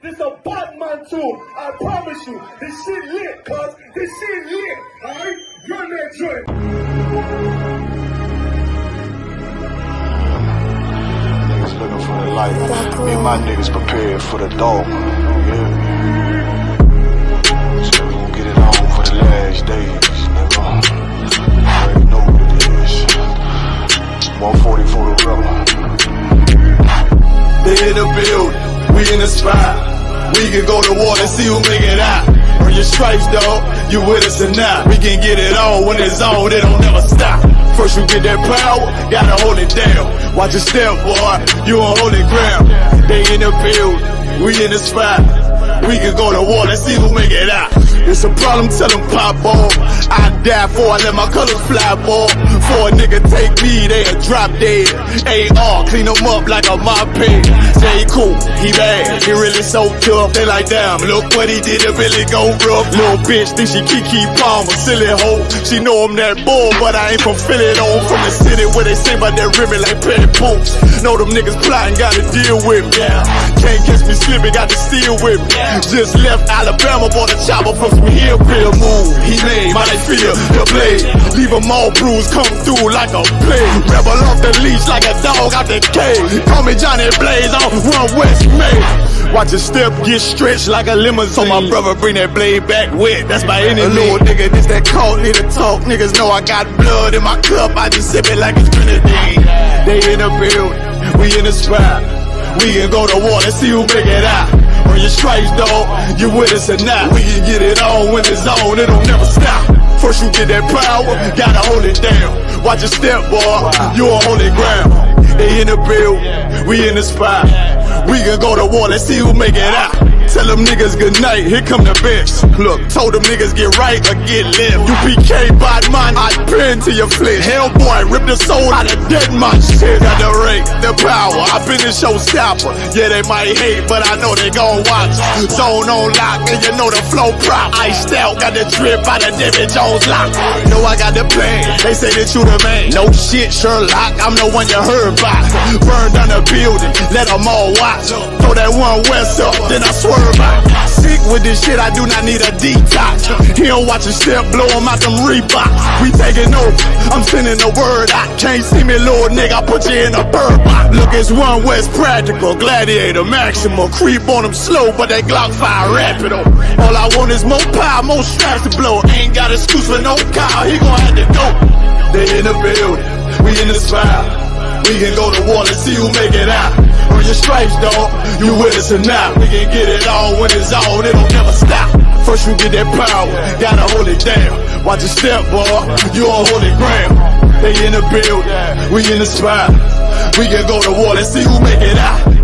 This a Batman tune. I promise you. This shit lit, cuz. This shit lit. Alright? Run that joint. Niggas looking for the life. Me and my niggas prepared for the dog. Yeah. So we gon' get it on for the last days, nigga. You already know what it is. 140 for the rubber. They in the building, we in the spot. We can go to war and see who make it out. Earn your stripes, dog, you with us or not. We can get it on when it's on, it don't never stop. First you get that power, gotta hold it down. Watch your step, boy, you on holy ground. They in the building, we in the spot. We can go to war and see who make it out. It's a problem, tell them pop off. I die for I let my colors fly, boy. For a nigga take me, they a drop dead. AR, clean them up like a mop pig. Say he cool, he bad, he really so tough. They like, damn, look what he did, it really go rough. Little bitch think she Kiki Palmer, silly hoe. She know I'm that bull, but I ain't from Philly though. From the city where they say about that ribbon like petty poops. Know them niggas plotting, gotta deal with me. Can't catch me slipping, got to steal with me. Just left Alabama, bought a chopper from some hillbilly move. He made my life feel the blade. Leave them all bruised, come through like a plague. Rebel off the leash like a dog out the cage. Call me Johnny Blaze, I'm one West May. Watch your step get stretched like a limousine. So my brother bring that blade back wet, that's by any means. Little nigga, this that cult, need to talk. Niggas know I got blood in my cup, I just sip it like it's grenadine. They in the building, we in the spot. We can go to war and see who make it out. Earn your stripes, dog, you with us or not. We can get it on when it's on, it don't never stop. First you get that power, gotta hold it down. Watch your step, boy, you on holy ground. They in the build, we in the spot. We can go to war, let's see who make it out. Tell them niggas good night, here come the bitch. Look, told them niggas get right or get left. I.S.U.P.K, bad man, I pin to your flesh. Hellboy, rip the soul out of dead man shit. Got the rate, the power, I been the showstopper. Yeah, they might hate, but I know they gon' watch. Zone on lock, and you know the flow prop. Iced out, got the drip out of David Jones lock. Know I got the plan, they say that you the man. No shit, Sherlock, I'm the one you heard about. Burn down the building, let them all watch. Throw that one west up, then I swerve out. Sick with this shit, I do not need a detox. He don't watch a step, blow him out them Reeboks. We taking over, I'm sending the word out. Can't see me, little nigga, I put you in a bird box. Look, it's one West practical, gladiator, maximal. Creep on them slow, but that Glock 5 rapido. All I want is more power, more straps to blow. Ain't got excuse for no car, he gon' have to go. They in the building, we in the spot. We can go to war and see who make it out. Earn your stripes, dog, you with us or not. We can get it on when it's on, it don't never stop. First you get that power, gotta hold it down. Watch your step, boy, you on holy ground. They in the building, we in the spot. We can go to war, let's see who make it out.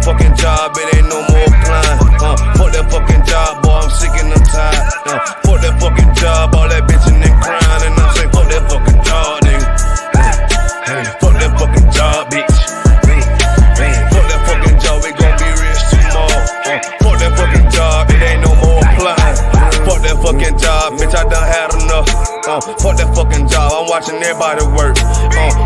Fucking job, it ain't no more applying. Fuck that fucking job, boy, I'm sick and I'm tired. Fuck that fucking job, all that bitching and crying. And I'm saying, fuck that fucking job, nigga. Hey, fuck that fucking job, bitch. Fuck that fucking job, we gon' be rich tomorrow. Fuck that fucking job, it ain't no more applying. Fuck that fucking job, bitch, I done had enough. Fuck that fucking job, I'm watching everybody work.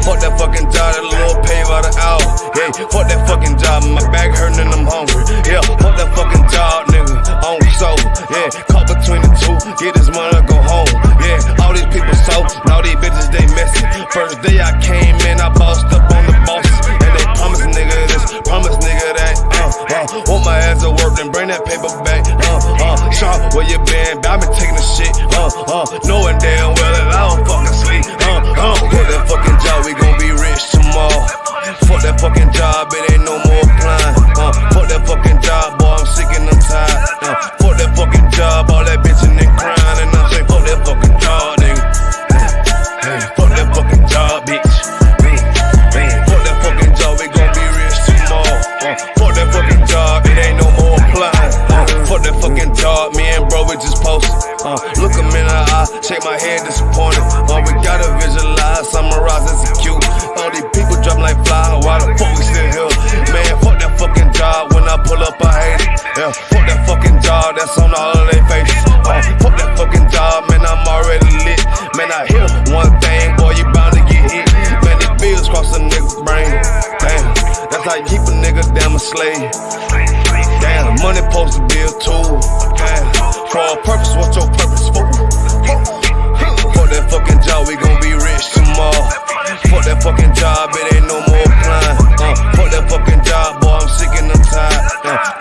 Fuck that fucking job, that little pay by the hour. Yeah, fuck that fucking job, my back hurting and I'm hungry. Yeah, fuck that fucking job, nigga, on sober. Yeah, caught between the two, get this money, go home. Yeah, all these people so, now these bitches, they messy. First day I came in, I bossed up on the bosses. And they promise nigga this, promise nigga that. Want my ass to work, then bring that paper back. Sean, where you been? I been taking the shit. Knowing damn well that I don't fucking sleep. Fuck that fucking job, we gon' be rich tomorrow. Fuck that fucking job, it ain't no more applying. Fuck that fucking job, boy, I'm sick and I'm tired. Fuck that fucking job, all that bitching and crying. And I'm saying, fuck that fucking job, nigga. Hey, fuck that fucking job, bitch. Fuck that fucking job, we gon' be rich tomorrow. Fuck that fucking job, it ain't no more applying. Fuck that fucking job, me and bro, we just posted. Look him in the eye, shake my head disappointed. We gotta visualize. type, keep a nigga damn a slave. Damn, money supposed to be a tool. Damn, for a purpose, what's your purpose for? Fuck that fucking job, we gon' be rich tomorrow. Fuck that fucking job, it ain't no more applying. Fuck that fucking job, boy, I'm sick and I'm tired.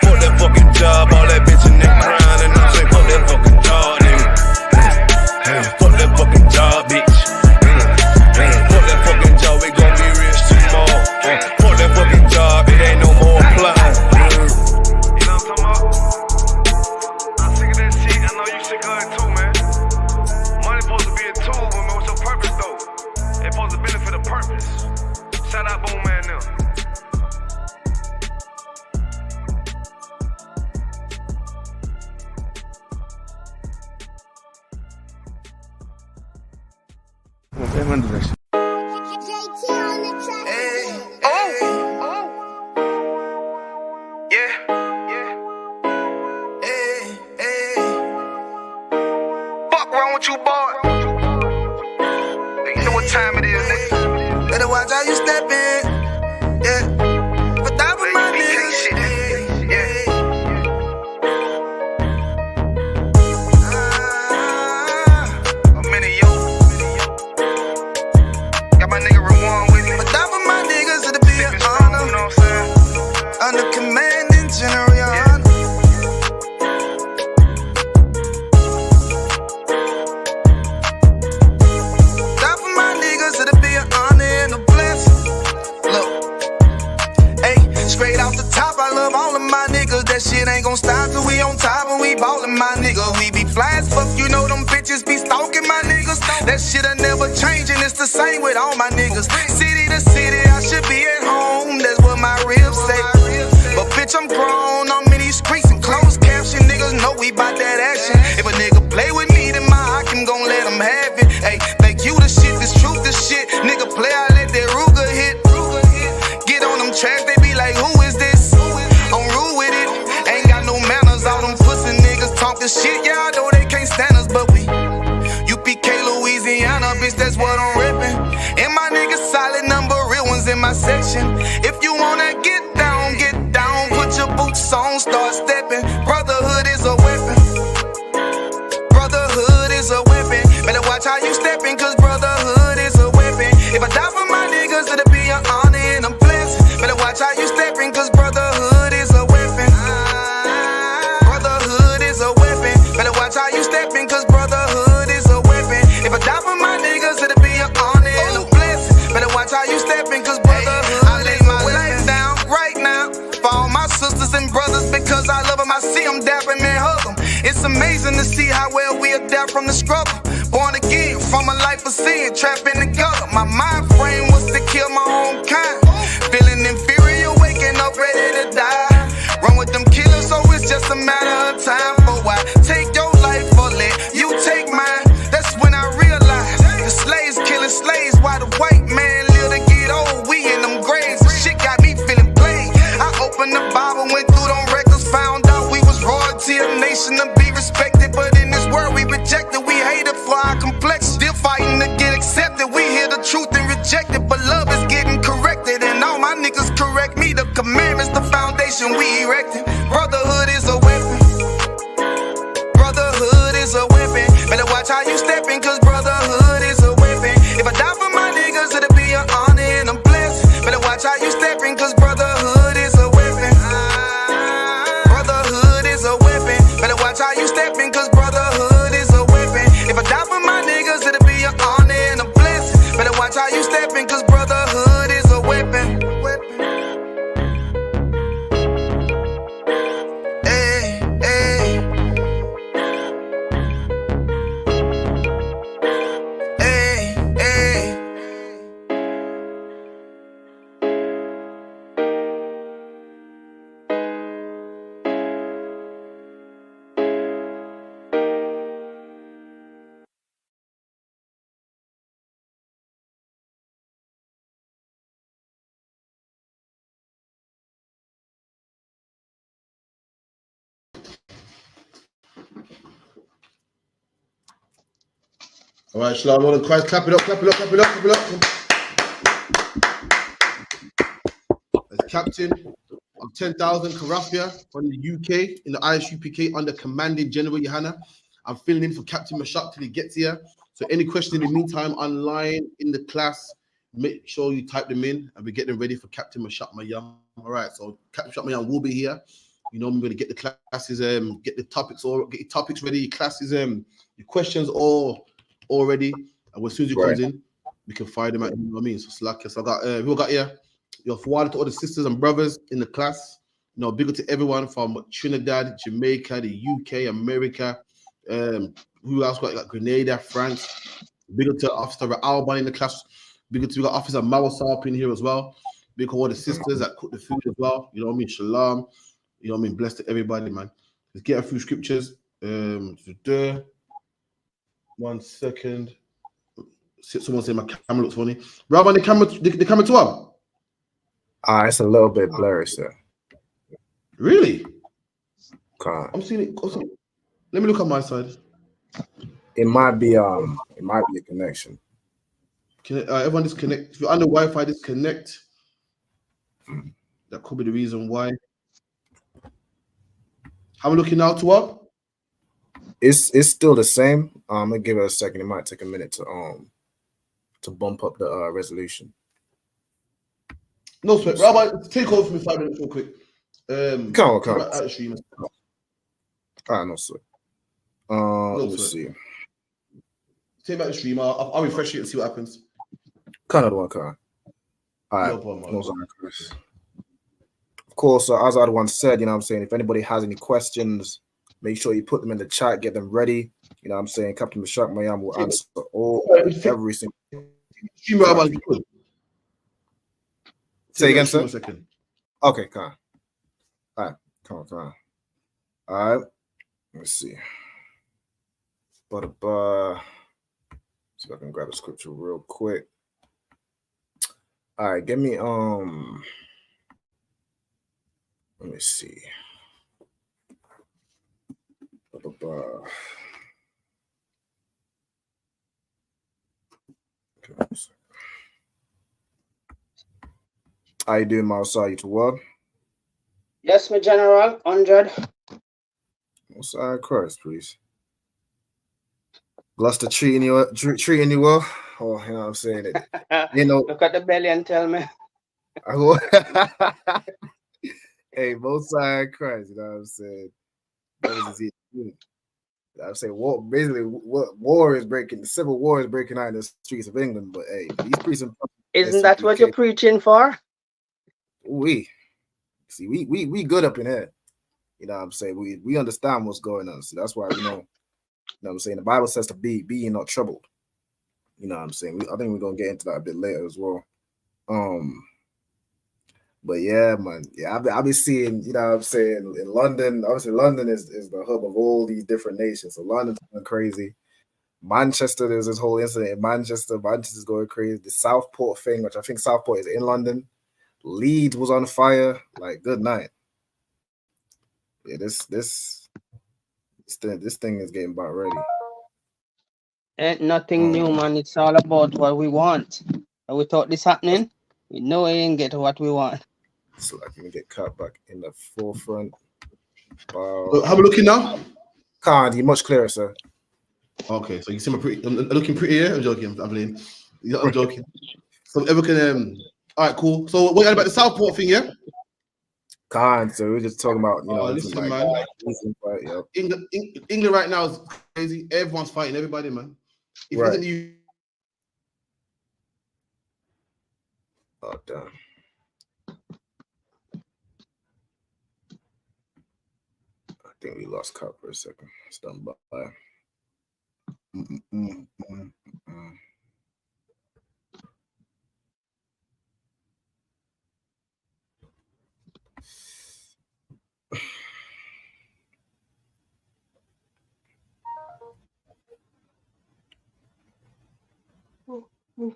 Fuck that fucking job, all that bitchin' and crying. And I'm saying, fuck that fucking job, nigga. Fuck that fucking job, bitch. Fuck that fucking job, we gon' be rich tomorrow. Fuck that fucking job, it ain't no more applying. You know what I'm talking about? I'm sick of that shit. I know you sick of it too, man. Money supposed to be a tool, but what's your purpose though? It's supposed to benefit a purpose. Shout out Boom Man now. Fuck wrong with you, boy? You know what time it is, nigga. Better watch how you step in. Yeah. But that was my niggas. I'm in it, yo. Got my nigga Rewan with me. But that was my niggas, it'll be an honor. You know what I'm saying? Under commanding General Yahanna. That for my niggas, it'll be an honor and a blessing. Look, hey, straight off the top, I love all of my niggas. That shit ain't gon' stop till we on top and we ballin', my nigga. We be fly as fuck, you know them bitches be stalking my niggas. That shit'll never change and it's the same with all my niggas. City to city, I should be at home. That's what my ribs say. But bitch, I'm grown, I'm in these streets and closed caption. Niggas know we bout that action. If a nigga play with me, then my Hakim gon' let him have it. Hey, think you the shit, this truth the shit. Nigga play, I let that Ruger hit. Get on them tracks, they be like, who is this? I'm rude with it, ain't got no manners. All them pussy niggas talking shit, yeah, I know they can't stand us, but we U.P.K, Louisiana, bitch, that's what I'm reppin'. And my niggas solid number, real ones in my section. If you wanna get down, put your boots on, start stepping. Brotherhood is a weapon. Brotherhood is a weapon. Better watch how you steppin', cause brotherhood is a weapon. If I die for my niggas, it'll be an honor and a blessing. Better watch how you steppin', cause brotherhood is a weapon. Brotherhood is a weapon. Better watch how you steppin', cause brotherhood is a weapon. If I die for my niggas, it'll be an honor and a blessing. Better watch how you steppin', cause brotherhood I lay my life down right now for all my sisters and brothers, because I love them. I see them dapping and hug them. It's amazing to see how well we adapt from the struggle. Born again from a life of sin, trapped in the gutter. My mind frame was to kill my own kind. Feeling inferior, waking up ready to die. Run with them killers, so it's just a matter of time. For why take your life or let you take mine? That's when I realized the slaves killing slaves while the white man live to get old. We in them graves, the shit got me feeling played. I opened the Bible, went through them records, found out we was royalty, a nation to be respected. But in this world we rejected, we hated for our complexion. Still fighting to get accepted, we hear the truth and reject it. But love is getting corrected, and all my niggas correct me. The commandments, the foundation we erected. Brotherhood is a weapon. Brotherhood is a weapon. Better watch how you steppin', cause brotherhood is a weapon. If I die for my niggas, it'll be an honor and a blessing. Better watch how you steppin', cause brotherhood is a weapon. Brotherhood is a weapon. Better watch how you steppin', cause brotherhood is a weapon. If I die for my niggas, it'll be an honor and a blessing. Better watch how you steppin', cause brotherhood is a weapon. Hey, hey. Hey, hey. All right, Shalom, Lord in Christ, clap it up, clap it up, clap it up, clap it up. Let's captain of 10,000 Karafia from the UK in the I.S.U.P.K under commanding General Yahanna. I'm filling in for Captain Mashak till he gets here. So any questions in the meantime online in the class, make sure you type them in and we get them ready for Captain Mashak Mayam. All right, so Captain Mashak Mayam will be here. You know, I'm going to get the classes, get the topics, or get your topics ready, your classes, your questions all ready. And as soon as he comes in, we can fire them out. You know what I mean? So slack. So I got who I got here? Your forward to all the sisters and brothers in the class. You know, big up to everyone from Trinidad, Jamaica, the UK, America. Who else got like Grenada, France? Big up to Officer Alban in the class. Big up to we got Officer Mawasap in here as well. Big up all the sisters that cook the food as well. You know what I mean? Shalom. You know what I mean? Blessed to everybody, man. Let's get a few scriptures. 1 second. Someone said my camera looks funny. Rob, on the camera to up? It's a little bit blurry, sir. Really? I'm seeing it. Let me look on my side. It might be a connection. Everyone disconnect. If you're under Wi-Fi, disconnect. That could be the reason why. How am I looking now to up? It's still the same. I'm gonna give it a second. It might take a minute to bump up the resolution. No sweat. Rabbi, take over for me 5 minutes real quick. Come on. No sweat. Let me see. Take back the stream. I'll refresh it and see what happens. Another one, All right. No problem, of course, as I once said, you know what I'm saying, if anybody has any questions, make sure you put them in the chat, get them ready. You know what I'm saying? Captain Mashak Mayam will answer every single stream. Say again, sir? Okay, All right. Come on. All right. Let's see. See if I can grab a scripture real quick. All right, give me let me see. How you doing, Mausai? To what? Yes, my general, 100. Mausai Christ, please. Bless the treating you well. Oh, you know what I'm saying? You know, look at the belly and tell me. Hey, Mausai Christ, you know what I'm saying? I'm saying war is breaking, the civil war is breaking out in the streets of England, but hey, these priests and isn't that what you're preaching for? We good up in here. You know what I'm saying? We understand what's going on. So that's why we know. You know what I'm saying? The Bible says to be not troubled. You know what I'm saying? I think we're gonna get into that a bit later as well. But yeah, man. Yeah, I'll be seeing, you know what I'm saying, in London. Obviously, London is the hub of all these different nations. So London's going crazy. Manchester, there's this whole incident in Manchester. Manchester's going crazy. The Southport thing, which I think Southport is in London. Leeds was on fire. Like, good night. Yeah, this thing is getting about ready. Ain't nothing new, man. It's all about what we want. And without this happening, we know we ain't get what we want. So I can get caught back in the forefront. How we looking now? Can't, you're much clearer, sir. Okay, so you seem looking pretty here. I'm joking. I'm joking. So everyone can. All right, cool. So what about the Southport thing, yeah? Can't. So we're just talking about, you know. Listen, man. England right now is crazy. Everyone's fighting everybody, man. If right. Isn't you. Oh, damn. I think we lost Cup for a second. Stand by.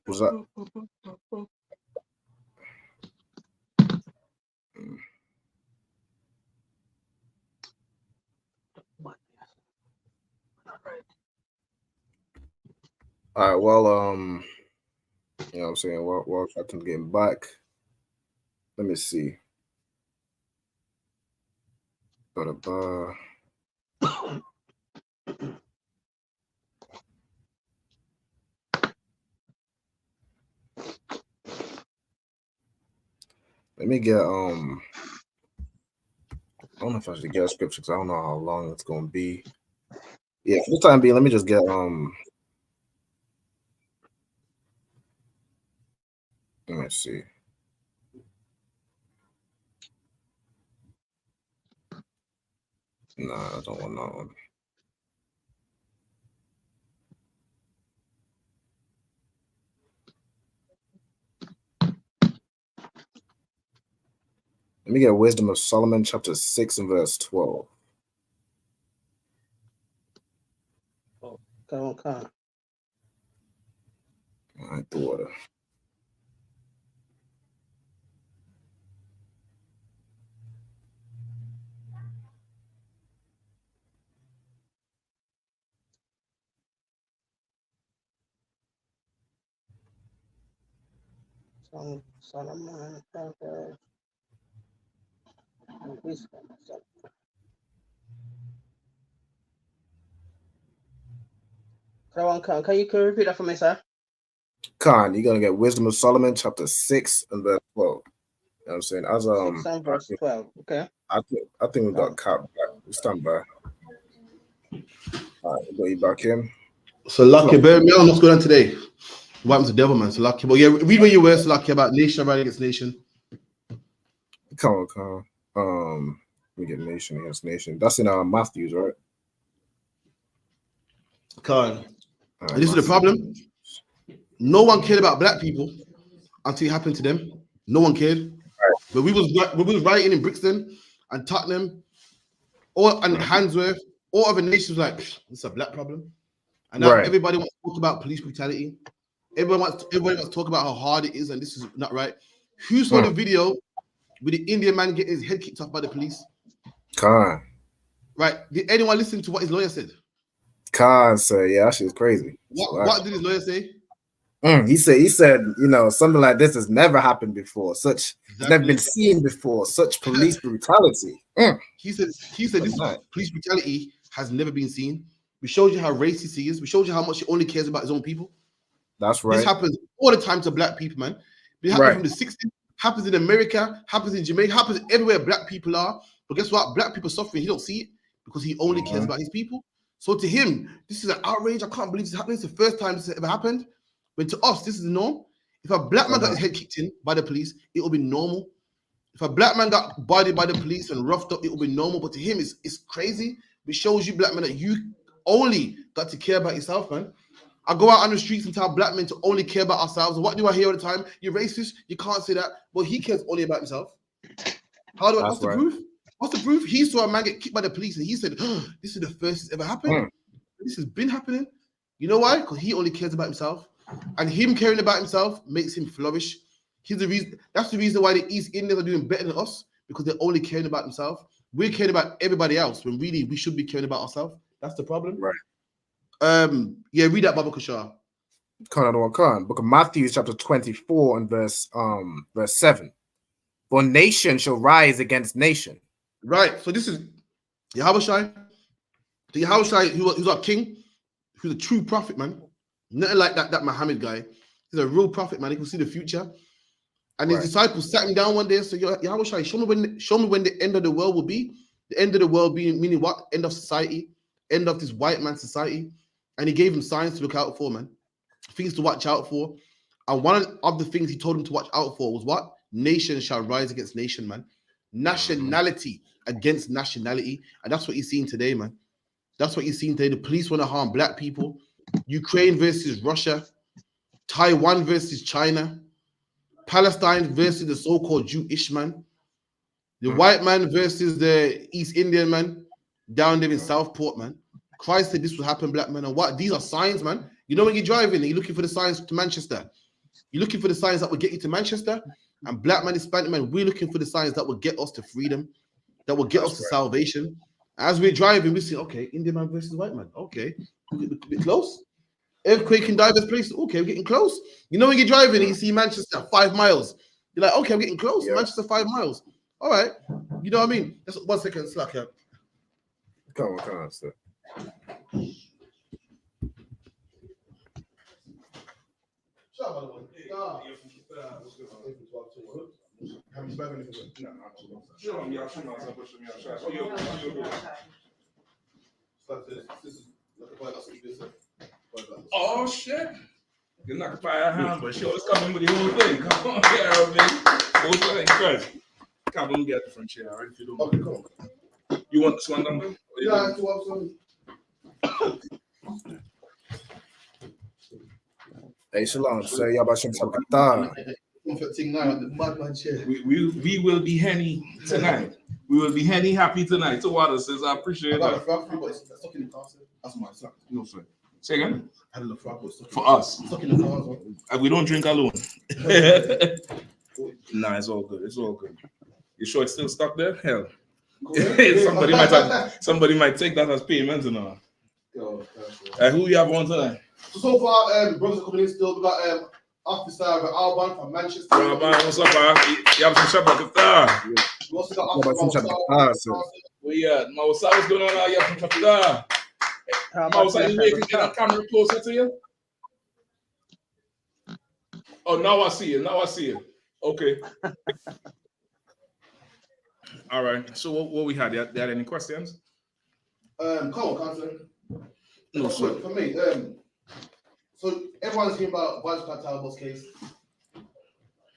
What's that? All right, well, you know what I'm saying? While Captain's getting back, let me see. Let me get I don't know if I should get a scripture because I don't know how long it's gonna be. Yeah, for the time being, let me just get let me see. No, I don't want that one. Let me get Wisdom of Solomon, chapter 6 and verse 12. Come on. All right, the water. Solomon, can you repeat that for me, sir? Khan, you're gonna get Wisdom of Solomon, chapter 6 and verse 12. You know what I'm saying? As 6 and verse 12. Okay. I think we got Cap back. We stand by. All right, we got you back in. So lucky, baby. What's going on today? What happened to devil, man? So lucky, but yeah, read where you were. So lucky about nation right against nation. Come on. We get nation against nation. That's in Matthews, right? Right, this is the problem. No one cared about black people until it happened to them. No one cared. Right. But we was writing in Brixton and Tottenham, and Handsworth, all other nations like it's a black problem. And now everybody wants to talk about police brutality. Everybody wants to talk about how hard it is, and this is not right. Who saw the video with the Indian man getting his head kicked off by the police? Khan. Right. Did anyone listen to what his lawyer said? Khan said, yeah, that shit's crazy. What did his lawyer say? He said, you know, something like this has never happened before. It's never been seen before. Such police brutality. He said this police brutality has never been seen. We showed you how racist he is. We showed you how much he only cares about his own people. That's right. This happens all the time to black people, man. It happened from the 60s, happens in America, happens in Jamaica, happens everywhere black people are. But guess what? Black people suffering, he don't see it because he only cares about his people. So to him, this is an outrage. I can't believe this is happening. It's the first time this has ever happened. But to us, this is the norm. If a black man got his head kicked in by the police, it will be normal. If a black man got bodied by the police and roughed up, it will be normal. But to him, it's crazy. It shows you, black men, that you only got to care about yourself, man. I go out on the streets and tell black men to only care about ourselves. What do I hear all the time? You're racist. You can't say that. Well, he cares only about himself. What's the proof? What's the proof? He saw a man get kicked by the police and he said, this is the first it's ever happened. This has been happening. You know why? Because he only cares about himself. And him caring about himself makes him flourish. He's the reason. That's the reason why the East Indians are doing better than us, because they're only caring about themselves. We're caring about everybody else when really we should be caring about ourselves. That's the problem. Right. Yeah, read that, Baba Kushar. Book of Matthew, chapter 24 and verse 7. For nation shall rise against nation. Right. So this is Yahushai. The Yahushai, who's our king, who's a true prophet, man. Nothing like that Muhammad guy. He's a real prophet, man. He can see the future. And his disciples sat him down one day and said, Yahushai, show me when the end of the world will be. The end of the world being meaning what? End of society, end of this white man society. And he gave him signs to look out for, man. Things to watch out for. And one of the things he told him to watch out for was what? Nation shall rise against nation, man. Nationality against nationality. And that's what you're seeing today, man. That's what you're seeing today. The police want to harm black people. Ukraine versus Russia. Taiwan versus China. Palestine versus the so-called Jewish man. The white man versus the East Indian man down there in Southport, man. Christ said this would happen, black man. And what? These are signs, man. You know when you're driving and you're looking for the signs to Manchester. You're looking for the signs that will get you to Manchester. And black man, Hispanic man, we're looking for the signs that will get us to freedom, that will get us to salvation. As we're driving, we see, okay, Indian man versus white man. Okay, a bit close. Earthquake in diverse places. Okay, we're getting close. You know when you're driving and you see Manchester 5 miles, you're like, okay, I'm getting close. Yeah. Manchester 5 miles. All right. You know what I mean? Just 1 second, slack here. Come on, sir. Oh shit! You're not by a hand, but she always coming with the whole thing. Come on, yeah, man. Whole thing, guys. Come on, get it from chair, all right? If you don't mind. You want this one number? Yeah, it's 2 Hey, Shalom, say y'all about some Qatar. We will be henny tonight. We will be henny happy tonight. So what else says I appreciate that. No, sir. Say again? For us. We don't drink alone. Nah, it's all good. It's all good. You sure it's still stuck there? Hell. somebody might take that as payment and all. Who you have on tonight? So far, brothers are coming in still. We got Officer Alban from Manchester. Alban, what's up, man? You have some Shabbat Qatar. We also got Officer Where you at? Mawasa, what's going on now? You have some Qatar. Mawasa, you make it get a camera closer to you? Oh, now I see you. Now I see you. Okay. All right. So what we had? You had any questions? Come on, Councillor. No, sir. For me, so everyone's hearing about Vice Cartel's case.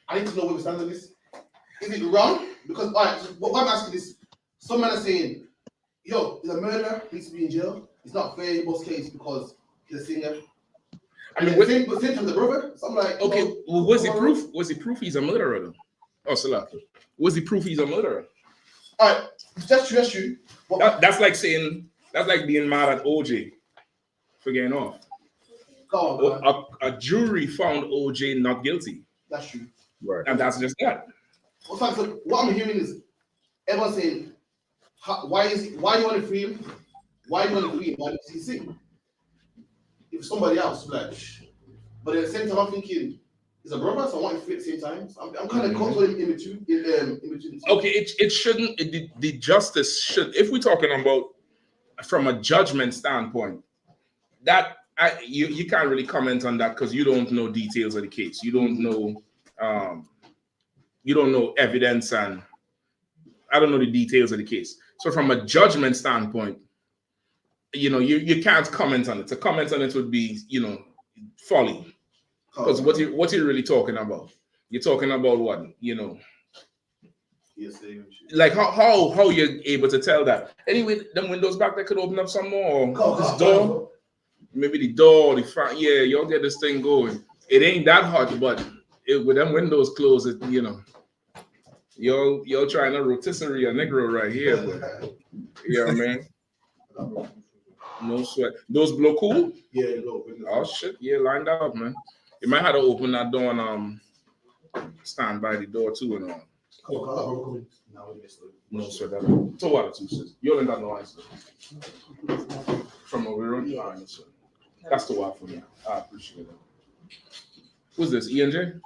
I need to know where we stand on this. Is it wrong? Because what I'm asking is, some men are saying, yo, he's a murderer, he needs to be in jail. It's not fair in most cases because he's a singer. I mean, same from the brother. So I'm like, okay, well, what's the proof? What's the proof he's a murderer though? Oh, Salah. What's the proof he's a murderer? All right, that's true. That's like saying, that's like being mad at OJ for getting off. A jury found OJ not guilty. That's true. Right. And that's just that. What I'm hearing is everyone saying, why do you want to free him? Why do you want to free him? Why does he sing? If somebody else, like, but at the same time, I'm thinking, he's a brother, so I want him free at the same time. So I'm kind of controlling in between. Okay, it shouldn't. The justice should. If we're talking about from a judgment standpoint, that you can't really comment on that because you don't know details of the case. You don't know evidence, and I don't know the details of the case. So from a judgment standpoint, you can't comment on it. To comment on it would be, folly. Because what you're really talking about? You're talking about what? Yes, like how you're able to tell that? Anyway, them windows back there could open up some more. This door. Maybe the door, the front, yeah, y'all get this thing going. It ain't that hot, but with them windows closed, y'all trying to rotisserie a Negro right here, but you know what I mean? No sweat. Those blow cool? Yeah, no. Oh shit, yeah, lined up, man. You might have to open that door and stand by the door too and all. No sweat. So what, two sis? You ain't got no answer. From over on your answer. That's the one for me. I appreciate it. Who's this? ENJ?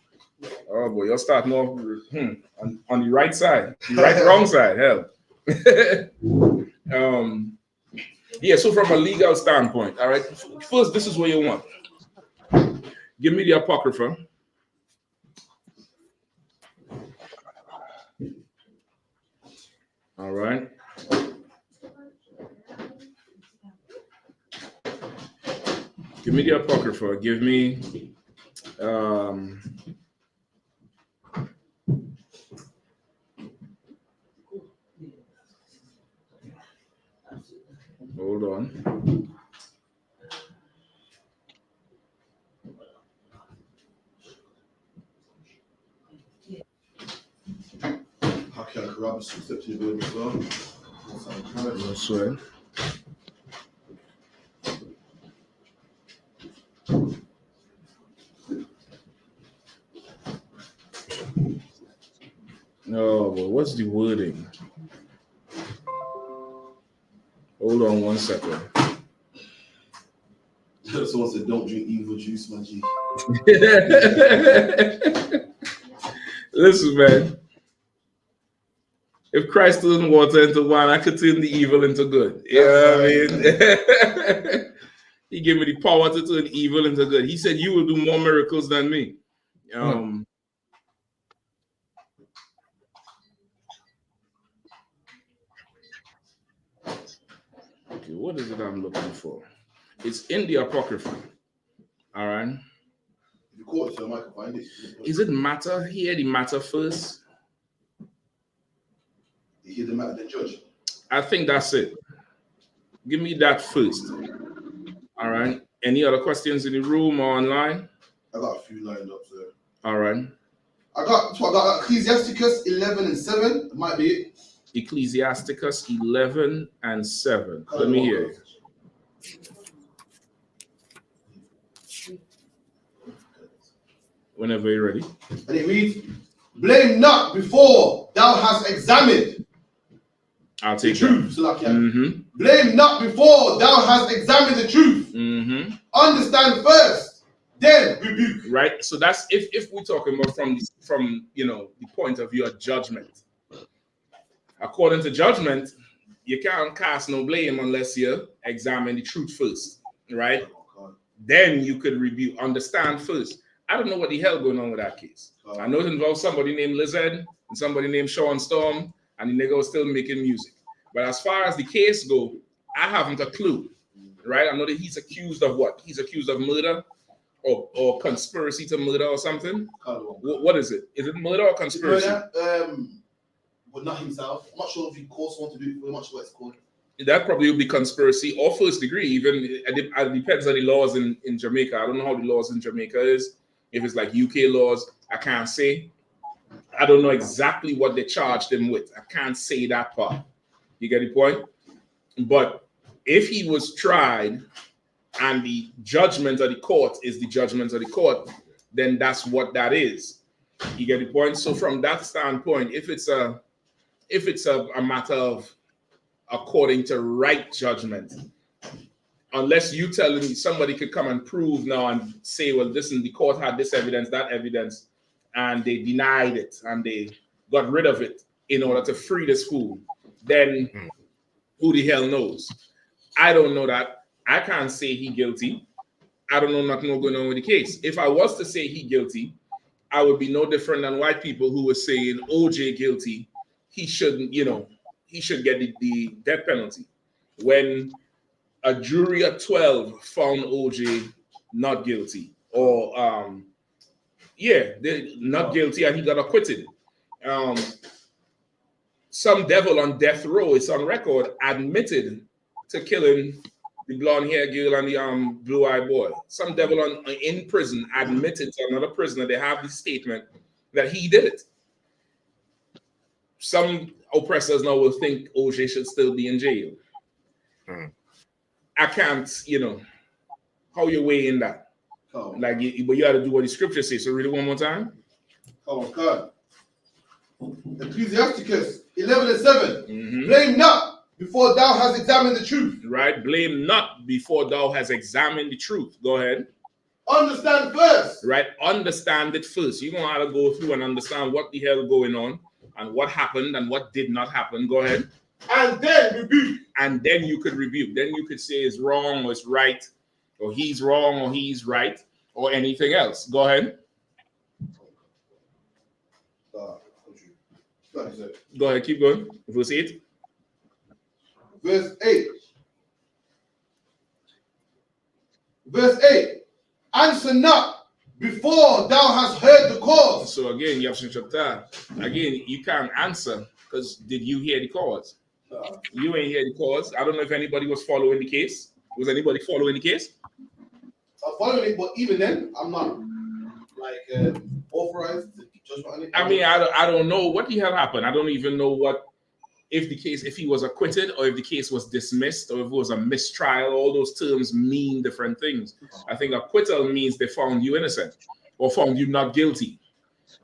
Oh boy, you're starting off on the right side. The wrong side, hell. Yeah, so from a legal standpoint, all right. First, this is what you want. Give me the Apocrypha. All right. Give me the Apocrypha. Give me hold on. How can I corrupt some steps you do as well? No sweat. Oh, well, what's the wording? Hold on 1 second. Someone said, "Don't drink evil juice, my G." Listen, man. If Christ turned water into wine, I could turn the evil into good. You know what I mean? He gave me the power to turn evil into good. He said, "You will do more miracles than me." Okay, what is it I'm looking for? It's in the Apocrypha. All right. You caught it, so I can find it. Is it matter here? The matter first? You hear the matter, then judge. I think that's it. Give me that first. All right. Any other questions in the room or online? I got a few lined up, sir. All right. I got Ecclesiasticus 11 and 7. It might be it. Ecclesiasticus 11 and 7. Let me hear it. Whenever you're ready. And it reads, "Blame not before thou hast examined I'll take the truth." So like, Blame not before thou hast examined the truth. Understand first, then rebuke. Right. So that's if we're talking about from the point of view of judgment. According to judgment, you can't cast no blame unless you examine the truth first, right? Then you could rebuke. Understand first. I don't know what the hell going on with that case. I know it involves somebody named Lizard and somebody named Sean Storm, and the nigga was still making music. But as far as the case go, I haven't a clue, right? I know that he's accused of what? He's accused of murder or conspiracy to murder or something. What is it? Is it murder or conspiracy? Murder, but not himself. I'm not sure if he caused someone to do it. I'm not sure what it's called. That probably would be conspiracy or first degree. Even it depends on the laws in Jamaica. I don't know how the laws in Jamaica is. If it's like UK laws, I can't say. I don't know exactly what they charged him with. I can't say that part. You get the point? But if he was tried and the judgment of the court is the judgment of the court, then that's what that is. You get the point? So from that standpoint, if it's a matter of according to right judgment, unless you telling me somebody could come and prove now and say, well, this and the court had this evidence, that evidence, and they denied it and they got rid of it in order to free this fool, then who the hell knows? I don't know that. I can't say he guilty. I don't know nothing going on with the case. If I was to say he guilty, I would be no different than white people who were saying OJ guilty. He shouldn't, he should get the death penalty. When a jury of 12 found OJ not guilty, or they're not guilty, and he got acquitted. Some devil on death row, it's on record, admitted to killing the blonde hair girl and the blue-eyed boy. Some devil in prison admitted to another prisoner. They have the statement that he did it. Some oppressors now will think OJ should still be in jail. I can't, how you weigh in that? But you got to do what the scripture says. So read it one more time. Oh, God. Ecclesiasticus 11 and 7. Blame not before thou hast examined the truth. Right. Blame not before thou hast examined the truth. Go ahead. Understand first. Right. Understand it first. You're going to have to go through and understand what the hell going on and what happened and what did not happen. Go ahead. And then rebuke. And then you could rebuke. Then you could say it's wrong or it's right, or he's wrong or he's right, or anything else. Go ahead. Go ahead, keep going. Verse 8. Verse 8. Verse 8. Answer not before thou hast heard the cause. So again, again, you can't answer because did you hear the cause? You ain't hear the cause. I don't know if anybody was following the case. Was anybody following the case? I'm following it, but even then, I'm not authorized to judge on it. I mean, I don't know what the hell happened. I don't even know if he was acquitted or if the case was dismissed or if it was a mistrial. All those terms mean different things. I think acquittal means they found you innocent or found you not guilty.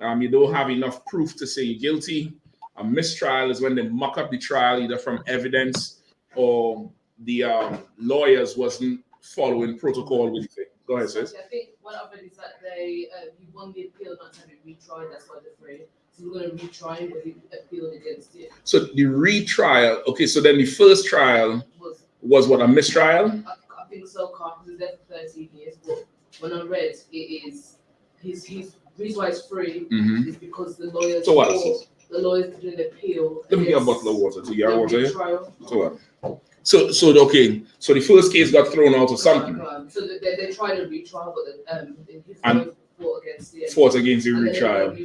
You don't have enough proof to say you're guilty. A mistrial is when they muck up the trial either from evidence or the lawyers wasn't following protocol with it. Go ahead, sis. I think one of it is that you won't be appealed not to be retried. That's what they're afraid. So we're going to retry him, but he appealed against it. So the retrial, okay, so then the first trial was what, a mistrial? I think so, because he's there for 13 years, but when I read, it is, his reason why he's free is because the lawyers, so what is this? The lawyers did an appeal. Let me get a bottle of water to your water here. So what? So okay, so the first case got thrown out or something. So they tried a retrial, but his lawyers fought against the retrial,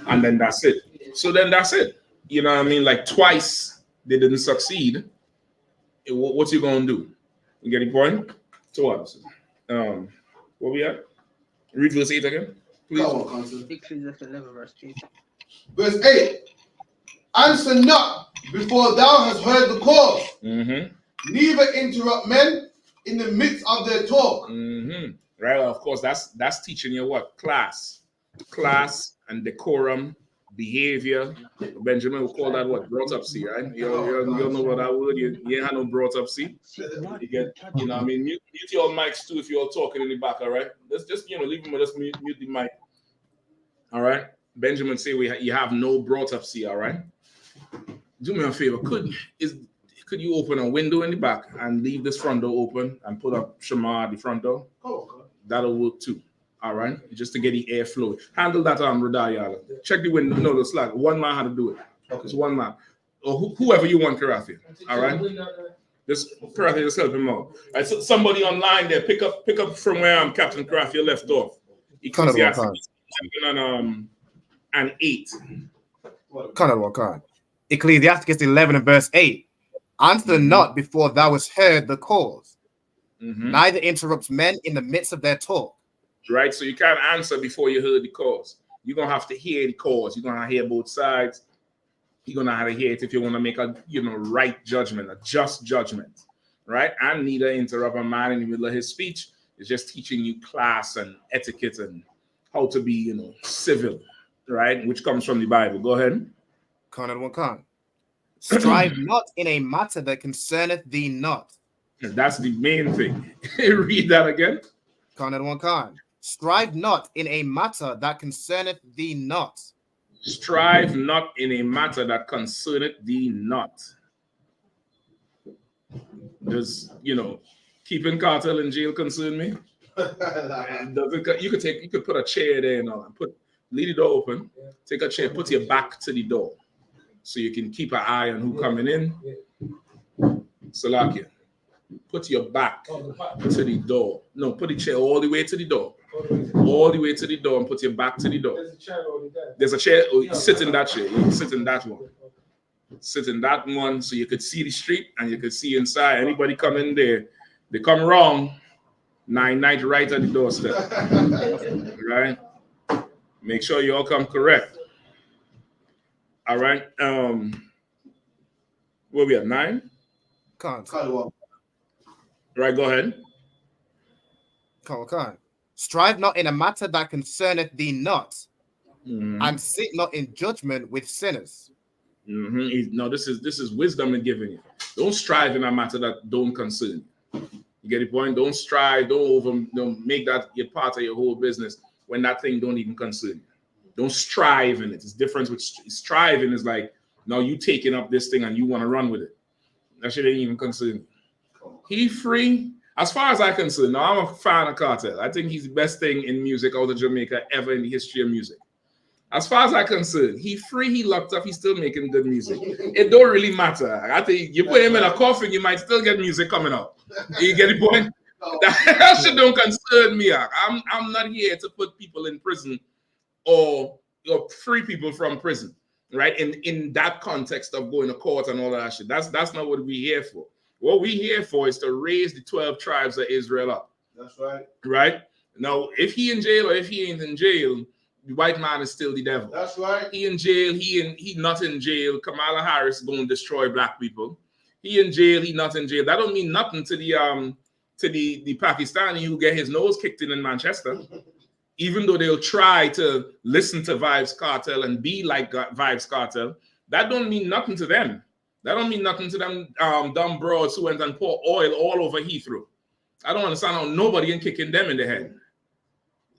and then that's it. So then that's it. You know what I mean? Like twice they didn't succeed. What's you gonna do? You get the point? So what? What we at? Read verse 8 again, please. Verse 8. Answer not before thou hast heard the cause. Neither interrupt men in the midst of their talk. Right, of course, that's teaching you what? Class and decorum, behavior. Benjamin will call that what? Brought up see, right? You know what that word? You ain't had no brought up see. You get, you know what I mean? Mute your mics too if you're all talking in the back, all right? Let's just, leave them, just mute the mic. All right? Benjamin say you have no brought up see, all right? Do me a favor, could you open a window in the back and leave this front door open and put up Shema at the front door? That'll work too. All right, just to get the air flow. Handle that, Rodaya. Check the window. No, the slack. One man had to do it. It's one man, or whoever you want, Karafi. All right, just Karafi, just help him out. All right, so somebody online there, pick up from where Captain Karafi left off. Ecclesiastes 11 and 8. Ecclesiastes 11 and verse 8. Answer not before thou hast heard the cause. Neither interrupt men in the midst of their talk. Right, so you can't answer before you heard the cause. You're gonna have to hear the cause. You're gonna hear both sides. You're gonna have to hear it if you want to make a right judgment, a just judgment, right? And neither interrupt a man in the middle of his speech. It's just teaching you class and etiquette and how to be, civil, right? Which comes from the Bible. Go ahead. Strive not in a matter that concerneth thee not. That's the main thing. Read that again. Strive not in a matter that concerneth thee not. Strive not in a matter that concerneth thee not. Does keeping cartel in jail concern me? You could put a chair there and all, leave the door open. Take a chair, put your back to the door, so you can keep an eye on who coming in. Salakia, put your back to the door. No, put the chair all the way to the door. All the way to the door and put your back to the door. There's a chair. Oh, you sit in that chair. You sit in that one. Sit in that one so you could see the street and you could see inside. Anybody come in there, they come wrong, 9-9 right at the doorstep. Right? Make sure you all come correct. All right. Where we at? 9? Right, go ahead. Strive not in a matter that concerneth thee not, and sit not in judgment with sinners. No, this is wisdom in giving you. Don't strive in a matter that don't concern you. You get the point? Don't strive, don't make that your part of your whole business when that thing don't even concern you. Don't strive in it. It's different with striving is like, now you taking up this thing and you want to run with it. That shit ain't even concern you. He free. As far as I'm concerned, now I'm a fan of Cartel. I think he's the best thing in music out of Jamaica ever in the history of music. As far as I'm concerned, he free, he locked up, he's still making good music. It don't really matter. I think you put him in a coffin, you might still get music coming out. You get the point? That shit don't concern me. I'm not here to put people in prison or free people from prison, right? In that context of going to court and all that shit. That's not what we're here for. What we're here for is to raise the 12 tribes of Israel up. That's right. Right? Now, if he in jail or if he ain't in jail, the white man is still the devil. That's right. He in jail, he not in jail. Kamala Harris going to destroy black people. He in jail, he not in jail. That don't mean nothing to the Pakistani who get his nose kicked in Manchester. Even though they'll try to listen to Vibes Cartel and be like Vibes Cartel, that don't mean nothing to them. That don't mean nothing to them dumb broads who went and pour oil all over Heathrow. I don't understand how nobody ain't kicking them in the head.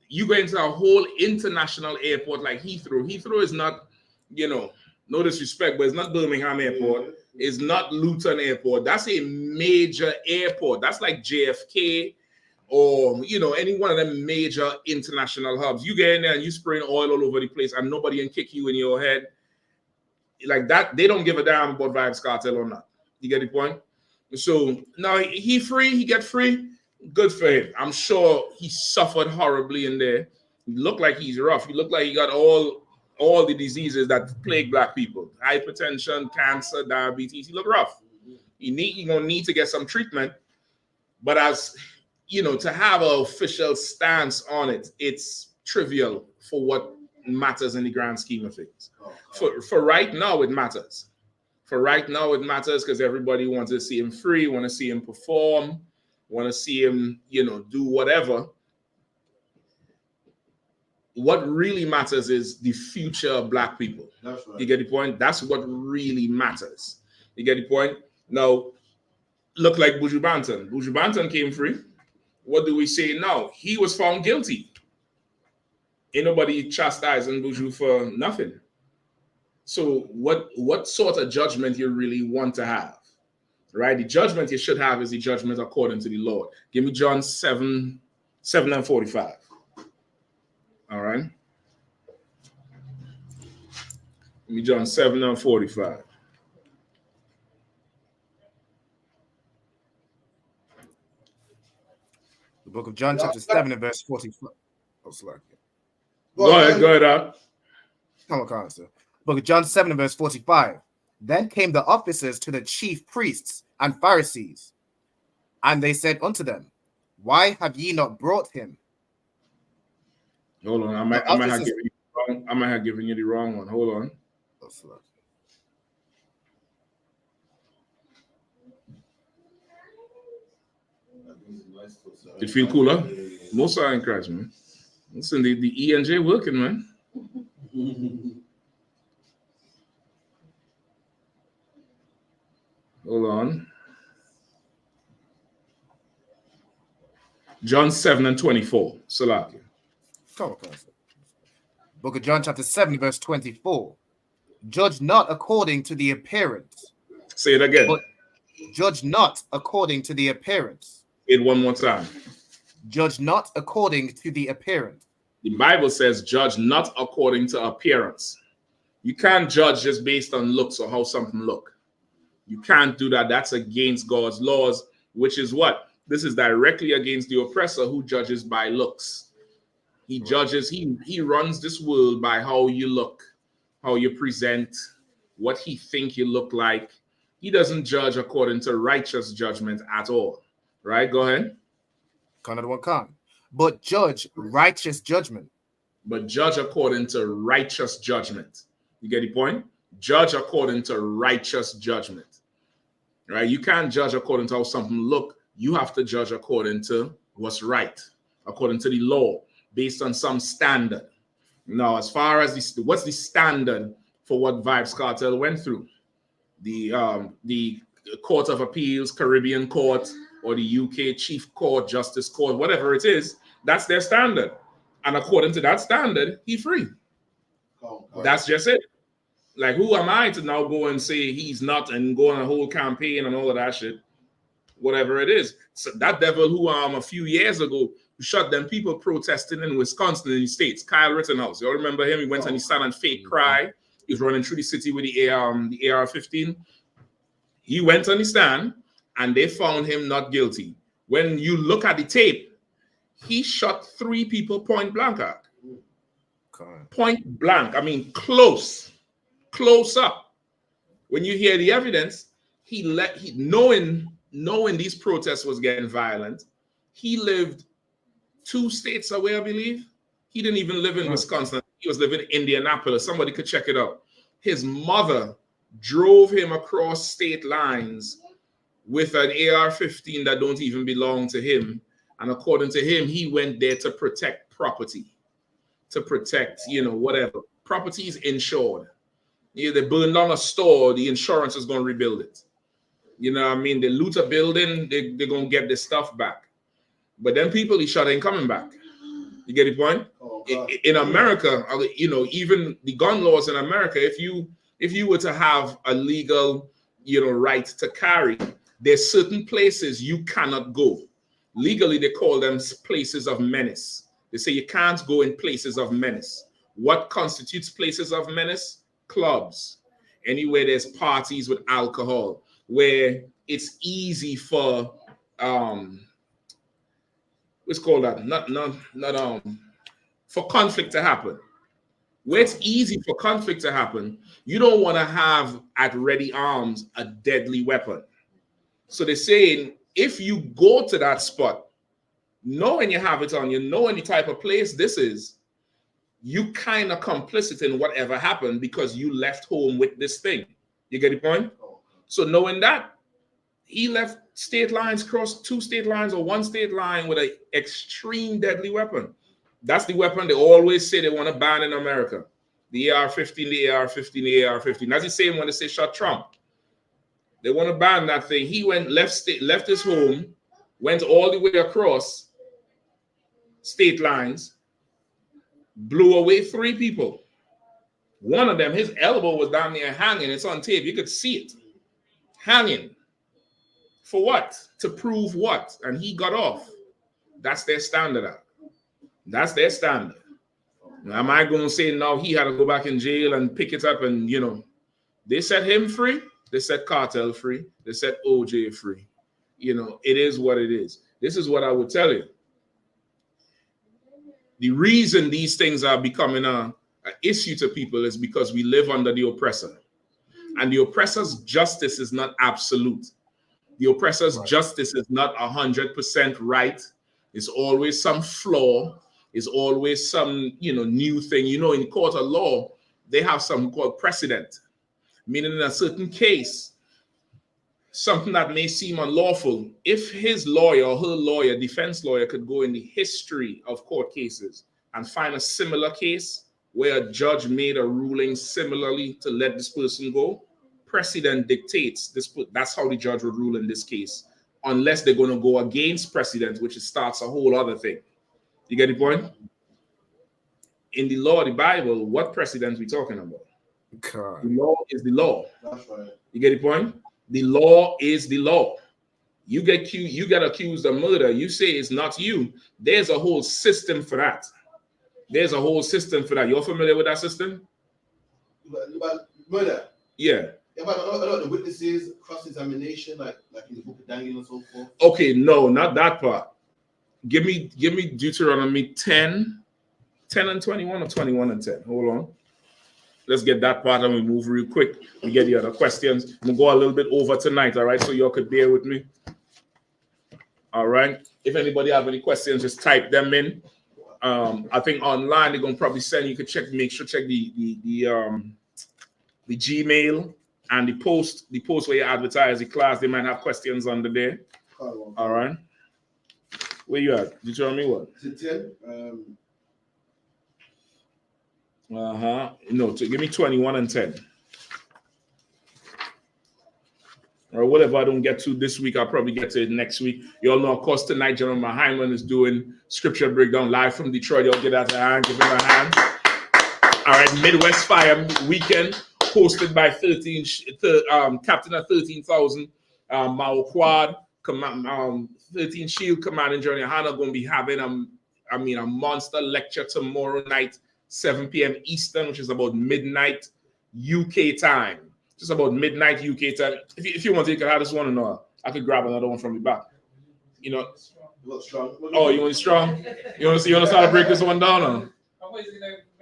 You go into a whole international airport like Heathrow. Heathrow is not you know, no disrespect, but it's not Birmingham Airport. It's not Luton Airport. That's a major airport. That's like JFK or, you know, any one of them major international hubs. You get in there and you spraying oil all over the place and nobody can kick you in your head. Like that, they don't give a damn about Vybz Kartel or not. You get the point? So now he free, he get free. Good for him. I'm sure he suffered horribly in there. He looked like he's rough. He looked like he got all the diseases that plague black people. Hypertension, cancer, diabetes. He looked rough. He gonna need to get some treatment. But as you know, to have an official stance on it, it's trivial for what matters in the grand scheme of things. For right now, it matters. For right now, it matters because everybody wants to see him free, want to see him perform, want to see him, you know, do whatever. What really matters is the future of black people. That's right. You get the point? That's what really matters. You get the point? Now, look like Buju Banton. Buju Banton came free. What do we say now? He was found guilty. Ain't nobody chastising Buju for nothing. So what sort of judgment you really want to have? Right? The judgment you should have is the judgment according to the Lord. Give me John 7 and 45. All right. Give me John 7 and 45. The book of John, chapter 7 and verse 45. Oh, sorry. Go ahead. Come on, sir. Book of John 7 and verse 45. Then came the officers to the chief priests and Pharisees, and they said unto them, why have ye not brought him? Hold on, I might have given you the wrong one. Hold on. It feel cooler? Most are in Christ, man. Listen, the E and J working, man. Hold on. John 7 and 24. Salaki. Book of John chapter 7 verse 24. Judge not according to the appearance. Say it again. But judge not according to the appearance. Say it one more time. Judge not according to the appearance. The Bible says judge not according to appearance. You can't judge just based on looks or how something look. You can't do that. That's against God's laws, which is what? This is directly against the oppressor who judges by looks. He judges, he runs this world by how you look, how you present, what he think you look like. He doesn't judge according to righteous judgment at all. Right? Go ahead. But judge righteous judgment. But judge according to righteous judgment. You get the point? Judge according to righteous judgment. Right? You can't judge according to how something look. You have to judge according to what's right, according to the law, based on some standard. Now, as far as what's the standard for what Vybz Kartel went through? The Court of Appeals, Caribbean Court, or the UK Chief Court, Justice Court, whatever it is, that's their standard. And according to that standard, he's free. That's just it. Like, who am I to now go and say he's not and go on a whole campaign and all of that shit? Whatever it is. So that devil who a few years ago shot them people protesting in Wisconsin in the States, Kyle Rittenhouse. You all remember him? He went and he sat and fake cry. He was running through the city with the AR-15. He went on the stand and they found him not guilty. When you look at the tape, he shot 3 people point blank out. Point blank. I mean, close up. When you hear the evidence, knowing these protests was getting violent, he lived 2 states away, I believe. He didn't even live in Wisconsin. He was living in Indianapolis. Somebody could check it out. His mother drove him across state lines with an AR-15 that don't even belong to him. And according to him, he went there to protect property, to protect, whatever. Property is insured. They burn down a store, the insurance is going to rebuild it. You know what I mean? They loot a building, they're going to get their stuff back. But then people he shot ain't coming back. You get the point? In America, you know, even the gun laws in America, if you were to have a legal, you know, right to carry, there's certain places you cannot go. Legally, they call them places of menace. They say you can't go in places of menace. What constitutes places of menace? Clubs. Anywhere there's parties with alcohol, where it's easy for what's called that? Not for conflict to happen. Where it's easy for conflict to happen, you don't want to have at ready arms a deadly weapon. So they're saying if you go to that spot, knowing you have it on you, knowing the type of place this is, you kind of complicit in whatever happened because you left home with this thing. You get the point? So knowing that, he left state lines, crossed 2 state lines or 1 state line with an extreme deadly weapon. That's the weapon they always say they want to ban in America. The AR-15, the AR-15, the AR-15. That's the same when they say shot Trump. They want to ban that thing. He left his home, went all the way across state lines, blew away 3 people. One of them, his elbow was down there hanging. It's on tape. You could see it. Hanging. For what? To prove what? And he got off. That's their standard. That's their standard. Now, am I going to say now he had to go back in jail and pick it up and, you know, they set him free. They set Cartel free. They set OJ free. You know, it is what it is. This is what I would tell you. The reason these things are becoming an issue to people is because we live under the oppressor. And the oppressor's justice is not absolute. The oppressor's justice is not 100% right. It's always some flaw. It's always some, you know, new thing. You know, in court of law, they have something called precedent, meaning in a certain case, something that may seem unlawful, if his lawyer or her lawyer, defense lawyer, could go in the history of court cases and find a similar case where a judge made a ruling similarly to let this person go, precedent dictates this. That's how the judge would rule in this case, unless they're going to go against precedent, which starts a whole other thing. You get the point? In the law of the Bible, what precedent we talking about? God. The law is the law. That's right. You get the point? The law is the law. You get accused of murder. You say it's not you. There's a whole system for that. There's a whole system for that. You're familiar with that system? About murder? Yeah. Yeah, but a lot of the witnesses, cross-examination, like in the book of Daniel and so forth. Okay, no, not that part. Give me Deuteronomy 10 and 21 or 21 and 10. Hold on. Let's get that part and we move real quick. We get the other questions. I'm going to go a little bit over tonight, all right? So y'all could bear with me. All right. If anybody have any questions, just type them in. I think online they're going to probably send you could check, make sure check the Gmail and the post where you advertise the class. They might have questions under there. All right. Where you at? Deuteronomy what? Is it 10? No, give me 21 and 10. Or whatever I don't get to this week, I'll probably get to it next week. You all know, of course, tonight, General Hyman is doing scripture breakdown live from Detroit. Y'all get that a hand, give him a hand. All right, Midwest Fire Weekend, hosted by Captain of 13,000, Mao Quad, 13 Shield Commanding General Yahanna going to be having a monster lecture tomorrow night, 7 p.m. Eastern, which is about midnight UK time. Just about midnight UK time. If you want to, you can have this one or not. I could grab another one from the back. You know. Strong. Oh, you want it strong? You want to start to break this one down? Or?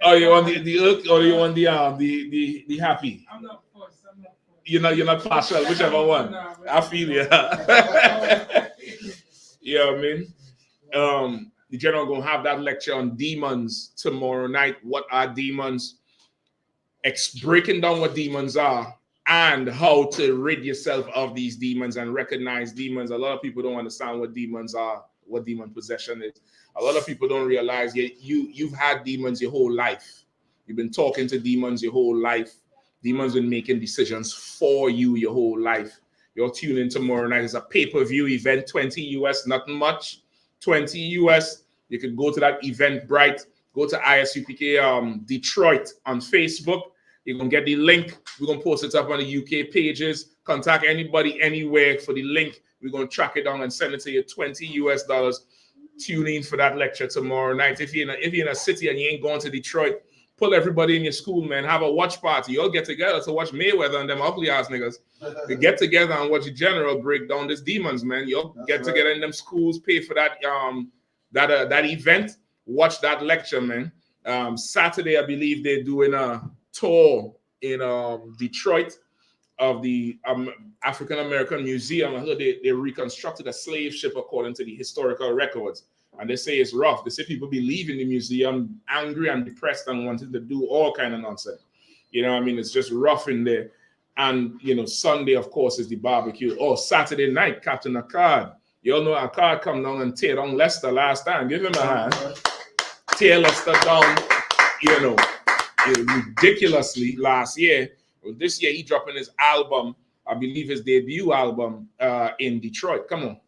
Oh, you want the irk or you want the happy? I'm not forced. You're not partial, whichever one. No, I feel you. Yeah, I mean. The general gonna have that lecture on demons tomorrow night. What are demons? Breaking down what demons are and how to rid yourself of these demons and recognize demons. A lot of people don't understand what demons are, what demon possession is. A lot of people don't realize you've had demons your whole life. You've been talking to demons your whole life. Demons been making decisions for you your whole life. You're tuning in tomorrow night. It's a pay-per-view event, 20 US, nothing much. 20 US. You could go to that Eventbrite, go to ISUPK Detroit on Facebook. You're going to get the link. We're going to post it up on the UK pages. Contact anybody anywhere for the link. We're going to track it down and send it to you, $20. Tune in for that lecture tomorrow night. If you're in a city and you ain't going to Detroit, pull everybody in your school, man. Have a watch party. You'll get together to watch Mayweather and them ugly ass niggas. They get together and watch the general break down these demons, man. You'll get together in them schools, pay for that that event, watch that lecture, man. Saturday, I believe they're doing a tour in Detroit of the African American Museum. I heard they reconstructed a slave ship according to the historical records. And they say it's rough. They say people be leaving the museum angry and depressed and wanting to do all kind of nonsense. You know what I mean? It's just rough in there. And, you know, Sunday, of course, is the barbecue. Oh, Saturday night, Captain Akkad. You all know Akkad come down and tear down Leicester last time. Give him a hand. Tear Leicester down, you know, ridiculously last year. Well, this year, he dropping his album, I believe his debut album in Detroit. Come on.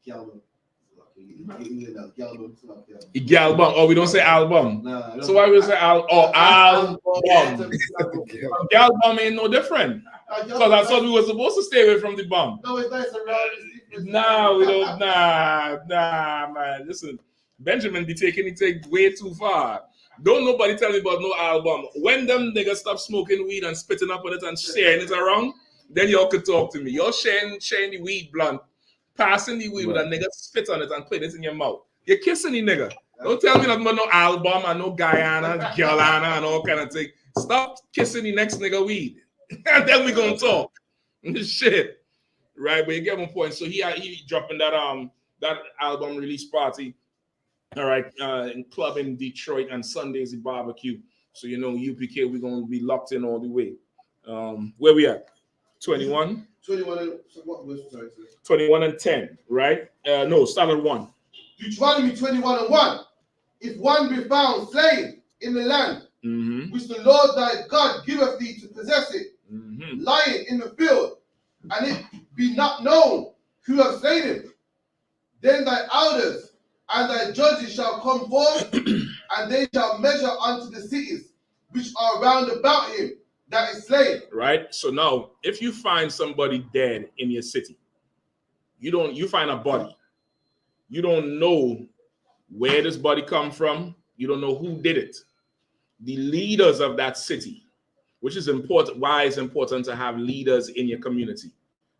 Album. Oh, we don't say album. So why we say album? Album ain't no different. Because I thought we were supposed to stay away from the bomb. No, it's nice around. Nah, we don't. Nah, man. Listen, Benjamin be taking it way too far. Don't nobody tell me about no album. When them niggas stop smoking weed and spitting up on it and sharing it around, then y'all could talk to me. You're sharing the weed blunt, passing the weed with a nigga spit on it and put it in your mouth. You're kissing the nigga. Don't tell me nothing about no album and no Guyana, Guyana and all kind of thing. Stop kissing the next nigga weed. And then we gonna talk. Shit. Right, but you get my point. So he dropping that album release party. All right, in club in Detroit, and Sunday's the barbecue. So you know, UPK, we're gonna be locked in all the way. Where we at? 21? 21 and 10, right? No, start at 1. Deuteronomy 21:1. If one be found slain in the land, which the Lord thy God giveth thee to possess it, lying in the field, and it be not known who have slain him, then thy elders and thy judges shall come forth, and they shall measure unto the cities which are round about him that is slain. Right. So now, if you find somebody dead in your city, you find a body, you don't know where this body come from, you don't know who did it. The leaders of that city, which is important. Why it's important to have leaders in your community,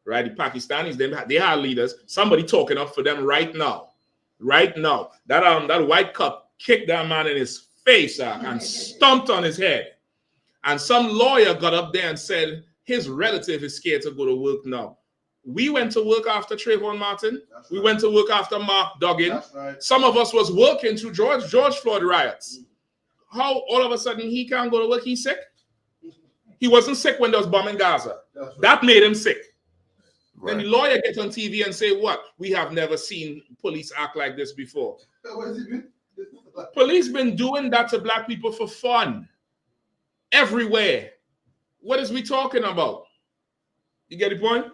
right? The Pakistanis, they have leaders. Somebody talking up for them right now. Right now, that white cop kicked that man in his face and stomped on his head. And some lawyer got up there and said his relative is scared to go to work now. We went to work after Trayvon Martin. That's we went to work after Mark Duggan. Right. Some of us was working through George Floyd riots. How all of a sudden he can't go to work? He's sick. He wasn't sick when there was bombing Gaza. Right. That made him sick. Right. Then the lawyer gets on TV and say, what? We have never seen police act like this before. Police been doing that to black people for fun. Everywhere. What is we talking about? You get the point?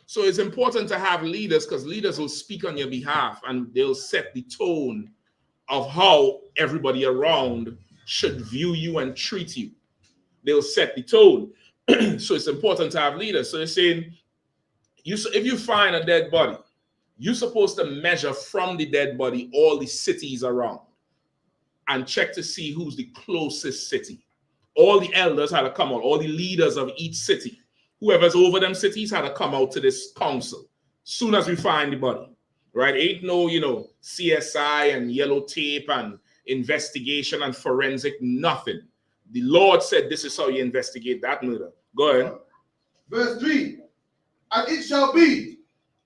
So it's important to have leaders, because leaders will speak on your behalf and they'll set the tone of how everybody around should view you and treat you. They'll set the tone. So it's important to have leaders. So they're saying, if you find a dead body, you're supposed to measure from the dead body all the cities around and check to see who's the closest city. All the elders had to come out, all the leaders of each city, whoever's over them cities had to come out to this council soon as we find the body, right? Ain't no, CSI and yellow tape and investigation and forensic, nothing. The Lord said this is how you investigate that murder. Go ahead. Verse 3. And it shall be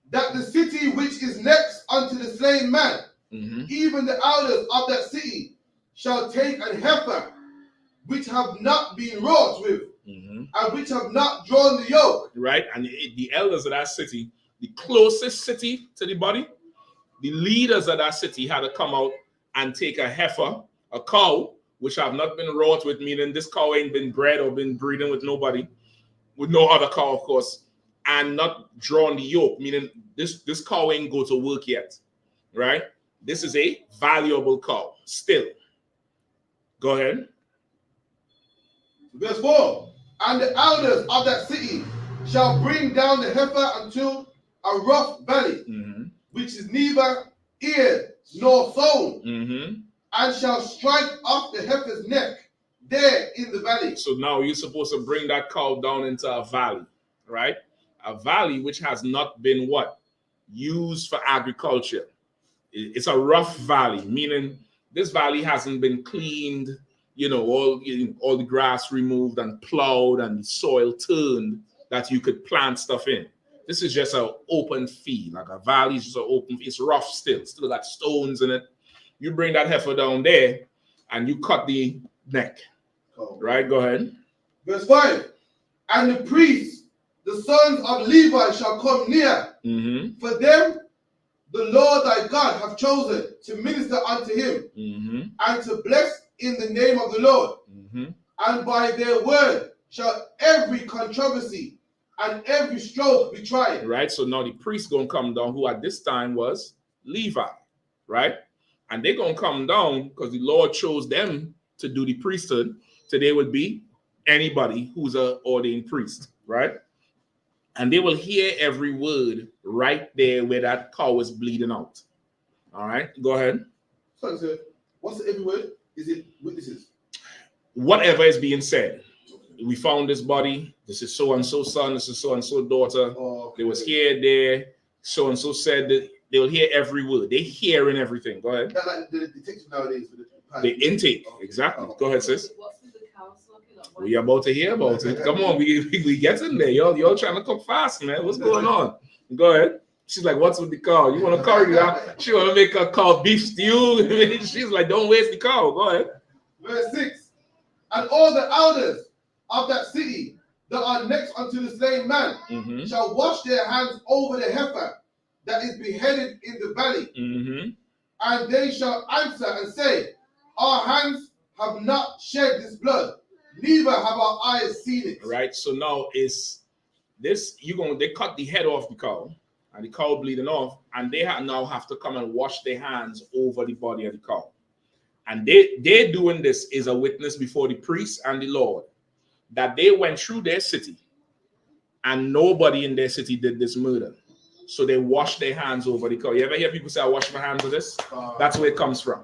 that the city which is next unto the slain man, even the elders of that city, shall take an heifer which have not been wrought with, and which have not drawn the yoke. Right, and the elders of that city, the closest city to the body, the leaders of that city had to come out and take a heifer, a cow, which have not been wrought with, meaning this cow ain't been bred or been breeding with nobody, with no other cow, of course, and not drawn the yoke, meaning this cow ain't go to work yet. right? This is a valuable cow still. Go ahead. Verse 4. And the elders of that city shall bring down the heifer unto a rough valley, which is neither eared nor sown, and shall strike off the heifer's neck there in the valley. So now you're supposed to bring that cow down into a valley, right? A valley which has not been what? Used for agriculture. It's a rough valley, meaning this valley hasn't been cleaned, you know, all the grass removed and plowed and the soil turned that you could plant stuff in. This is just an open field, like a valley is just an open, it's rough still got stones in it. You bring that heifer down there and you cut the neck. Right, go ahead. Verse 5. And the priests, the sons of Levi, shall come near. For them the Lord thy God hath chosen to minister unto him, and to bless in the name of the Lord. And by their word shall every controversy and every stroke be tried. Right, so now the priest gonna come down, who at this time was Levi, right? And they're gonna come down because the Lord chose them to do the priesthood. Today would be anybody who's an ordained priest, right? And they will hear every word right there where that cow is bleeding out. All right, go ahead. So, what's the every word? Is it witnesses? Whatever is being said. We found this body. This is so-and-so son. This is so-and-so daughter. They was here, there. So-and-so said that they will hear every word. They're hearing everything. Go ahead. Like the detective nowadays. The intake. Exactly. Go ahead, sis. We are about to hear about it. Come on, we get in there. Y'all trying to cook fast, man. What's going on? Go ahead. She's like, what's with the cow? You want to curry that? She want to make a cow beef stew. She's like, don't waste the cow. Go ahead. Verse 6. And all the elders of that city that are next unto the slain man shall wash their hands over the heifer that is beheaded in the valley. And they shall answer and say, our hands have not shed this blood, neither have our eyes seen it. Right. So now is this they cut the head off the cow and the cow bleeding off, and they now have to come and wash their hands over the body of the cow. And they're doing this is a witness before the priest and the Lord that they went through their city and nobody in their city did this murder. So they washed their hands over the cow. You ever hear people say, I wash my hands of this? That's where it comes from.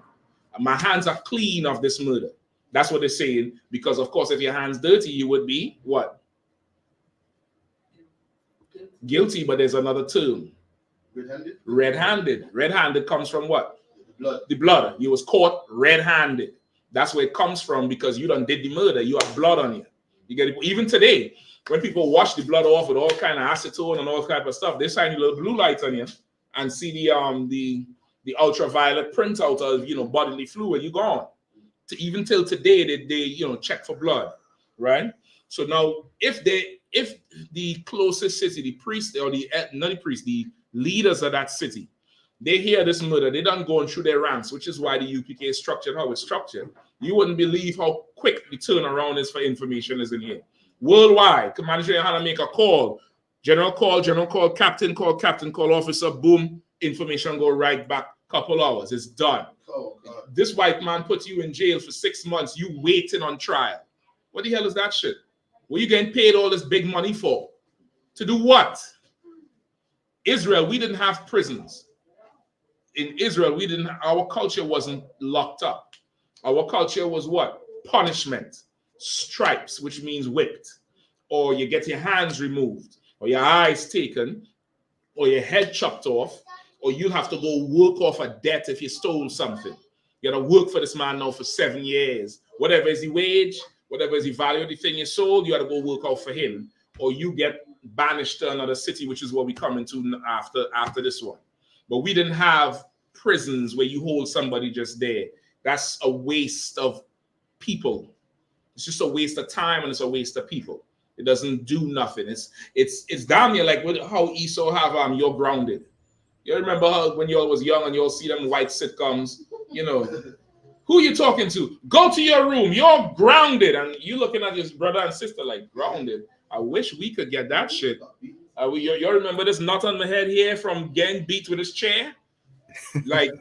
My hands are clean of this murder. That's what they're saying. Because, of course, if your hands dirty, you would be what? Guilty, but there's another term. Red-handed? Red-handed. Red-handed comes from what? The blood. The blood. You was caught red-handed. That's where it comes from because you done did the murder. You have blood on you. You get it. Even today, when people wash the blood off with all kind of acetone and all type of stuff, they shine a little blue light on you and see the ultraviolet printout of bodily fluid. You gone. Even till today, they check for blood, right? So now, if the closest city, the priest or the leaders of that city, they hear this murder, they done going through their ranks, which is why the UPK is structured how it's structured. You wouldn't believe how quick the turnaround is for information is in here. Worldwide, Commander Yahanna make a call, general call, captain call, officer, boom, information go right back, couple hours, it's done. Oh, God. This white man put you in jail for 6 months, you waiting on trial. What the hell is that shit? What are you getting paid all this big money for? To do what? Israel, we didn't have prisons. In Israel, our culture wasn't locked up. Our culture was what? Punishment. Stripes, which means whipped. Or you get your hands removed, or your eyes taken, or your head chopped off, or you have to go work off a debt if you stole something. You got to work for this man now for 7 years. Whatever is the wage, whatever is the value of the thing you sold, you got to go work out for him. Or you get banished to another city, which is what we come into after this one. But we didn't have prisons where you hold somebody just there. That's a waste of people. It's just a waste of time and it's a waste of people. It doesn't do nothing. It's damn near like how Esau have You're Grounded. You remember how when you all was young and you all see them white sitcoms, who you talking to? Go to your room. You're grounded. And you looking at your brother and sister like grounded. I wish we could get that shit. You remember this nut on my head here from getting beat with his chair? Like,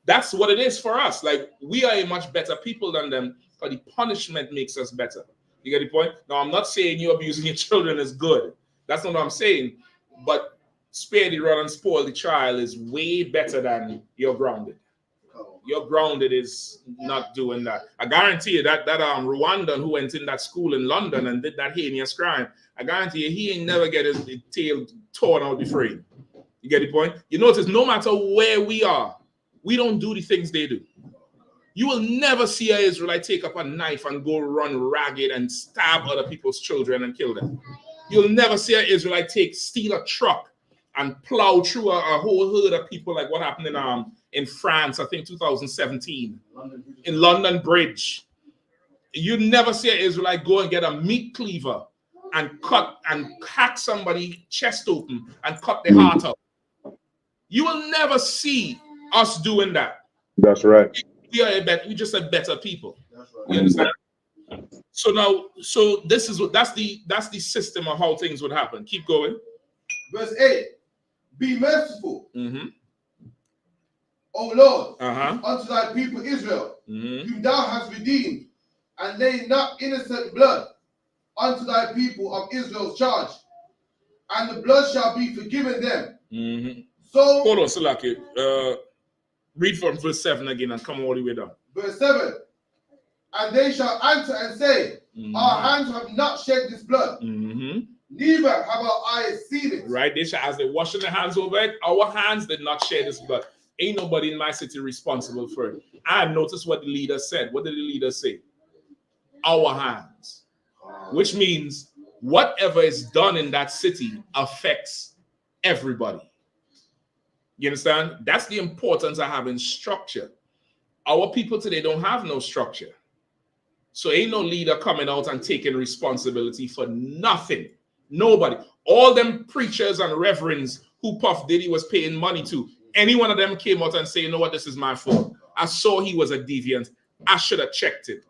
that's what it is for us. Like, we are a much better people than them, but the punishment makes us better. You get the point? Now, I'm not saying you abusing your children is good. That's not what I'm saying. But spare the rod and spoil the child is way better than you're grounded. You're grounded is not doing that. I guarantee you that Rwandan who went in that school in London and did that heinous crime, I guarantee you he ain't never get his tail torn out the frame. You get the point? You notice no matter where we are, we don't do the things they do. You will never see an Israelite take up a knife and go run ragged and stab other people's children and kill them. You'll never see an Israelite steal a truck and plow through a whole herd of people like what happened in France, I think 2017, in London Bridge. You never see an Israelite go and get a meat cleaver and cut and hack somebody chest open and cut their heart out. You will never see us doing that. That's right. We're just a better people. You understand? So that's the system of how things would happen. Keep going. Verse 8. Be merciful, O Lord, unto thy people Israel, whom thou hast redeemed, and lay not innocent blood unto thy people of Israel's charge, and the blood shall be forgiven them. So hold on, Salaki. Read from verse 7 again and come all the way down. Verse 7. And they shall answer and say, our hands have not shed this blood, neither have our eyes seen it. Right? They shall, as they washing their hands over it, our hands did not shed this blood. Ain't nobody in my city responsible for it. I noticed what the leader said. What did the leader say? Our hands. Which means whatever is done in that city affects everybody. You understand? That's the importance of having structure. Our people today don't have no structure. So ain't no leader coming out and taking responsibility for nothing. Nobody. All them preachers and reverends who Puff Diddy was paying money to, any one of them came out and say, you know what, this is my fault. I saw he was a deviant. I should have checked it.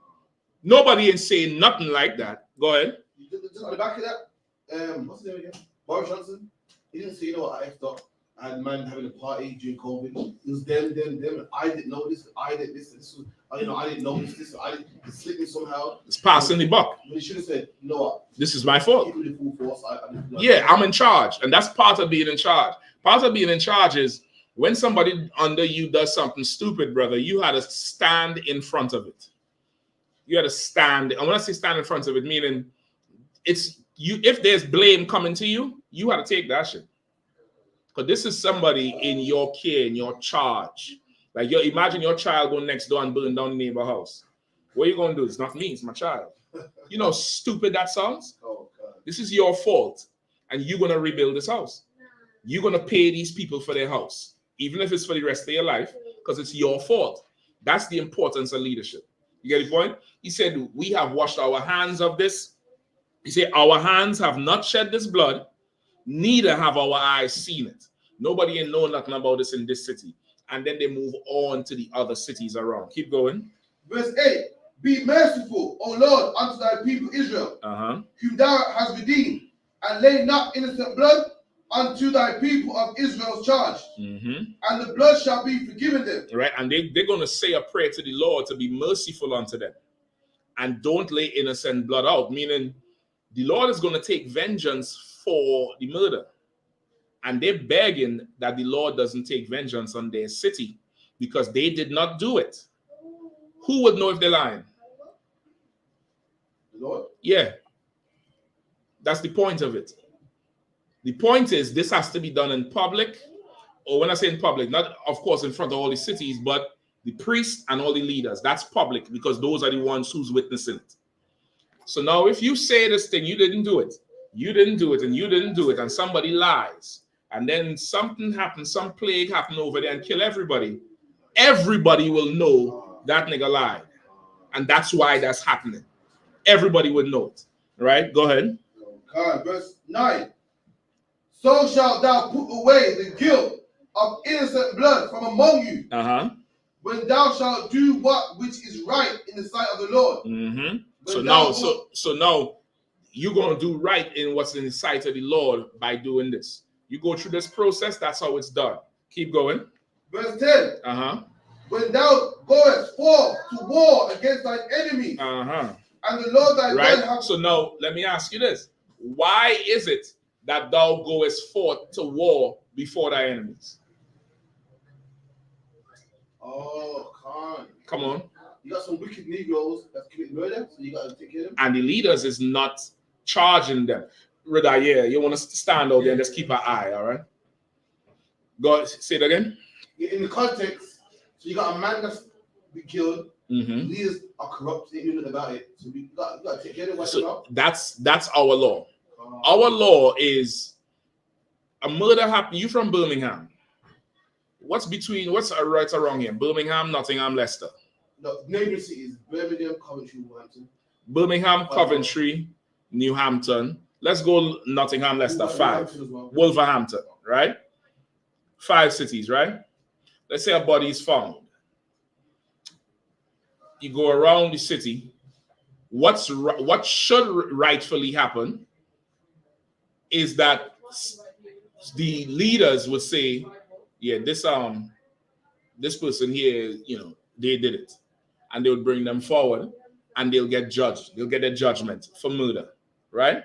Nobody ain't saying nothing like that. Go ahead. Just on the back of that, what's his name again? Boris Johnson. He didn't say, you know what, I effed up. I had man having a party during COVID. It was them. I didn't know this. I did this. This was, I didn't know this. It slipped me somehow. It's passing the buck. But he should have said, you know what? This is my fault. Even with full force, yeah, I'm in charge. And that's part of being in charge. Part of being in charge is when somebody under you does something stupid, brother, you had to stand in front of it. You had to stand. And when I say stand in front of it, meaning it's you. If there's blame coming to you, you had to take that shit. Because this is somebody in your care, in your charge. Like, imagine your child going next door and burn down the neighbor house. What are you going to do? It's not me, it's my child. You know how stupid that sounds? Oh, God. This is your fault. And you're going to rebuild this house. You're going to pay these people for their house, even if it's for the rest of your life, because it's your fault. That's the importance of leadership. You get the point? He said, we have washed our hands of this. He said, our hands have not shed this blood, neither have our eyes seen it. Nobody ain't know nothing about this in this city. And then they move on to the other cities around. Keep going. Verse 8. Be merciful, O Lord, unto thy people Israel, whom thou hast redeemed, and lay not innocent blood unto thy people of Israel's charge. And the blood shall be forgiven them. Right. And they're going to say a prayer to the Lord to be merciful unto them. And don't lay innocent blood out. Meaning the Lord is going to take vengeance for the murder. And they're begging that the Lord doesn't take vengeance on their city because they did not do it. Who would know if they're lying? The Lord. Yeah. That's the point of it. The point is this has to be done in public, or when I say in public, not of course in front of all the cities, but the priests and all the leaders. That's public because those are the ones who's witnessing it. So now if you say this thing, you didn't do it, and you didn't do it, and somebody lies, and then something happens, some plague happened over there and kill everybody, everybody will know that nigga lied. And that's why that's happening. Everybody would know it. Right? Go ahead. God, verse 9. So shalt thou put away the guilt of innocent blood from among you, when thou shalt do which is right in the sight of the Lord. So now you're going to do right in what's in the sight of the Lord by doing this. You go through this process, that's how it's done. Keep going. verse 10. When thou goest forth to war against thine enemy, and the Lord thy God hath... So now, let me ask you this. Why is it that thou goest forth to war before thy enemies? Oh, come on. You got some wicked Negroes that's committing murder, so you got to take care of them. And the leaders is not charging them. Rather, yeah, you want to stand out there and just keep an eye, all right? Go, say it again. In the context, so you got a man that's been killed. Leaders are corrupt. They knew nothing about it. So you got to take care of them. So that's our law. Our law is a murder happened. You from Birmingham? What's right or wrong here? Birmingham, Nottingham, Leicester. No, neighboring cities: Birmingham, Coventry, Wolverhampton. Birmingham, Coventry, New Hampton. Let's go Nottingham, Leicester, 5. Wolverhampton, right? 5 cities, right? Let's say a body is found. You go around the city. What should rightfully happen is that the leaders would say, yeah, this person here, they did it. And they would bring them forward and they'll get judged. They'll get a judgment for murder, right?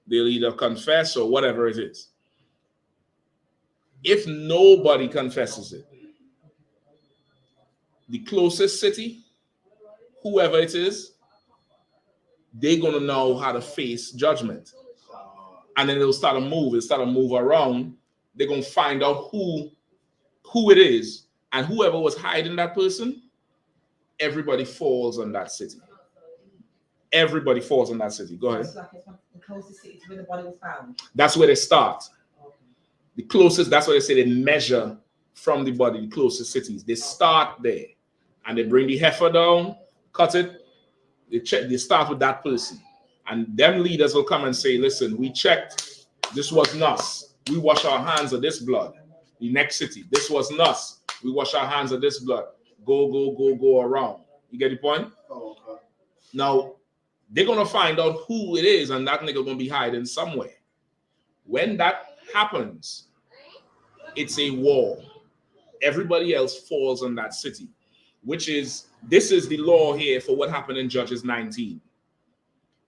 They'll either confess or whatever it is. If nobody confesses it, the closest city, whoever it is, they're going to know how to face judgment. And then it'll start to move around. They're going to find out who it is. And whoever was hiding that person, everybody falls on that city. Everybody falls on that city. Go ahead. It's like it's the closest city to where the body was found. That's where they start. The closest, that's why they say they measure from the body, the closest cities. They start there. And they bring the heifer down, cut it. They start with that person. And them leaders will come and say, listen, we checked. This wasn't us. We wash our hands of this blood. The next city, this wasn't us. We wash our hands of this blood. Go around. You get the point? Oh, okay. Now, they're going to find out who it is, and that nigga going to be hiding somewhere. When that happens, it's a war. Everybody else falls on that city, this is the law here for what happened in Judges 19.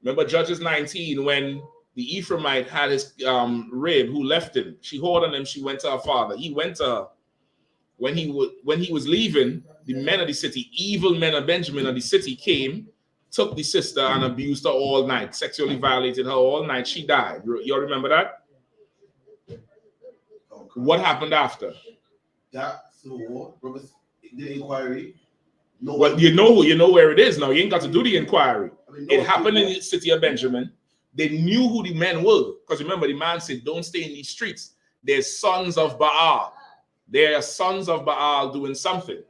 Remember Judges 19, when the Ephraimite had his rib who left him. She whored on him. She went to her father. He went to her. When he was leaving, the men of the city, evil men of Benjamin of the city came, took the sister and abused her all night, sexually violated her all night. She died. You all remember that? Okay. What happened after? That civil war, brothers, the inquiry. Well, you know where it is now. You ain't got to do the inquiry. It happened in the city of Benjamin. They knew who the men were. Because remember, the man said, don't stay in these streets. They're sons of Baal. They're sons of Baal doing something.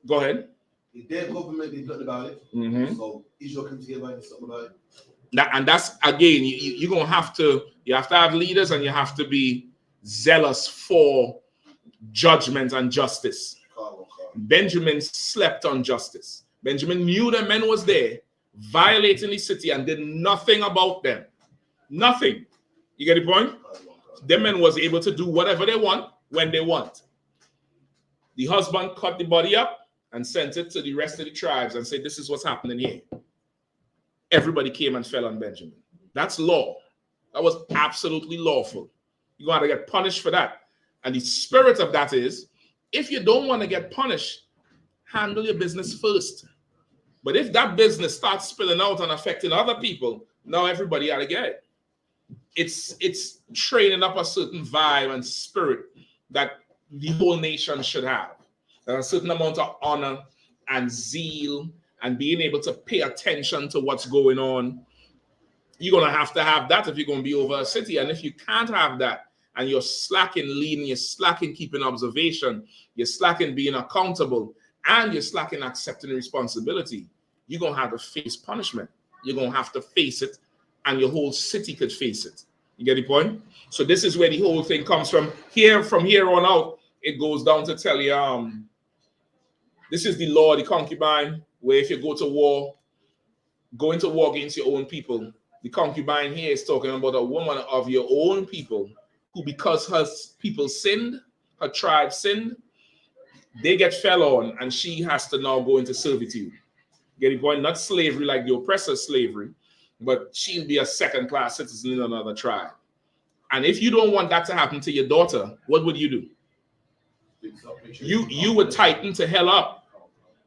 Go ahead. Their government did nothing about it. So Israel came together and did something about it. And that's, again, you're going to have to have leaders, and you have to be zealous for judgment and justice. Benjamin slept on justice. Benjamin knew the men was there, violating the city, and did nothing about them. Nothing. You get the point? The men was able to do whatever they want when they want. The husband cut the body up and sent it to the rest of the tribes and said, this is what's happening here. Everybody came and fell on Benjamin. That's law. That was absolutely lawful. You're going to get punished for that. And the spirit of that is, if you don't want to get punished, handle your business first. But if that business starts spilling out and affecting other people, now everybody ought to get it. It's training up a certain vibe and spirit that the whole nation should have. A certain amount of honor and zeal and being able to pay attention to what's going on. You're going to have that if you're going to be over a city. And if you can't have that, and you're slacking leading, you're slacking keeping observation, you're slacking being accountable, and you're slacking accepting responsibility, you're going to have to face punishment. You're going to have to face it, and your whole city could face it. You get the point? So this is where the whole thing comes from. From here on out, it goes down to tell you, this is the law of the concubine, where if you go into war against your own people, the concubine here is talking about a woman of your own people who, because her people sinned, her tribe sinned, they get fell on, and she has to now go into servitude. Get the point? Not slavery like the oppressor's slavery, but she'll be a second-class citizen in another tribe. And if you don't want that to happen to your daughter, what would you do? You would tighten to hell up.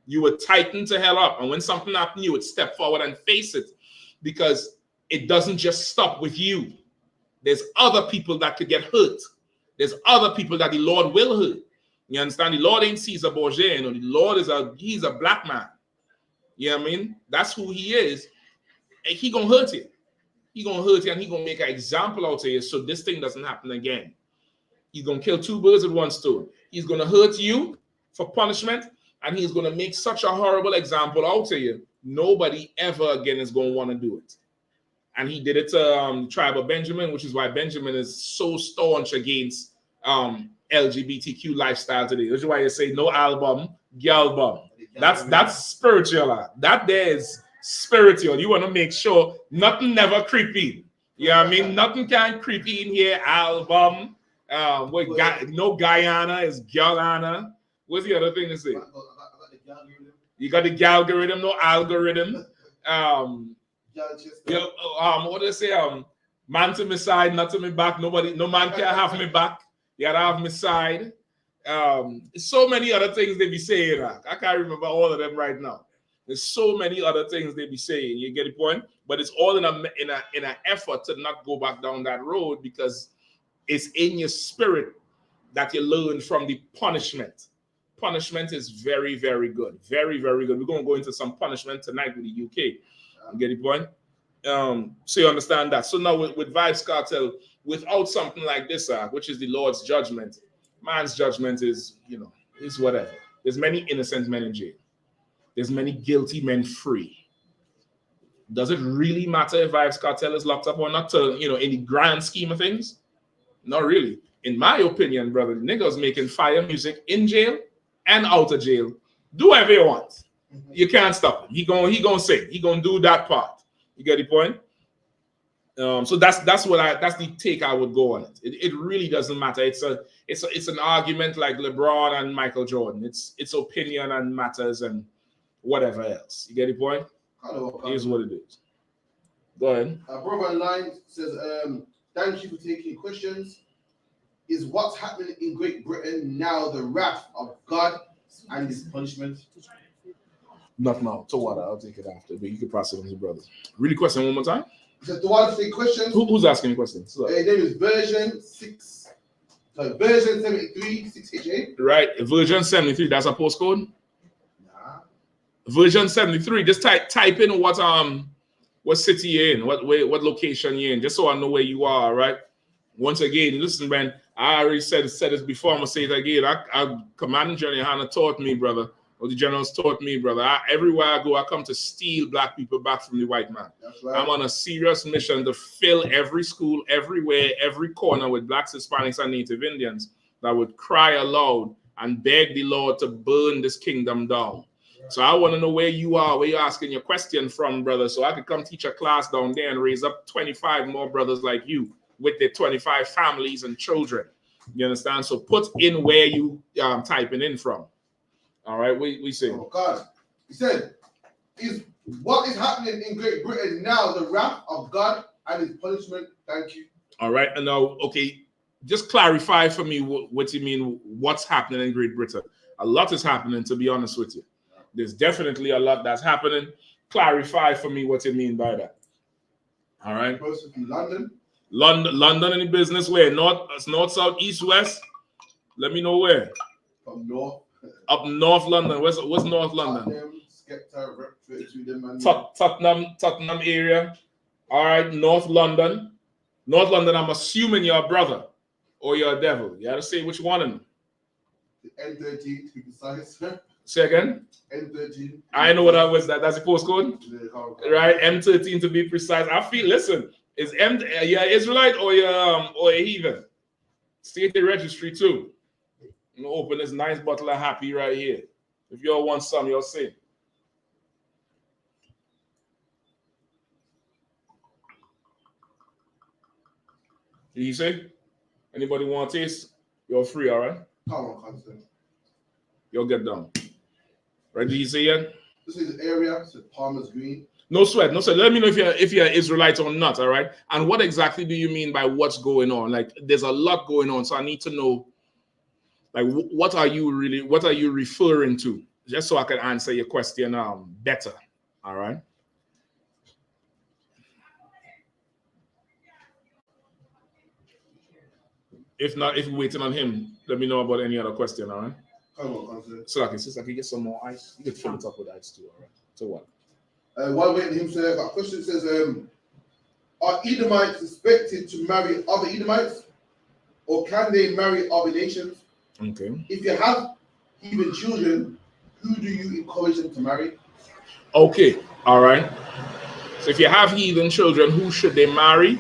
You would tighten to hell up. And when something happened, you would step forward and face it, because it doesn't just stop with you. There's other people that could get hurt. There's other people that the Lord will hurt. You understand? The Lord ain't Caesar Borgia. You know, the Lord he's a black man. You know what I mean? That's who he is. And he gonna hurt you. He gonna hurt you, and he gonna make an example out of you so this thing doesn't happen again. He's gonna kill two birds with one stone. He's gonna hurt you for punishment, and he's gonna make such a horrible example out of you. Nobody ever again is gonna want to do it. And he did it to the tribe of Benjamin, which is why Benjamin is so staunch against LGBTQ lifestyle today. Which is why you say no album, girl bum. That's spiritual. That there is spiritual. You want to make sure nothing never creepy. You know what I mean? Nothing can creep in here. Album. No Guyana is Guyana. What's the other thing to say? You got the algorithm, no algorithm. What do they say? Man to my side, not to my back. No man can have me back. You gotta have my side. So many other things they be saying. I can't remember all of them right now. There's so many other things they be saying. You get the point? But it's all in an effort to not go back down that road, because it's in your spirit that you learn from the punishment. Punishment is very, very good. Very, very good. We're going to go into some punishment tonight with the UK. You get the point? So you understand that. So now with Vibes Cartel, without something like this, which is the Lord's judgment, man's judgment is, is whatever. There's many innocent men in jail. There's many guilty men free. Does it really matter if Vibes Cartel is locked up or not in the grand scheme of things? Not really. In my opinion, brother, the niggas making fire music in jail and out of jail. Do whatever you want. You can't stop him. He gonna sing. He gonna do that part. You get the point? So that's the take I would go on it. It really doesn't matter. It's an argument like LeBron and Michael Jordan. It's opinion and matters and whatever else. You get the point? Here's what it is. Go ahead. Brother online says, thank you for taking questions. Is what's happening in Great Britain now the wrath of God and his punishment? Not now. So what? I'll take it after. But you can pass it on to your brother. Read the question one more time. So do I take questions? Who's asking questions? Their name is version 73 6HA. Right. Version 73. That's a postcode? Nah. Version 73. Just type in what city you're in, what location you're in, just so I know where you are, right? Once again, listen, man, I already said this before. I'm going to say it again. I Commanding General Yahanna taught me, brother, or the generals taught me, brother. Everywhere I go, I come to steal black people back from the white man. That's right. I'm on a serious mission to fill every school, everywhere, every corner with blacks, Hispanics, and Native Indians that would cry aloud and beg the Lord to burn this kingdom down. So I want to know where you are, where you're asking your question from, brother, so I could come teach a class down there and raise up 25 more brothers like you with their 25 families and children. You understand? So put in where you typing in from. All right, we see. Oh God, he said, "Is what is happening in Great Britain now the wrath of God and his punishment?" Thank you. All right, and now, okay, just clarify for me what you mean. What's happening in Great Britain? A lot is happening, to be honest with you. There's definitely a lot that's happening. Clarify for me what you mean by that. All right. London in the business where? North, south, east, west? Let me know where. From north. Up North London. What's North London? Tottenham area. All right, North London. North London, I'm assuming you're a brother or you're a devil. You gotta say which one of them. The N13 to be precise. Say again? N13. I know what that was. That's the postcode? Right, M13 to be precise. I feel, listen, is you're Israelite or you're a heathen? State the registry too. I'm gonna open this nice bottle of Happy right here. If you all want some, you'll see. Did you say? Anybody want to taste? You're free, all right? Come on, constant. You'll get down. Right? Did you see it? This is the area, so Palmer's Green. No sweat, no sweat. Let me know if you're Israelite or not, all right? And what exactly do you mean by what's going on? Like, there's a lot going on, so I need to know, like, what are you referring to? Just so I can answer your question better, all right? If not, if you're waiting on him, let me know about any other question, all right? So I can get some more ice. You can fill it up with ice too, all right? So what? While waiting him, sir, that question says, are Edomites expected to marry other Edomites? Or can they marry other nations? Okay. If you have even children, who do you encourage them to marry? Okay, all right. So if you have heathen children, who should they marry?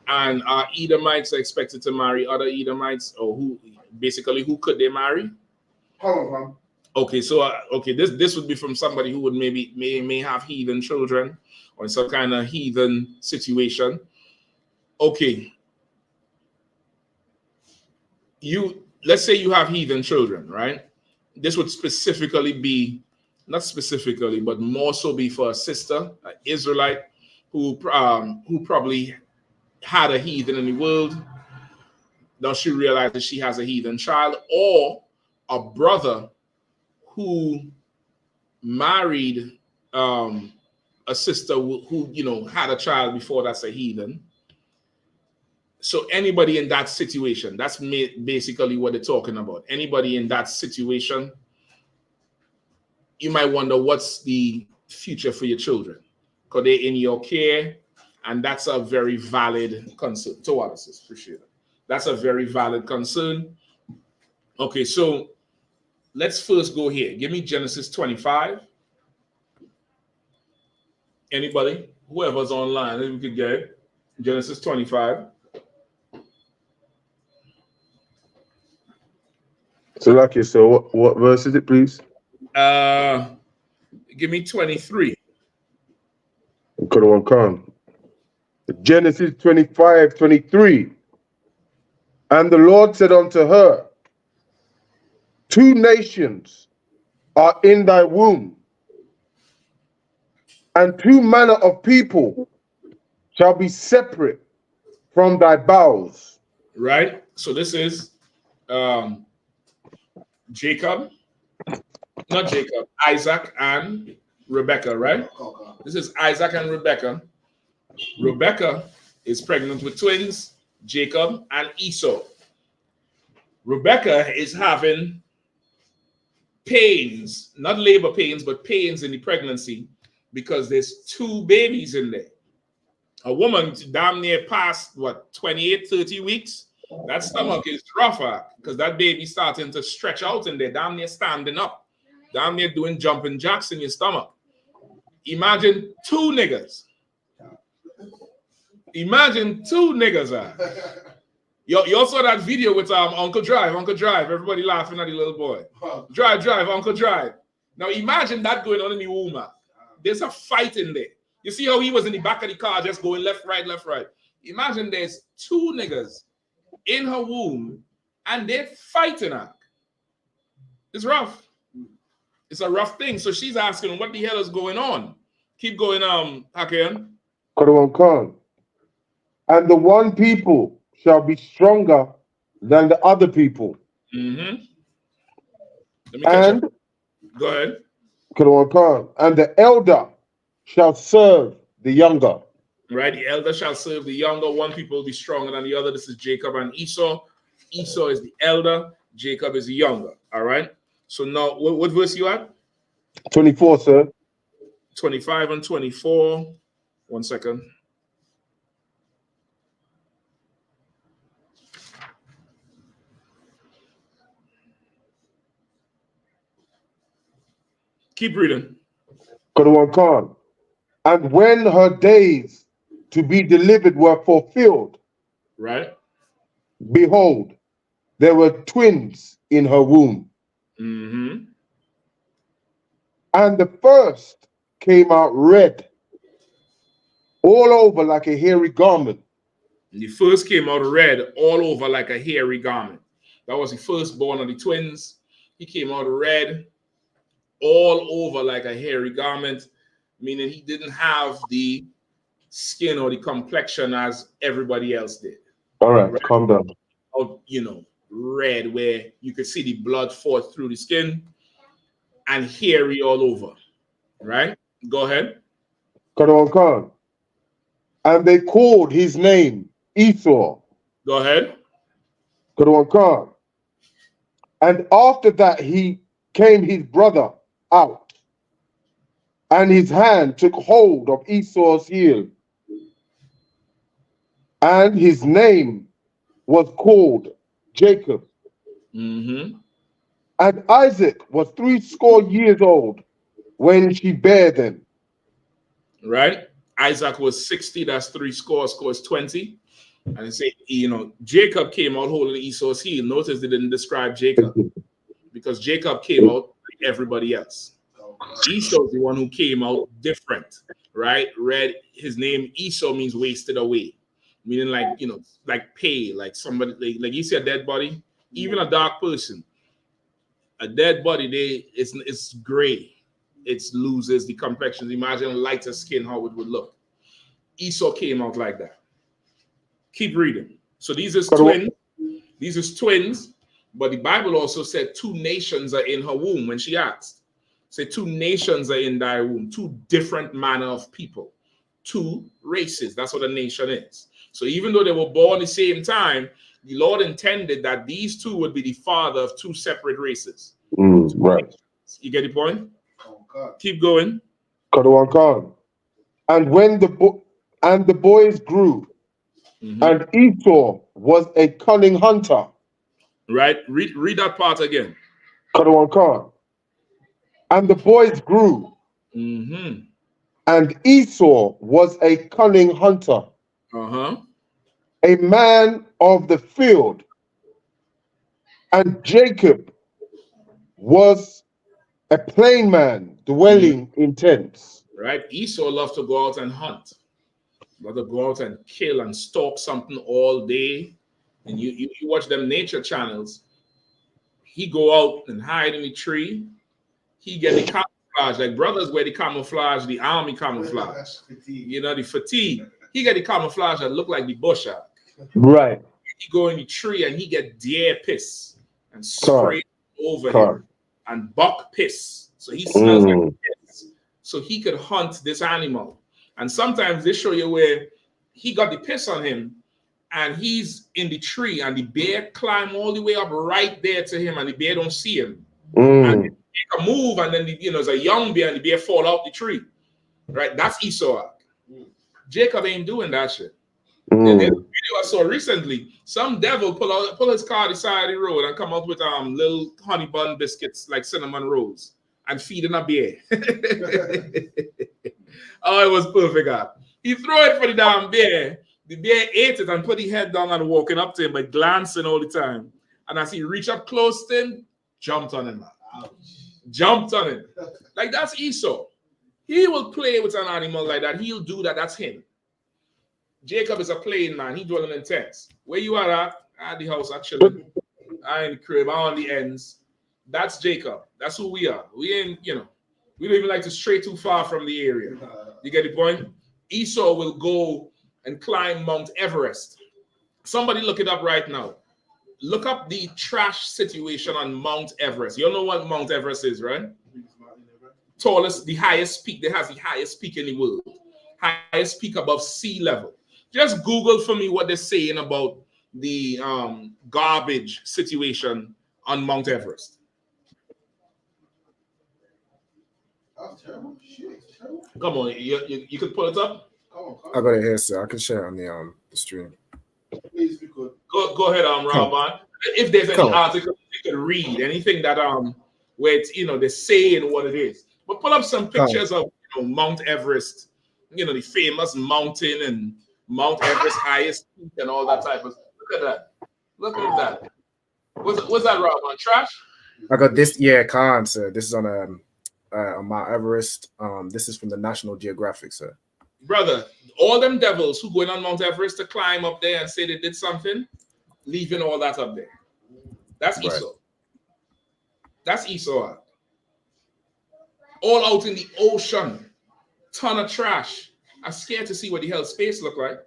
And are Edomites expected to marry other Edomites? Or who could they marry? Hold on. Okay, so this would be from somebody who would may have heathen children or in some kind of heathen situation. Okay. Let's say you have heathen children, right? This would specifically be, not specifically, but more so be for a sister, an Israelite, who probably had a heathen in the world. Now she realizes she has a heathen child, or a brother who married a sister who had a child before that's a heathen. So anybody in that situation, that's basically what they're talking about. Anybody in that situation, you might wonder what's the future for your children, because they're in your care, and that's a very valid concern. So what is this? Appreciate it. That's a very valid concern. Okay, so let's first go here. Give me Genesis 25. Anybody? Whoever's online, if we could get it. Genesis 25. So, lucky. So, what verse is it, please? Give me 23. Genesis 25:23. And the Lord said unto her, 2 nations are in thy womb, and 2 manner of people shall be separate from thy bowels. Right? So this is Isaac and Rebecca, right? This is Isaac and Rebecca. Rebecca is pregnant with twins, Jacob and Esau. Rebecca is having pains, not labor pains, but pains in the pregnancy because there's 2 babies in there. A woman damn near past, 28, 30 weeks, that stomach is rougher because that baby's starting to stretch out in there, damn near standing up, damn near doing jumping jacks in your stomach. Imagine 2 niggas. Imagine 2 niggas. You saw that video with Uncle Drive, everybody laughing at the little boy. Drive, Uncle Drive. Now imagine that going on in the womb. There's a fight in there. You see how he was in the back of the car just going left, right. Imagine there's 2 niggas in her womb and they're fighting her. It's rough. It's a rough thing. So she's asking, what the hell is going on? Keep going, Hakeem. And the one people shall be stronger than the other people. Mm-hmm. Let me catch up. Go ahead. And the elder shall serve the younger. Right, the elder shall serve the younger. One people will be stronger than the other. This is Jacob and Esau. Esau is the elder. Jacob is the younger. All right. So now, what verse you at? 24, sir. 25 and 24. 1 second. Keep reading. And when her days to be delivered were fulfilled, right, behold, there were twins in her womb. Mm-hmm. And the first came out red, all over like a hairy garment. The first came out red, all over like a hairy garment. That was the firstborn of the twins. He came out red, all over like a hairy garment, meaning he didn't have the skin or the complexion as everybody else did. All right, calm down. Out, red, where you could see the blood forth through the skin, and hairy all over. Right? Go ahead. Kadwan Khan. And they called his name Esau. Go ahead. Kadwan Khan. And after that he came his brother out, and his hand took hold of Esau's heel, and his name was called Jacob. Mm-hmm. And Isaac was 70 years old when she bare them. Right? Isaac was 60, that's 70 scores 20. And it say, Jacob came out holding Esau's heel. Notice they didn't describe Jacob, because Jacob came out like everybody else. Esau's the one who came out different, right? Red, his name Esau means wasted away, meaning like pale, like somebody, like you see a dead body, even a dark person. A dead body, it's gray. It loses the complexion. Imagine lighter skin, how it would look. Esau came out like that. Keep reading. So these is twins. These is twins. But the Bible also said 2 nations are in her womb when she asked. Say 2 nations are in thy womb. 2 different manner of people. 2 races. That's what a nation is. So even though they were born the same time, the Lord intended that these 2 would be the father of 2 separate races. Right. You get the point? Keep going. Kadwan Khan. And when the boys grew, and Esau was a cunning hunter. Right. Read that part again. Kadwan Khan. And the boys grew, and Esau was a cunning hunter, a man of the field, and Jacob was a plain man dwelling in tents. Right? Esau loved to go out and hunt. Loved to go out and kill and stalk something all day. And you watch them nature channels. He go out and hide in the tree. He get the camouflage. Like brothers wear the camouflage, the army camouflage. The fatigue. He get the camouflage that look like the bush. Right. He go in the tree and he get deer piss and spray over him. And buck piss. So he smells like piss. So he could hunt this animal. And sometimes they show you where he got the piss on him and he's in the tree and the bear climb all the way up right there to him and the bear don't see him. And they make a move and then there's a young bear and the bear fall out the tree. Right? That's Esau. Jacob ain't doing that shit. And then the video I saw recently, some devil pull his car beside the road and come out with little honey bun biscuits like cinnamon rolls and feeding a bear. Oh, it was perfect. He threw it for the damn bear. The bear ate it and put his head down and walking up to him, but glancing all the time. And as he reached up close to him, jumped on him. Jumped on him. Like that's Esau. He will play with an animal like that. He'll do that. That's him. Jacob is a plain man. He dwelling in tents. Where you are at the house, actually. I in the crib, I on the ends. That's Jacob. That's who we are. We ain't, we don't even like to stray too far from the area. You get the point? Esau will go and climb Mount Everest. Somebody look it up right now. Look up the trash situation on Mount Everest. You know what Mount Everest is, right? Tallest, the highest peak. That has the highest peak in the world. Highest peak above sea level. Just Google for me what they're saying about the garbage situation on Mount Everest. That's terrible. Shit, terrible. Come on, you could pull it up. I got it here, sir. I can share it on the stream. Please, if you could. Go ahead, Rahman. If there's any article you could read, anything that where it's they're saying what it is. But pull up some pictures of Mount Everest, the famous mountain and Mount Everest highest peak and all that type of stuff. Look at that. Look at that. What's that, Rahman? Trash? I got this. Yeah, Khan, sir. This is on Mount Everest. This is from the National Geographic, sir. Brother, all them devils who going on Mount Everest to climb up there and say they did something, leaving all that up there. That's Esau. That's Esau. All out in the ocean, ton of trash. I'm scared to see what the hell space look like.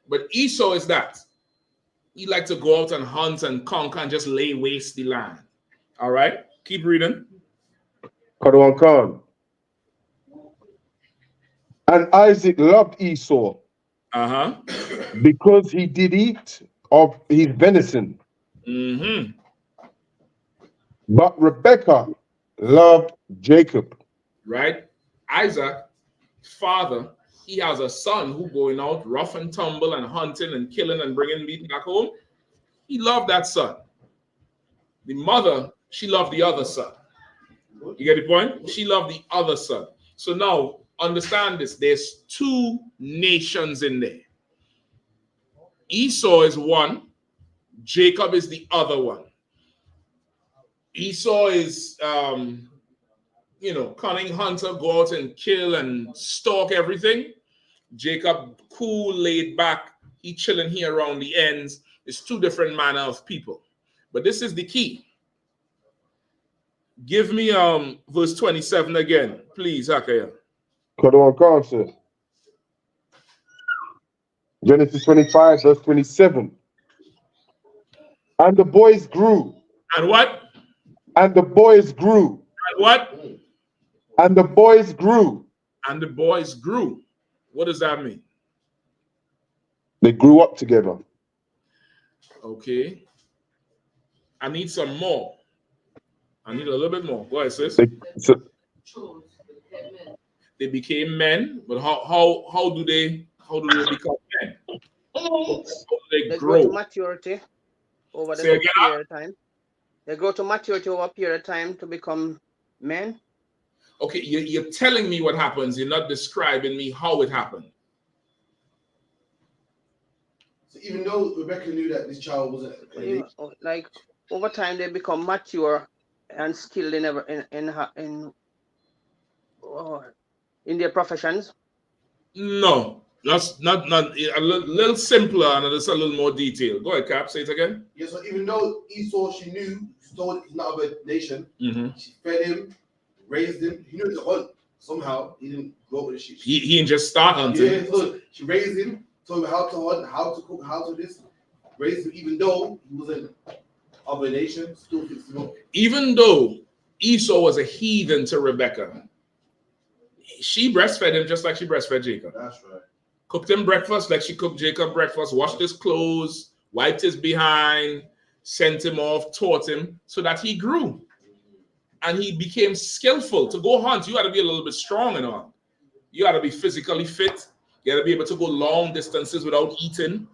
But Esau is that. He like to go out and hunt and conquer and just lay waste the land. All right, keep reading. Kadawan Khan. And Isaac loved Esau because he did eat of his venison. But Rebekah loved Jacob. Right? Isaac, father, he has a son who going out rough and tumble and hunting and killing and bringing meat back home. He loved that son. The mother, she loved the other son. You get the point? She loved the other son. So now, understand this. There's two nations in there. Esau is one. Jacob is the other one. Esau is, cunning hunter, go out and kill and stalk everything. Jacob, cool, laid back. He chilling here around the ends. It's two different manner of people. But this is the key. Give me verse 27 again, please, Hakaya. Kadawan Khan says. Genesis 25, verse 27. And the boys grew. And what? And the boys grew. And what? And the boys grew. And the boys grew. What does that mean? They grew up together. Okay. I need some more. I need a little bit more. Go ahead, sis. They became men, but how do they become men? How do they grow to maturity over the period of time. They grow to maturity over a period of time to become men. Okay, you're telling me what happens. You're not describing me how it happened. So even though Rebecca knew that this child wasn't like over time they become mature and skilled in their professions. No, that's not a little simpler and it's a little more detailed. Go ahead, Cap. Say it again. Yeah. So even though Esau, she knew he's not of a nation. She fed him, raised him. He knew to hunt. Somehow he didn't go up with the sheep. He didn't just start hunting. Yeah. So she raised him, told him how to hunt, how to cook, how to this. Raised him, even though he wasn't of a nation. Still fixed him up. Even though Esau was a heathen to Rebecca, she breastfed him just like she breastfed Jacob. That's right. Cooked him breakfast like she cooked Jacob breakfast, washed his clothes, wiped his behind, sent him off, taught him so that he grew. And he became skillful. To go hunt, you got to be a little bit strong and all. You got to be physically fit. You got to be able to go long distances without eating.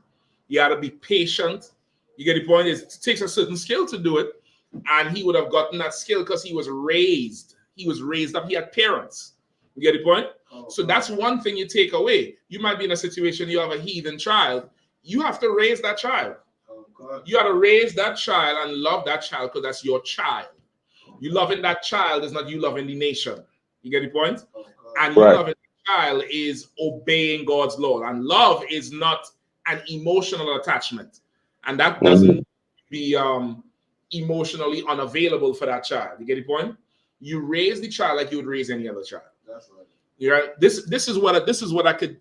You got to be patient. You get the point? It takes a certain skill to do it. And he would have gotten that skill because he was raised. He was raised up. He had parents. You get the point? So that's one thing you take away. You might be in a situation you have a heathen child. You have to raise that child. You got to raise that child and love that child because that's your child. You loving that child is not you loving the nation. You get the point? And you loving the child is obeying God's law. And love is not an emotional attachment. And that doesn't be emotionally unavailable for that child. You get the point? You raise the child like you would raise any other child. That's right. You're right. This is what I could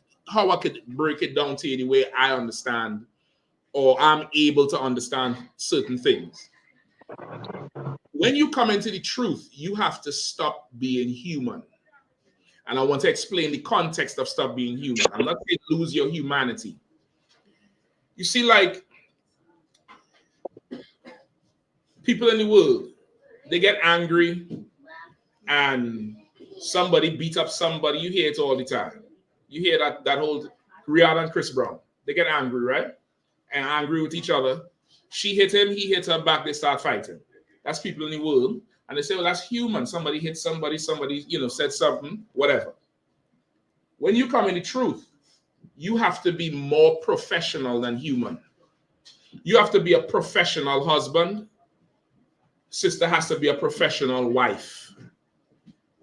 break it down to you the way I understand, or I'm able to understand certain things. When you come into the truth, you have to stop being human. And I want to explain the context of stop being human. I'm not saying lose your humanity. You see, like people in the world, they get angry and somebody beat up somebody. You hear it all the time. You hear that whole Rihanna and Chris Brown. They get angry, right? And angry with each other. She hit him, he hit her back, they start fighting. That's people in the world. And they say, well, that's human. Somebody hit somebody, said something, whatever. When you come in the truth, you have to be more professional than human. You have to be a professional husband. Sister has to be a professional wife.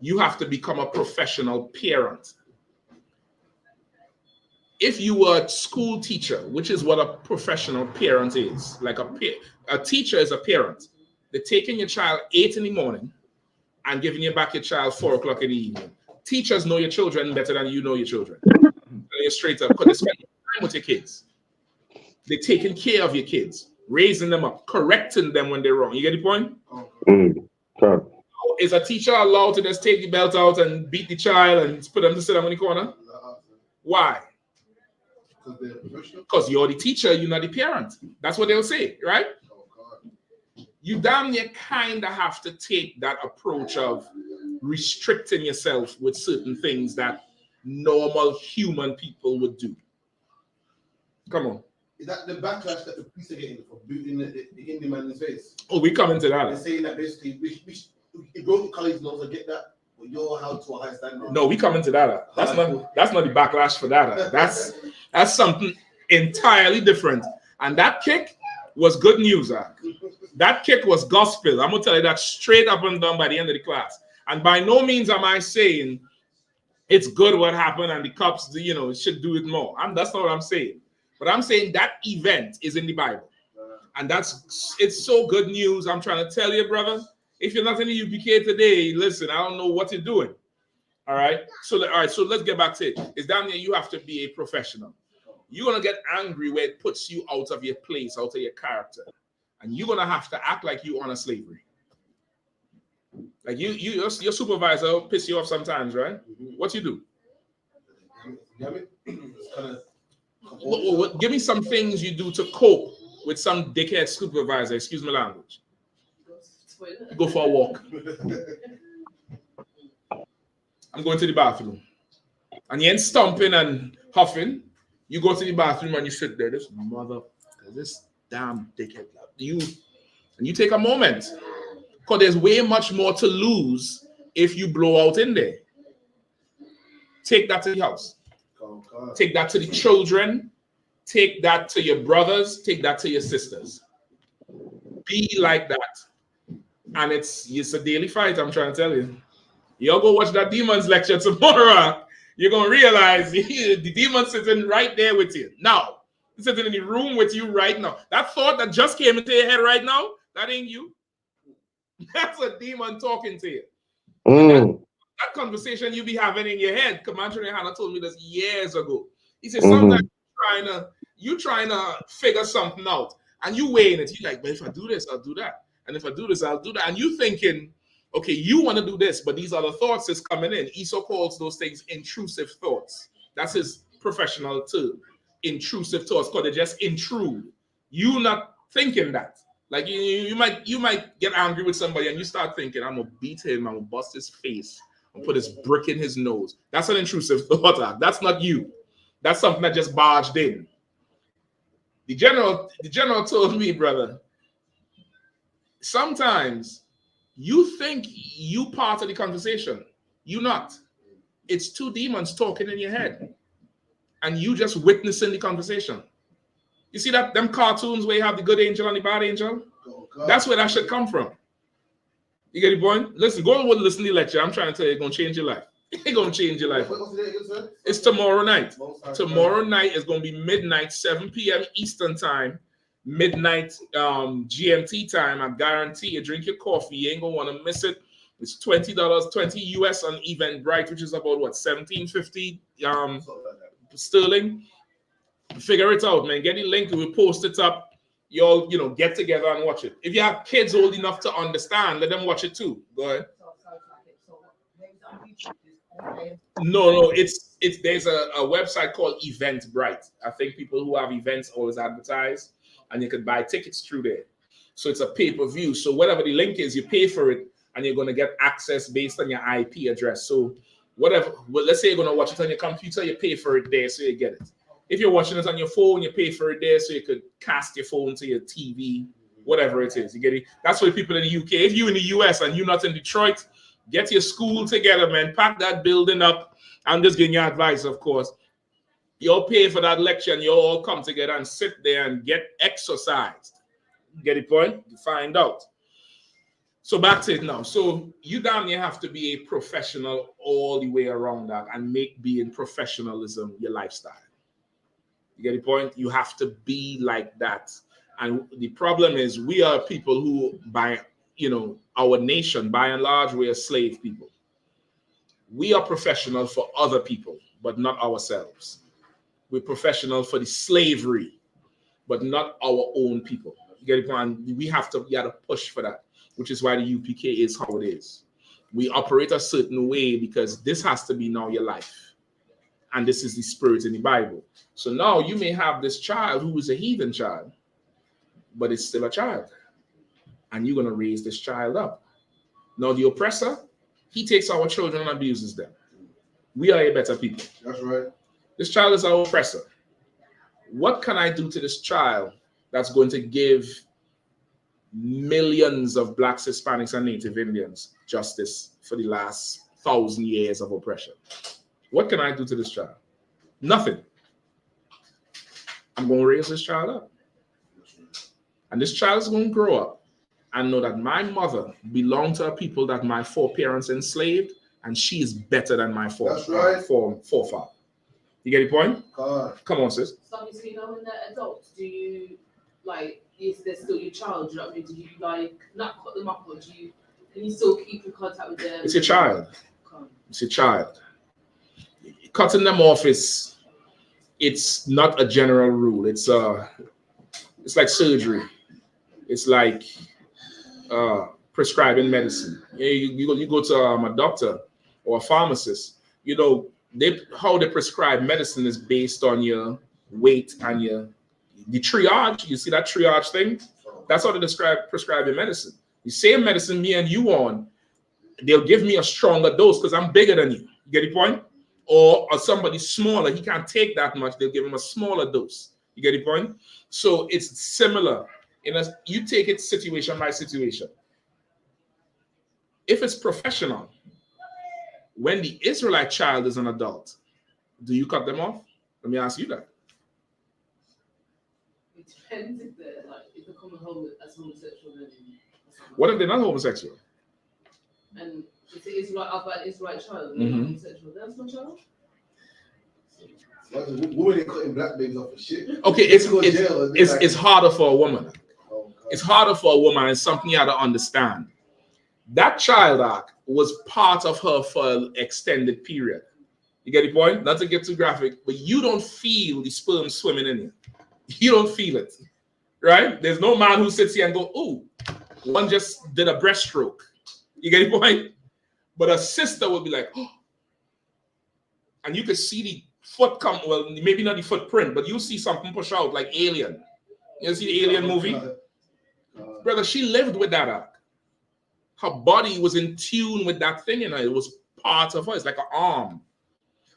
You have to become a professional parent. if you were a school teacher, which is what a professional parent is, like a teacher is a parent. They're taking your child 8 in the morning and giving you back your child 4 o'clock in the evening. Teachers know your children better than you know your children. You're straight up, because they spend time with your kids. They're taking care of your kids, raising them up, correcting them when they're wrong. You get the point? Okay. Is a teacher allowed to just take the belt out and beat the child and put them to sit down in the corner? Why? Because you're the teacher, you're not the parent. That's what they'll say, right? You damn near kind of have to take that approach of restricting yourself with certain things that normal human people would do. Come on. Is that the backlash that the police are getting for booting the Indian man in his face? Oh, we come into that. They're saying that basically we broke the college laws, I get that, but you're held to a high standard. No, we come into that. That's not the backlash for that. That's something entirely different. And that kick was good news. That kick was gospel. I'm gonna tell you that straight up and down by the end of the class. And by no means am I saying it's good what happened and the cops, should do it more. That's not what I'm saying. But I'm saying that event is in the Bible. And it's so good news. I'm trying to tell you, brother, if you're not in the UPK today, listen, I don't know what you're doing. All right. So let's get back to it. It's down there. You have to be a professional. You're going to get angry where it puts you out of your place, out of your character. And you're going to have to act like you honor slavery. Like your supervisor will piss you off sometimes, right? What you do? Give me some things you do to cope with some dickhead supervisor. Excuse my language. Go for a walk. I'm going to the bathroom. And you ain't stomping and huffing. You go to the bathroom and you sit there. This damn dickhead. And you take a moment. Because there's way much more to lose if you blow out in there. Take that to the house. Take that to the children. Take that to your brothers. Take that to your sisters. Be like that. And it's a daily fight, I'm trying to tell you. You'll go watch that demons lecture tomorrow. You're going to realize the demon's sitting right there with you. Now, he's sitting in the room with you right now. That thought that just came into your head right now, that ain't you. That's a demon talking to you. That conversation you be having in your head, Commander Yahanna told me this years ago. He said, sometimes you're trying to figure something out and you weighing it. You're like, but if I do this, I'll do that. And if I do this, I'll do that. And you thinking, okay, you want to do this, but these other thoughts is coming in. I.S.U.P.K calls those things intrusive thoughts. That's his professional term. Intrusive thoughts, because they just intrude. You not thinking that. Like you might get angry with somebody and you start thinking, I'm gonna beat him, I'm gonna bust his face, I'm gonna put this brick in his nose. That's an intrusive thought. That's not you. That's something that just barged in. The general told me, brother, sometimes you think you part of the conversation. You not. It's two demons talking in your head. And you just witnessing the conversation. You see them cartoons where you have the good angel and the bad angel? That's where that should come from. You get the point? Listen, go and listen to the lecture. I'm trying to tell you, it's going to change your life. It's going to change your life. It's tomorrow night. Tomorrow night is going to be midnight, 7 p.m. Eastern time, midnight GMT time. I guarantee you, drink your coffee. You ain't going to want to miss it. It's $20, 20 US on Eventbrite, which is about what, $17.50 sterling. Figure it out, man. Get the link. We'll post it up. You all, get together and watch it. If you have kids old enough to understand, let them watch it too. Go ahead. No, it's there's a website called Eventbrite. I think people who have events always advertise, and you can buy tickets through there. So it's a pay-per-view. So whatever the link is, you pay for it, and you're going to get access based on your IP address. So whatever, let's say you're going to watch it on your computer, you pay for it there, so you get it. If you're watching it on your phone, you pay for it there, so you could cast your phone to your TV, whatever it is. You get it? That's why people in the UK, if you're in the US and you're not in Detroit, get your school together, man. Pack that building up. I'm just giving you advice, of course. You'll pay for that lecture and you'll all come together and sit there and get exercised. Get the point? You find out. So back to it now. So you damn near have to be a professional all the way around that and make being professionalism your lifestyle. You get the point? You have to be like that. And the problem is we are people who, by our nation, by and large, we are slave people. We are professional for other people, but not ourselves. We're professional for the slavery, but not our own people. You get the point? We have to push for that, which is why the UPK is how it is. We operate a certain way because this has to be now your life. And this is the spirit in the Bible. So now you may have this child who is a heathen child, but it's still a child. And you're going to raise this child up. Now the oppressor, he takes our children and abuses them. We are a better people. That's right. This child is our oppressor. What can I do to this child that's going to give millions of Blacks, Hispanics, and Native Indians justice for the last 1,000 years of oppression? What can I do to this child? Nothing. I'm going to raise this child up. And this child is going to grow up and know that my mother belonged to a people that my foreparents enslaved, and she is better than my forefather. You get the point? Come on, sis. So obviously, when they're adults, do you, is there still your child? Do you know what I mean? Do you, not cut them up, or can you still keep in contact with them? It's your child. It's your child. Cutting them off it's not a general rule. It's like surgery. It's like prescribing medicine. You go to a doctor or a pharmacist. How they prescribe medicine is based on your weight and the triage. You see that triage thing? That's how they prescribe your medicine. The same medicine me and you on, they'll give me a stronger dose because I'm bigger than you. You get the point? Or somebody smaller, he can't take that much. They'll give him a smaller dose. You get the point? So it's similar. You take it situation by situation. If it's professional, when the Israelite child is an adult, do you cut them off? Let me ask you that. It depends if they're coming home as homosexual. What if they're not homosexual? And if it is Israelite child, homosexual, that's my child. Women ain't cutting black babies off of shit. Okay, it's harder for a woman. It's harder for a woman, and something you have to understand. That child act was part of her for an extended period. You get the point? Not to get too graphic, but you don't feel the sperm swimming in you. You don't feel it, right? There's no man who sits here and go, "Ooh, one just did a breaststroke." You get the point? But a sister will be like, "Oh," and you could see the foot come. Well, maybe not the footprint, but you see something push out like Alien. You see the Alien movie, brother? She lived with that act. Her body was in tune with that thing, and it was part of her. It's like an arm.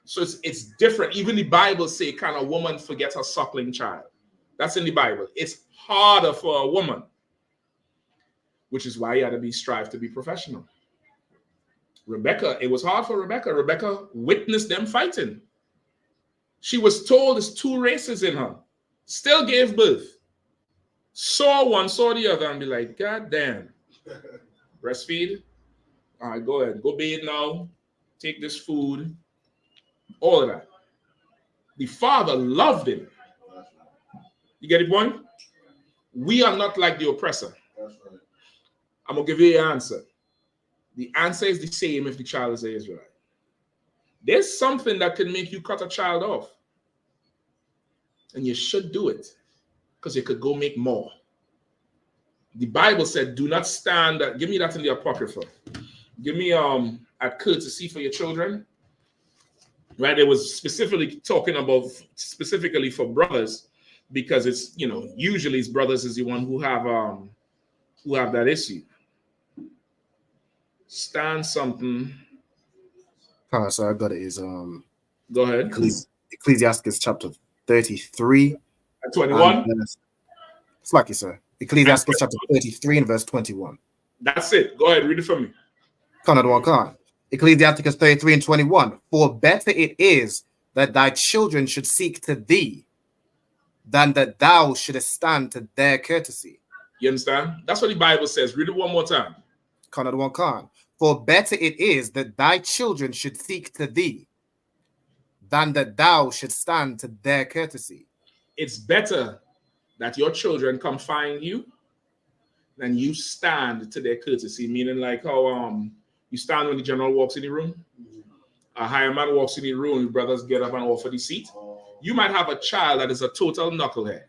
So it's different. Even the Bible say, "Can a woman forget her suckling child?" That's in the Bible. It's harder for a woman, which is why you had to strive to be professional. Rebecca, it was hard for Rebecca. Rebecca witnessed them fighting. She was told there's two races in her. Still gave birth. Saw one, saw the other, and be like, "God damn. Breastfeed. All right, go ahead. Go bathe now. Take this food." All of that. The father loved him. You get the point? We are not like the oppressor. I'm going to give you an answer. The answer is the same if the child is an Israelite. There's something that can make you cut a child off. And you should do it. Because you could go make more. The Bible said, do not stand. Give me that in the Apocrypha. Give me at courtesy for your children. Right? It was specifically talking about specifically for brothers, because it's, usually it's brothers is the one who have that issue. Stand something. So I got it. Is go ahead. Ecclesiastes chapter 33 and 21. It's lucky, sir. Ecclesiastes chapter 33 and verse 21. That's it. Go ahead, read it for me. Ecclesiastes 33 and 21. For better it is that thy children should seek to thee, than that thou shouldest stand to their courtesy. You understand? That's what the Bible says. Read it one more time. For better it is that thy children should seek to thee, than that thou should stand to their courtesy. it's better that your children come find you than you stand to their courtesy. Meaning like how you stand when the general walks in the room. A higher man walks in the room, your brothers get up and offer the seat. You might have a child that is a total knucklehead.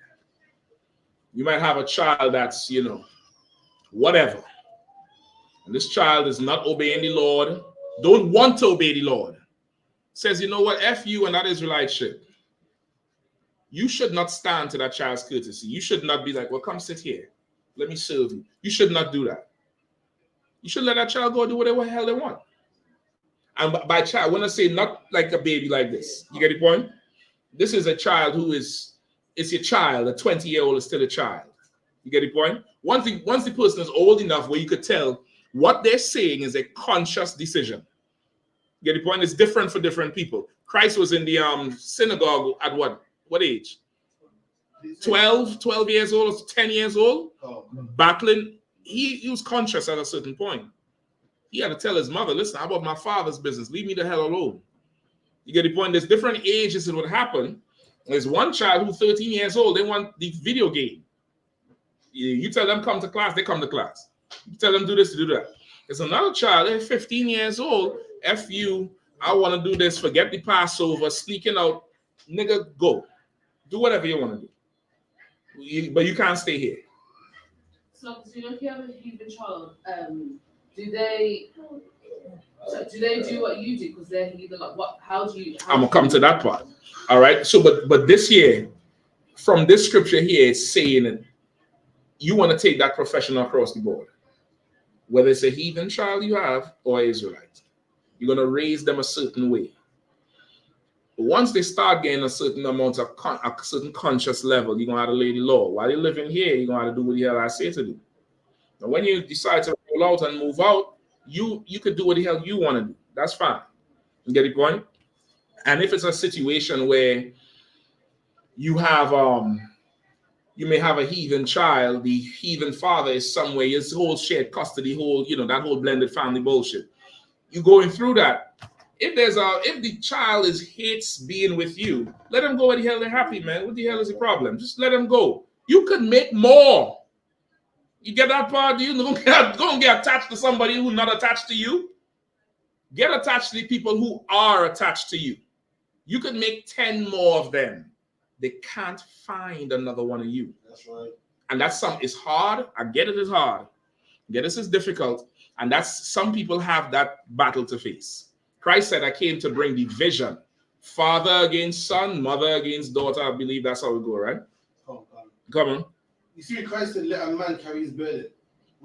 You might have a child that's, you know, whatever. And this child is not obeying the Lord, don't want to obey the Lord. Says, you know what, F you and that Israelite shit. You should not stand to that child's courtesy. You should not be like, well, come sit here. Let me serve you. You should not do that. You should let that child go do whatever the hell they want. And by child, when I say not like a baby like this, you get the point? This is a child who is, it's your child. A 20-year-old is still a child. You get the point? Once the person is old enough where you could tell what they're saying is a conscious decision. You get the point? It's different for different people. Christ was in the synagogue at what age? 12 years old, 10 years old. Battling. He was conscious at a certain point. He had to tell his mother, listen, how about my father's business? Leave me the hell alone. You get the point? There's different ages it would happen. There's one child who's 13 years old. They want the video game. You tell them come to class, they come to class. You tell them do this, to do that. There's another child, they're 15 years old. F you, I want to do this, forget the Passover, sneaking out. Nigga, go. Do whatever you want to do. But you can't stay here. So, you know, if you have a heathen child, do they do what you do? Because they're heathen. Like, what? How do you? I'm gonna come to that part. All right. So, but this year, from this scripture here, it's saying that you want to take that profession across the board, whether it's a heathen child you have or Israelite. You're gonna raise them a certain way. Once they start getting a certain amount of a certain conscious level, you're gonna have to lay the law. While you're living here, you're gonna have to do what the hell I say to do. Now, when you decide to roll out and move out, you could do what the hell you want to do. That's fine. You get the point? And if it's a situation where you have you may have a heathen child, the heathen father is somewhere, his whole shared custody, that whole blended family bullshit. You're going through that. If the child hates being with you, let them go where the hell they're happy, man. What the hell is the problem? Just let them go. You could make more. You get that part? You don't get attached to somebody who's not attached to you. Get attached to the people who are attached to you. You could make 10 more of them. They can't find another one of you. That's right. And it's hard. I get it is hard. Get this is difficult. And some people have that battle to face. Christ said, I came to bring division. Father against son, mother against daughter. I believe that's how we go, right? Come on. You see, Christ said, let a man carry his burden.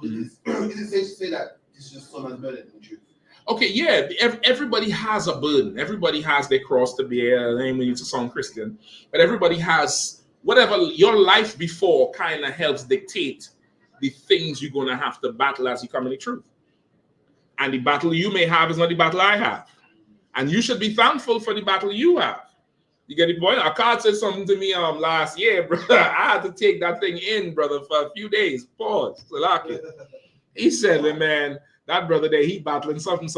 Is it safe to say that this is just someone's burden in truth? Okay, yeah. Everybody has a burden. Everybody has their cross to bear. I mean, to sound Christian. But everybody has whatever your life before kind of helps dictate the things you're going to have to battle as you come in the truth. And the battle you may have is not the battle I have. And you should be thankful for the battle you have. You get the point? Akkad said something to me last year, brother. I had to take that thing in, brother, for a few days. Pause. He said, man, that brother there, he battling something.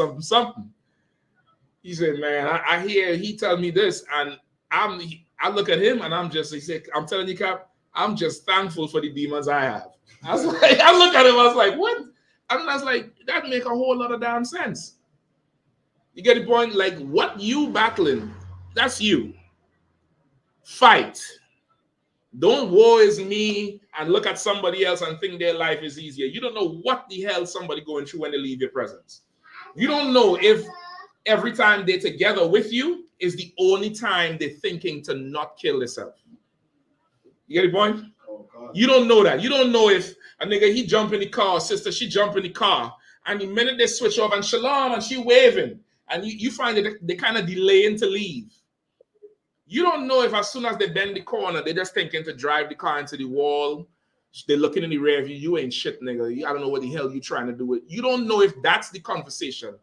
He said, man, I hear he tell me this, and I look at him and he said, I'm telling you, Cap, I'm just thankful for the demons I have. I was like, I look at him, I was like, what? And I was like, that make a whole lot of damn sense. You get the point? Like, what you battling, that's you. Fight. Don't woe is me and look at somebody else and think their life is easier. You don't know what the hell somebody going through when they leave your presence. You don't know if every time they're together with you is the only time they're thinking to not kill themselves. You get the point? You don't know that. You don't know if a nigga, he jump in the car, sister, she jump in the car, and the minute they switch off and shalom and she waving, and you find that they kind of delaying to leave. You don't know if as soon as they bend the corner, they're just thinking to drive the car into the wall. They're looking in the rear view. You ain't shit, nigga. I don't know what the hell you trying to do with. You don't know if that's the conversation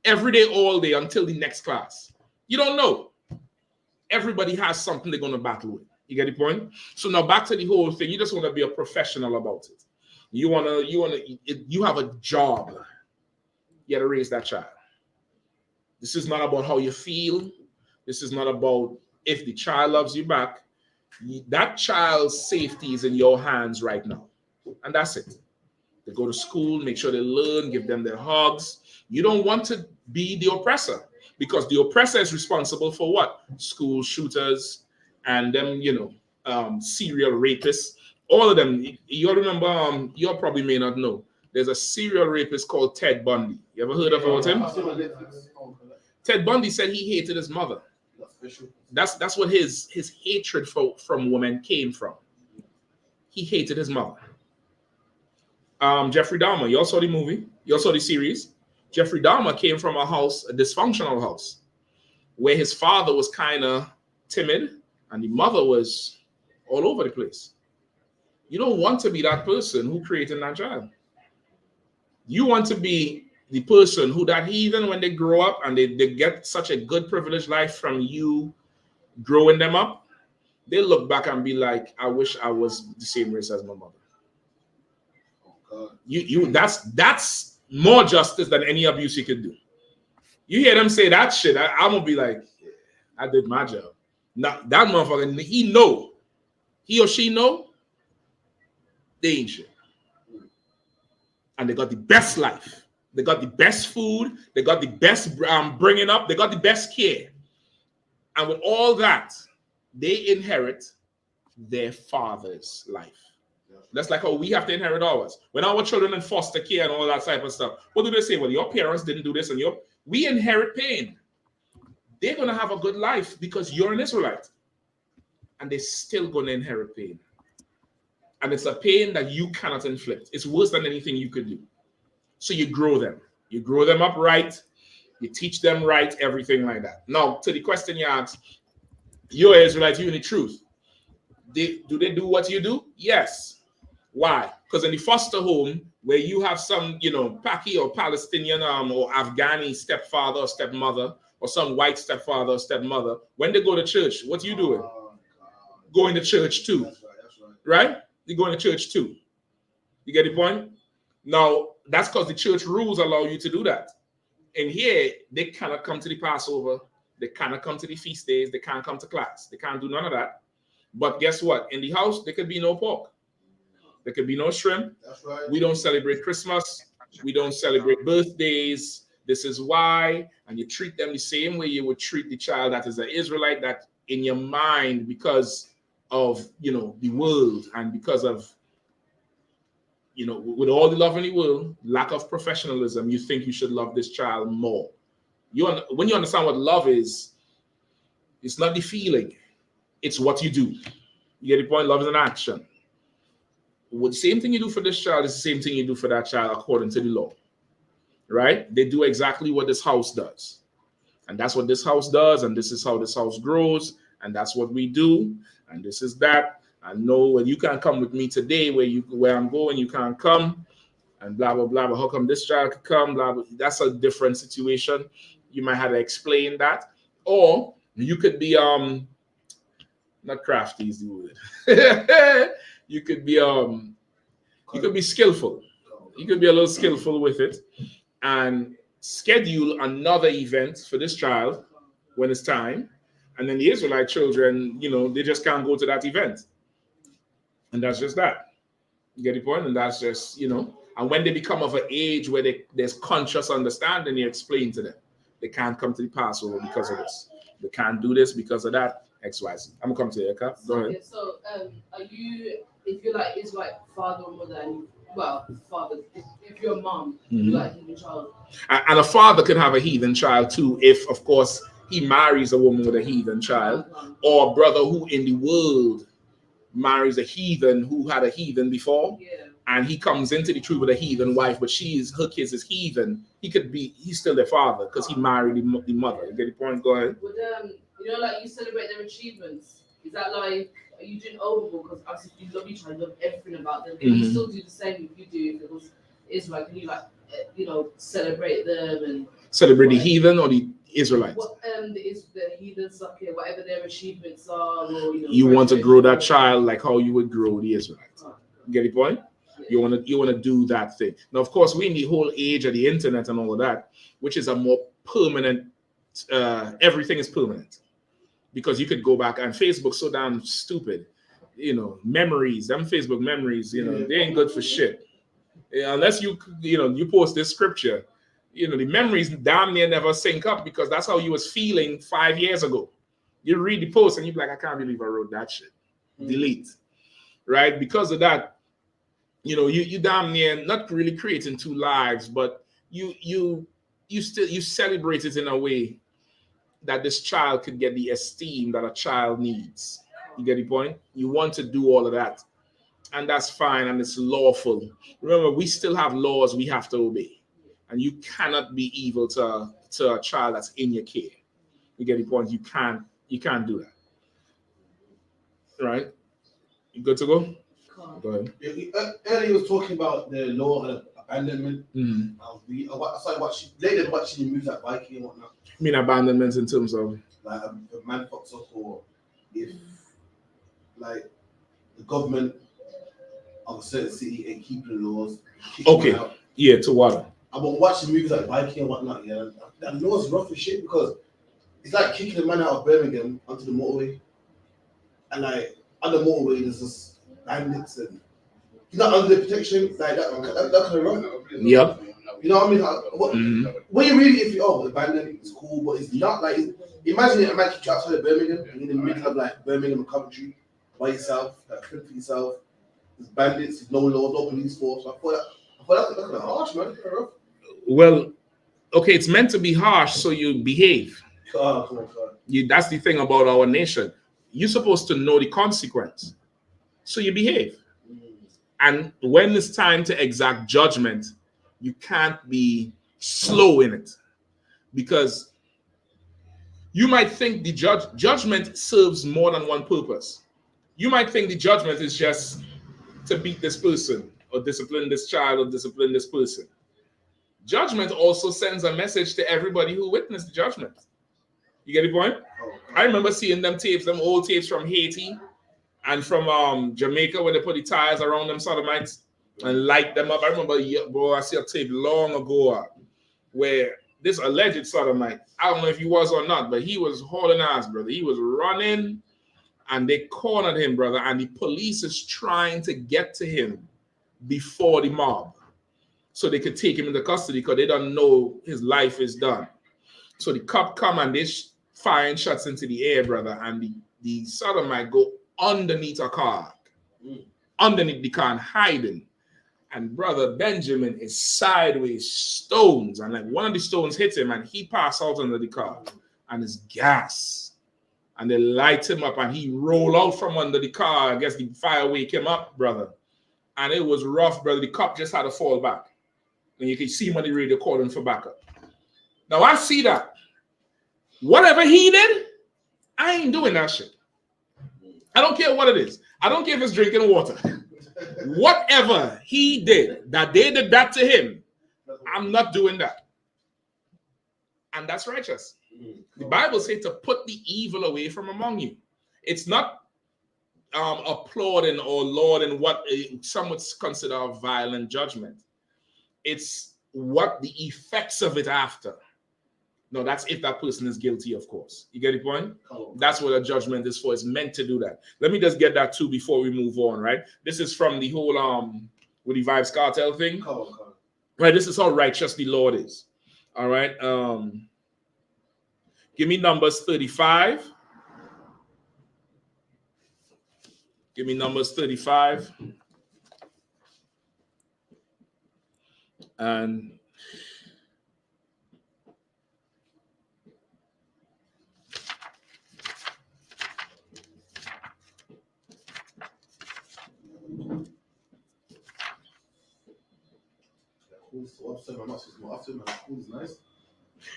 every day, all day until the next class. You don't know. Everybody has something they're going to battle with. You get the point? So now back to the whole thing. You just want to be a professional about it. You have a job. You got to raise that child. This is not about how you feel. This is not about if the child loves you back. That child's safety is in your hands right now. And that's it. They go to school, make sure they learn, give them their hugs. You don't want to be the oppressor, because the oppressor is responsible for what? School shooters and them, serial rapists. All of them. You all remember, you all probably may not know. There's a serial rapist called Ted Bundy. You ever heard about him? Ted Bundy said he hated his mother. That's what his hatred from women came from. He hated his mother. Jeffrey Dahmer, you all saw the movie, you all saw the series. Jeffrey Dahmer came from a dysfunctional house, where his father was kind of timid and the mother was all over the place. You don't want to be that person who created that child. You want to be the person who that heathen, when they grow up and they get such a good privileged life from you growing them up, they look back and be like, I wish I was the same race as my mother. That's more justice than any abuse you could do. You hear them say that shit, I'm gonna be like, yeah, I did my job. Now that motherfucker, he or she know, they ain't shit. And they got the best life. They got the best food. They got the best bringing up. They got the best care. And with all that, they inherit their father's life. That's like how we have to inherit ours. When our children in foster care and all that type of stuff, what do they say? Well, your parents didn't do this, and we inherit pain. They're going to have a good life because you're an Israelite. And they're still going to inherit pain. And it's a pain that you cannot inflict. It's worse than anything you could do. So you grow them. You grow them up right. You teach them right, everything like that. Now, to the question you asked, you're Israelite, you in the truth. Do they do what you do? Yes. Why? Because in the foster home, where you have some, Paki or Palestinian or Afghani stepfather or stepmother, or some white stepfather or stepmother, when they go to church, what are you doing? Going to church too. That's right? You're going to church too. You get the point? Now, that's because the church rules allow you to do that. And here, they cannot come to the Passover. They cannot come to the feast days. They can't come to class. They can't do none of that. But guess what? In the house, there could be no pork. There could be no shrimp. That's right. We don't celebrate Christmas. We don't celebrate birthdays. This is why. And you treat them the same way you would treat the child that is an Israelite, that in your mind, because of, the world and because of, with all the love in the world, lack of professionalism, you think you should love this child more. When you understand what love is, it's not the feeling, it's what you do. You get the point? Love is an action. The same thing you do for this child is the same thing you do for that child according to the law, right? They do exactly what this house does. And that's what this house does, and this is how this house grows, and that's what we do, and this is that. I know when you can't come with me today where I'm going, you can't come, and blah, blah, blah. But how come this child could come? Blah, blah. That's a different situation. You might have to explain that. Or you could be not crafty is the word. You could be skillful. You could be a little skillful with it and schedule another event for this child when it's time. And then the Israelite children, they just can't go to that event. And that's just that. You get the point? And that's just, and when they become of an age where there's conscious understanding, you explain to them. They can't come to the Passover because of this. They can't do this because of that. XYZ. I'm gonna come to you, Eka. Go ahead. Yeah, so if you're like Israelite father or mother, father, if you're a mom, you're like a heathen child. And a father could have a heathen child too, if of course he marries a woman with a heathen child, or a brother who in the world marries a heathen who had a heathen before, and he comes into the truth with a heathen wife, but her kids is heathen. He's still their father because he married the mother. You get the point? Go ahead. Like you celebrate their achievements. Is that like, are you doing overboard? Because obviously you love each other, you love everything about them. Can you still do the same if you do? If it was Israel, can you celebrate them and celebrate the heathen or the Israelites? The heathen sucker, whatever their achievements are. Or, you want to grow that child like how you would grow the Israelites. You get the point? Yeah. You want to do that thing. Now, of course, we're in the whole age of the internet and all of that, which is a more permanent. Everything is permanent. because you could go back, and Facebook's so damn stupid. You know, memories, them Facebook memories, you know, they ain't good for shit. Unless you post this scripture, you know, the memories damn near never sync up because that's how you was feeling 5 years ago. You read the post and you're like, I can't believe I wrote that shit. Delete. Right? Because of that, you know, you damn near not really creating two lives, but you celebrate it in a way that this child could get the esteem that a child needs. You get the point? You want to do all of that. And that's fine, and it's lawful. Remember, we still have laws we have to obey. And you cannot be evil to a child that's in your care. You get the point? You can't do that. Right? You good to go? Go ahead. Earlier he was talking about the law of abandonment. I started watching the movies like Viking and whatnot. You mean abandonment in terms of? Like a man fucks up, or if like the government of a certain city ain't keeping the laws. Okay. Yeah, to what? I've been watching movies like Viking and whatnot, yeah. That law's rough as shit because it's like kicking a man out of Birmingham onto the motorway. And like on the motorway there's just bandits and he's not under the protection, like that kind of rough. Yep. You know what I mean? When you really, if you abandoned, it's cool, but it's not like, imagine it, a man kicked you outside of Birmingham and in the middle of like Birmingham and Coventry by yourself, like fend for yourself. There's bandits, there's no laws, no police force. I thought that's kind of harsh, man. Kind of rough. Well, okay, it's meant to be harsh, so you behave. Come on. That's the thing about our nation. You're supposed to know the consequence, so you behave. And when it's time to exact judgment, you can't be slow in it, because you might think the judgment serves more than one purpose. You might think the judgment is just to beat this person or discipline this child or discipline this person. Judgment also sends a message to everybody who witnessed the judgment. You get the point? I remember seeing them old tapes from Haiti and from Jamaica, where they put the tires around them sodomites and light them up. I remember, I see a tape long ago where this alleged sodomite, I don't know if he was or not, but he was hauling ass, brother. He was running and they cornered him, brother, and the police is trying to get to him before the mob so they could take him into custody because they don't know his life is done. So the cop come and they firing shots into the air, brother, and the sodomite go underneath a car, underneath the car and hiding. And brother Benjamin is sideways stones, and like one of the stones hit him and he passed out under the car and it's gas. And they light him up and he roll out from under the car. I guess the fire wake him up, brother. And it was rough, brother. The cop just had to fall back. And you can see him on the radio calling for backup. Now I see that. Whatever he did, I ain't doing that shit. I don't care what it is. I don't care if it's drinking water. Whatever he did, that they did that to him, I'm not doing that. And that's righteous. The Bible says to put the evil away from among you. It's not applauding or lauding what some would consider a violent judgment. It's what the effects of it after. No, that's if that person is guilty, of course. You get the point? That's what a judgment is for. It's meant to do that. Let me just get that too before we move on, right? This is from the whole with the Vibes Cartel thing. Right, this is how righteous the Lord is. All right. Give me Numbers 35. Give me Numbers 35. And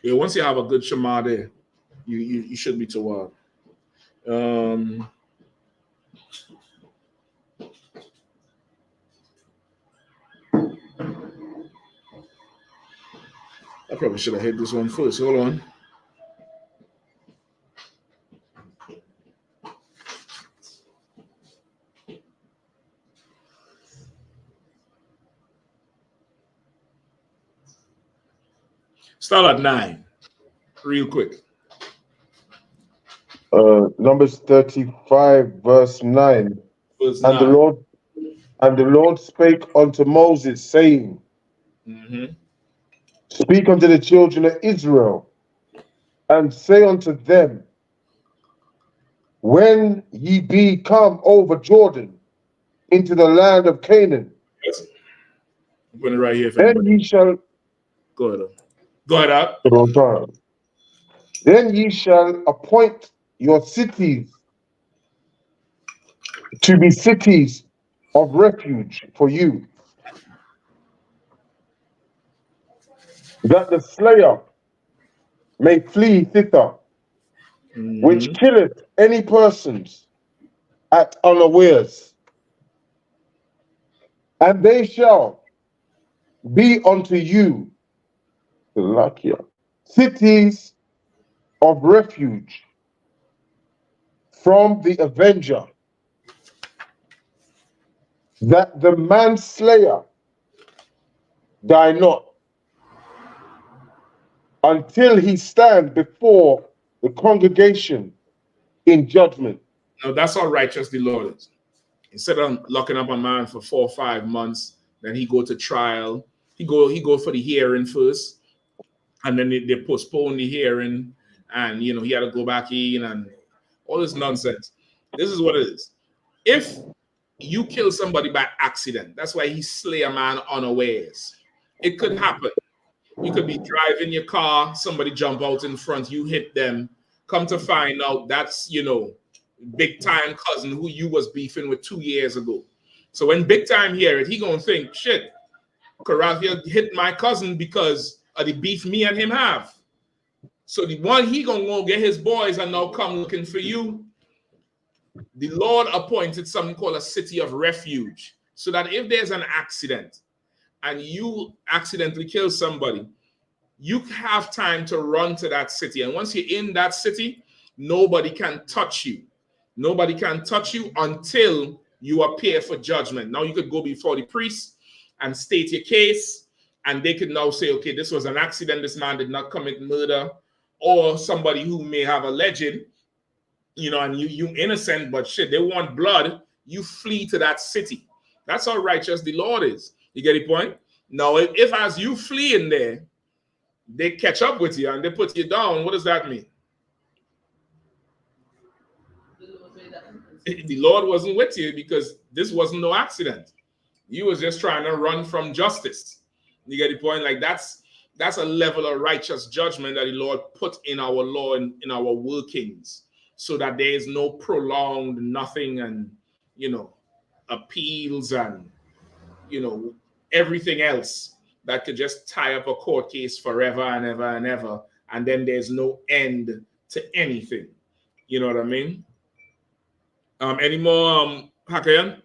yeah, once you have a good Shema there, you should be toward. I probably should have hit this one first. Hold on. Start at 9, real quick. Numbers 35, verse 9. Verse And the 9. Lord spake unto Moses, saying, Speak unto the children of Israel, and say unto them, when ye be come over Jordan into the land of Canaan, Yes. I'm putting it right here for then anybody. ye shall Go ahead. Go ahead up. then ye shall appoint your cities to be cities of refuge for you, that the slayer may flee thither, which killeth any persons at unawares. And they shall be unto you cities of refuge from the avenger, that the manslayer die not until he stand before the congregation in judgment. Now that's how righteous the Lord is. Instead of locking up a man for 4 or 5 months, then he go to trial. He go for the hearing first, and then they postpone the hearing, and he had to go back in and all this nonsense. This is what it is. If you kill somebody by accident, that's why he slay a man unawares. It could happen. You could be driving your car, somebody jump out in front, you hit them. Come to find out that's big time cousin who you was beefing with 2 years ago. So when big time hear it, he gonna think, shit, Karathia hit my cousin because of the beef me and him have. So the one he gonna go get his boys and now come looking for you. The Lord appointed something called a city of refuge, so that if there's an accident and you accidentally kill somebody, you have time to run to that city. And once you're in that city, nobody can touch you. Nobody can touch you until you appear for judgment. Now you could go before the priest and state your case, and they could now say, okay, this was an accident. This man did not commit murder, or somebody who may have alleged, and you innocent, but shit, they want blood. You flee to that city. That's how righteous the Lord is. You get the point? Now, if as you flee in there, they catch up with you and they put you down, what does that mean? The Lord wasn't with you because this wasn't no accident. You was just trying to run from justice. You get the point? Like that's a level of righteous judgment that the Lord put in our law and in our workings, so that there is no prolonged nothing and appeals and everything else that could just tie up a court case forever and ever and ever, and then there's no end to anything. You know what I mean? Any more, Hakayan?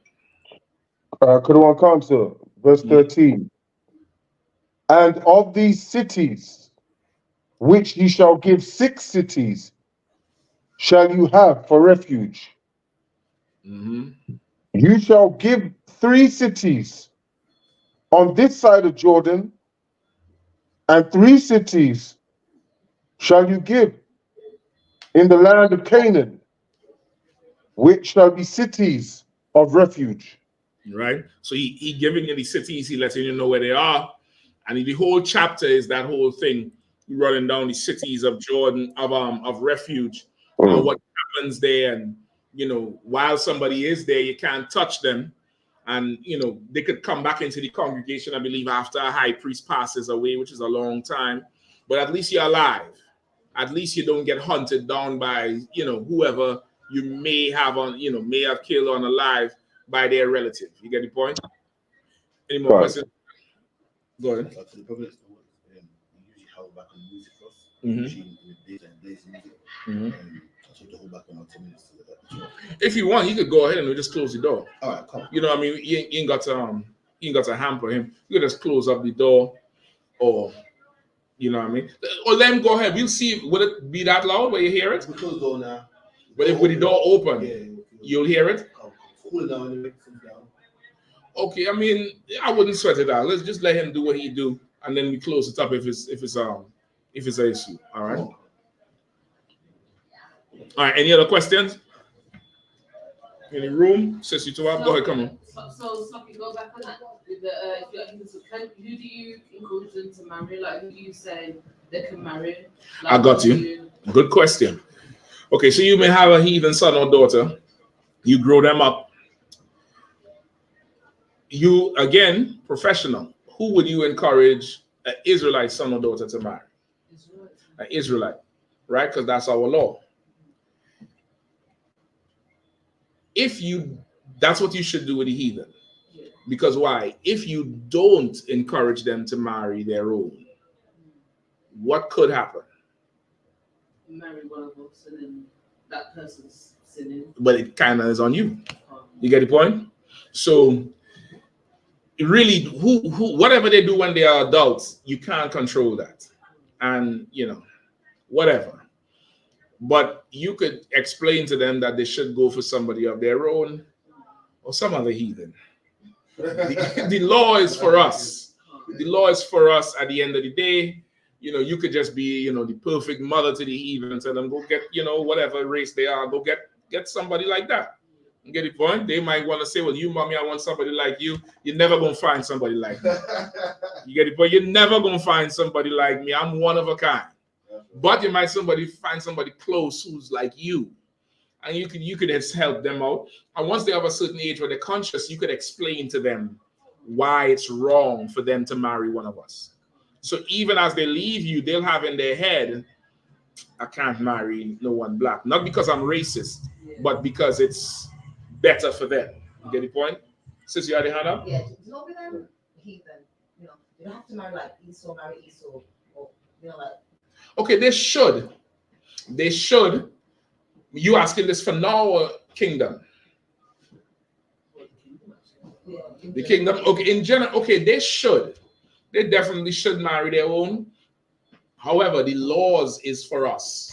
Quran Council, verse 13. And of these cities, which ye shall give 6 cities, shall you have for refuge. You shall give 3 cities on this side of Jordan, and 3 cities shall you give in the land of Canaan, which shall be cities of refuge. Right? So he giving you the cities, he letting you know where they are. And the whole chapter is that whole thing, running down the cities of Jordan, of refuge, and what happens there. And, while somebody is there, you can't touch them. And, they could come back into the congregation, I believe, after a high priest passes away, which is a long time. But at least you're alive. At least you don't get hunted down by, whoever you may have killed or unalive by their relative. You get the point? Any more questions? Go ahead. If you want, you could go ahead and we'll just close the door. All right, come. You ain't got to hamper him. You can just close up the door, or you know what I mean. Or let him go ahead. We'll see. Will it be that loud where you hear it? We close the door now. But if with the door open, you'll hear it. Cool it down. Okay, I wouldn't sweat it out. Let's just let him do what he do, and then we close it up if it's an issue. All right. All right, any other questions? Any room? Sis, you two up? Go ahead, come on. So can go back on that. With the, who do you encourage them to marry? Like, who do you say they can marry? Like, I got you. Good question. Okay, so you may have a heathen son or daughter. You grow them up. You, again, professional. Who would you encourage an Israelite son or daughter to marry? An Israelite, right? Because that's our law. That's what you should do with the heathen. Because why? If you don't encourage them to marry their own, what could happen? Marry one of us and then that person's sinning. But it kind of is on you. You get the point? So really, who whatever they do when they are adults, you can't control that. And whatever. But you could explain to them that they should go for somebody of their own or some other heathen. The law is for us. The law is for us at the end of the day. You could just be, the perfect mother to the heathen and tell them, go get, whatever race they are, go get somebody like that. You get the point? They might want to say, well, you, mommy, I want somebody like you. You're never going to find somebody like me. You get the point? You're never going to find somebody like me. I'm one of a kind. But you might find somebody close who's like you. And you could just help them out. And once they have a certain age where they're conscious, you could explain to them why it's wrong for them to marry one of us. So even as they leave you, they'll have in their head, I can't marry no one black. Not because I'm racist, but because it's better for them. You get the point? Sis, you had your hand up? Yeah, don't be them heathen. You don't have to marry like Esau, or like. Okay, they should. They should. You asking this for now or kingdom? The kingdom. Okay, in general, okay, they should. They definitely should marry their own. However, the laws is for us,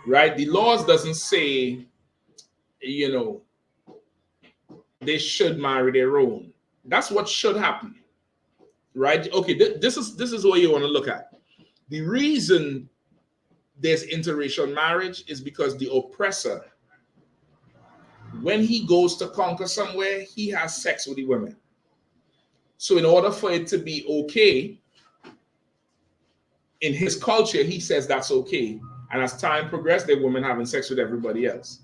right? The laws doesn't say, they should marry their own. That's what should happen, right? Okay, this is what you want to look at. The reason there's interracial marriage is because the oppressor, when he goes to conquer somewhere, he has sex with the women. So in order for it to be okay, in his culture, he says that's okay. And as time progressed, the women having sex with everybody else.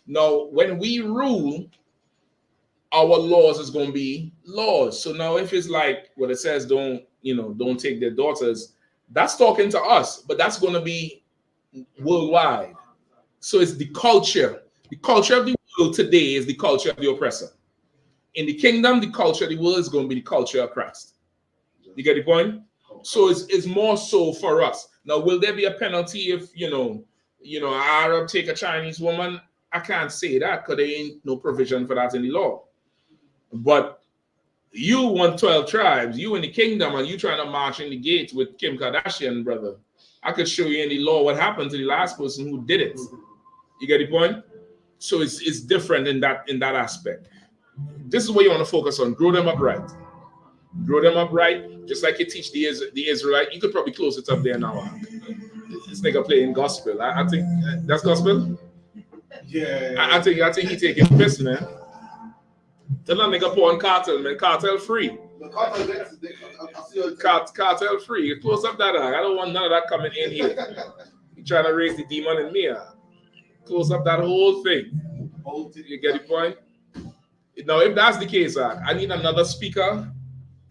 Now, when we rule, our laws is going to be laws. So now if it's like what it says, don't take their daughters, that's talking to us, but that's going to be worldwide. So it's the culture. The culture of the world today is the culture of the oppressor. In the kingdom, the culture of the world is going to be the culture of Christ. You get the point? So it's more so for us. Now, will there be a penalty if, an Arab take a Chinese woman? I can't say that because there ain't no provision for that in the law. But you want 12 tribes, you in the kingdom, and you trying to march in the gates with Kim Kardashian, brother. I could show you in the law what happened to the last person who did it. You get the point? So it's different in that aspect. This is what you want to focus on. Grow them up right. Grow them up right, just like you teach the Israelite. You could probably close it up there now. This nigga playing gospel. I think that's gospel. Yeah. I think he taking piss, man. Tell that nigga pour on cartel, man. Cartel free. Cartel free. You close up that. I don't want none of that coming in here. You trying to raise the demon in me. Close up that whole thing. You get the point? Now, if that's the case, I need another speaker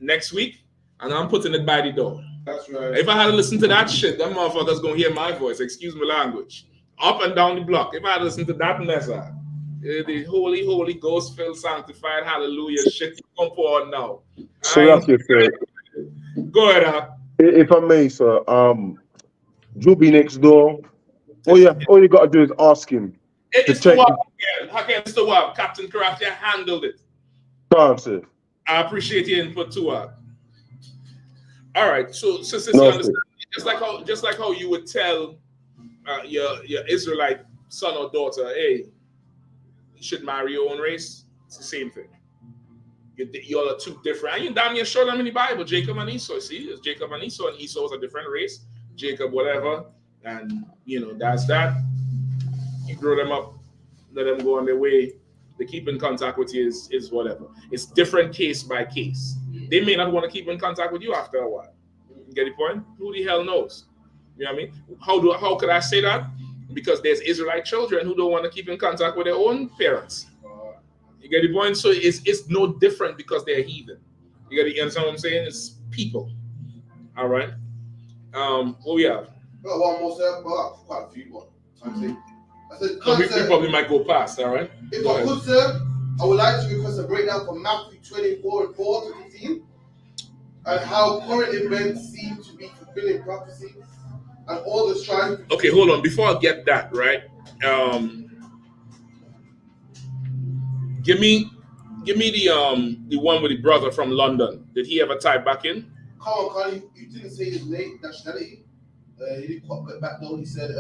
next week, and I'm putting it by the door. That's right. If I had to listen to that shit, them motherfuckers gonna hear my voice. Excuse my language. Up and down the block. If I had to listen to that mess, the Holy Ghost filled, sanctified, hallelujah shit you come for now. So that's it, sir. Go ahead, If I may, sir. Juby next door. All you gotta do is ask him. It's the WAP again. It's the WAP. Captain Craft, you handled it. Sir. I appreciate your input too. All right, so since you understand, just like how you would tell your Israelite son or daughter, hey, you should marry your own race. It's the same thing. Y'all are two different. And you damn near show them in the Bible, Jacob and Esau. See, it's Jacob and Esau, and Esau was a different race. Jacob, whatever, and that's that. You grow them up, let them go on their way. They keep in contact with you is whatever. It's different case by case. They may not want to keep in contact with you after a while. You get the point? Who the hell knows? You know what I mean? How could I say that? Because there's Israelite children who don't want to keep in contact with their own parents. You get the point? So it's no different because they're heathen. You understand what I'm saying? It's people. All right. What we have? Got one more, sir. Well, quite a few more. I said, we probably might go past. All right. If I could, sir, I would like to request a breakdown from Matthew 24 and 4 to 15, and how current events seem to be fulfilling prophecy, and all the strife. Okay, hold on. Before I get that, right? Give me the one with the brother from London. Did he ever type back in? Come on, Carly. You didn't say his name, nationality. He didn't quite get back though. He said,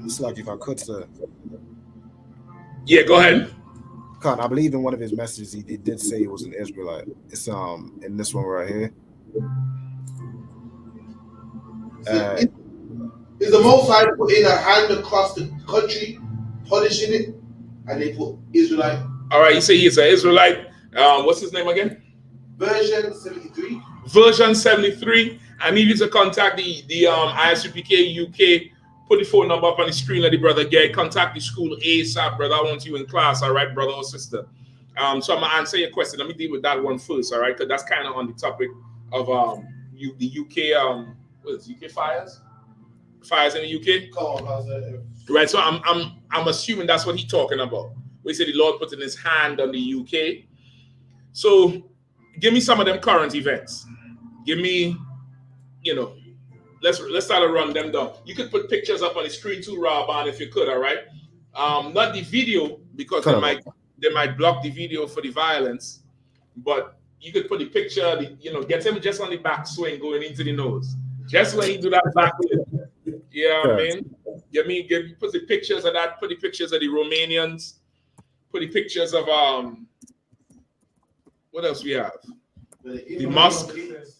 It's like if I could, sir. Yeah, go ahead. I believe in one of his messages he did say he was an Israelite. It's in this one right here. Is the Most High putting a hand across the country, punishing it, and they put Israelite. All right, you say he's an Israelite. What's his name again? Version 73. Version 73. I need you to contact the I.S.U.P.K. UK. Put the phone number up on the screen. Let the brother get. Contact the school ASAP, brother. I want you in class. All right, brother or sister. So I'm gonna answer your question. Let me deal with that one first. All right, because that's kind of on the topic of the UK. What is it, UK fires? Fires in the UK. Come on, right. So I'm assuming that's what he's talking about. We say the Lord put in His hand on the UK. So give me some of them current events. Give me, let's start to run them down. You could put pictures up on the screen too, Rob, if you could. All right. Not the video because they might block the video for the violence, but you could put the picture. Get him just on the back swing going into the nose. Just when he do that back flip. Yeah, I mean, put the pictures of that. Put the pictures of the Romanians. Put the pictures of what else we have? The mosque.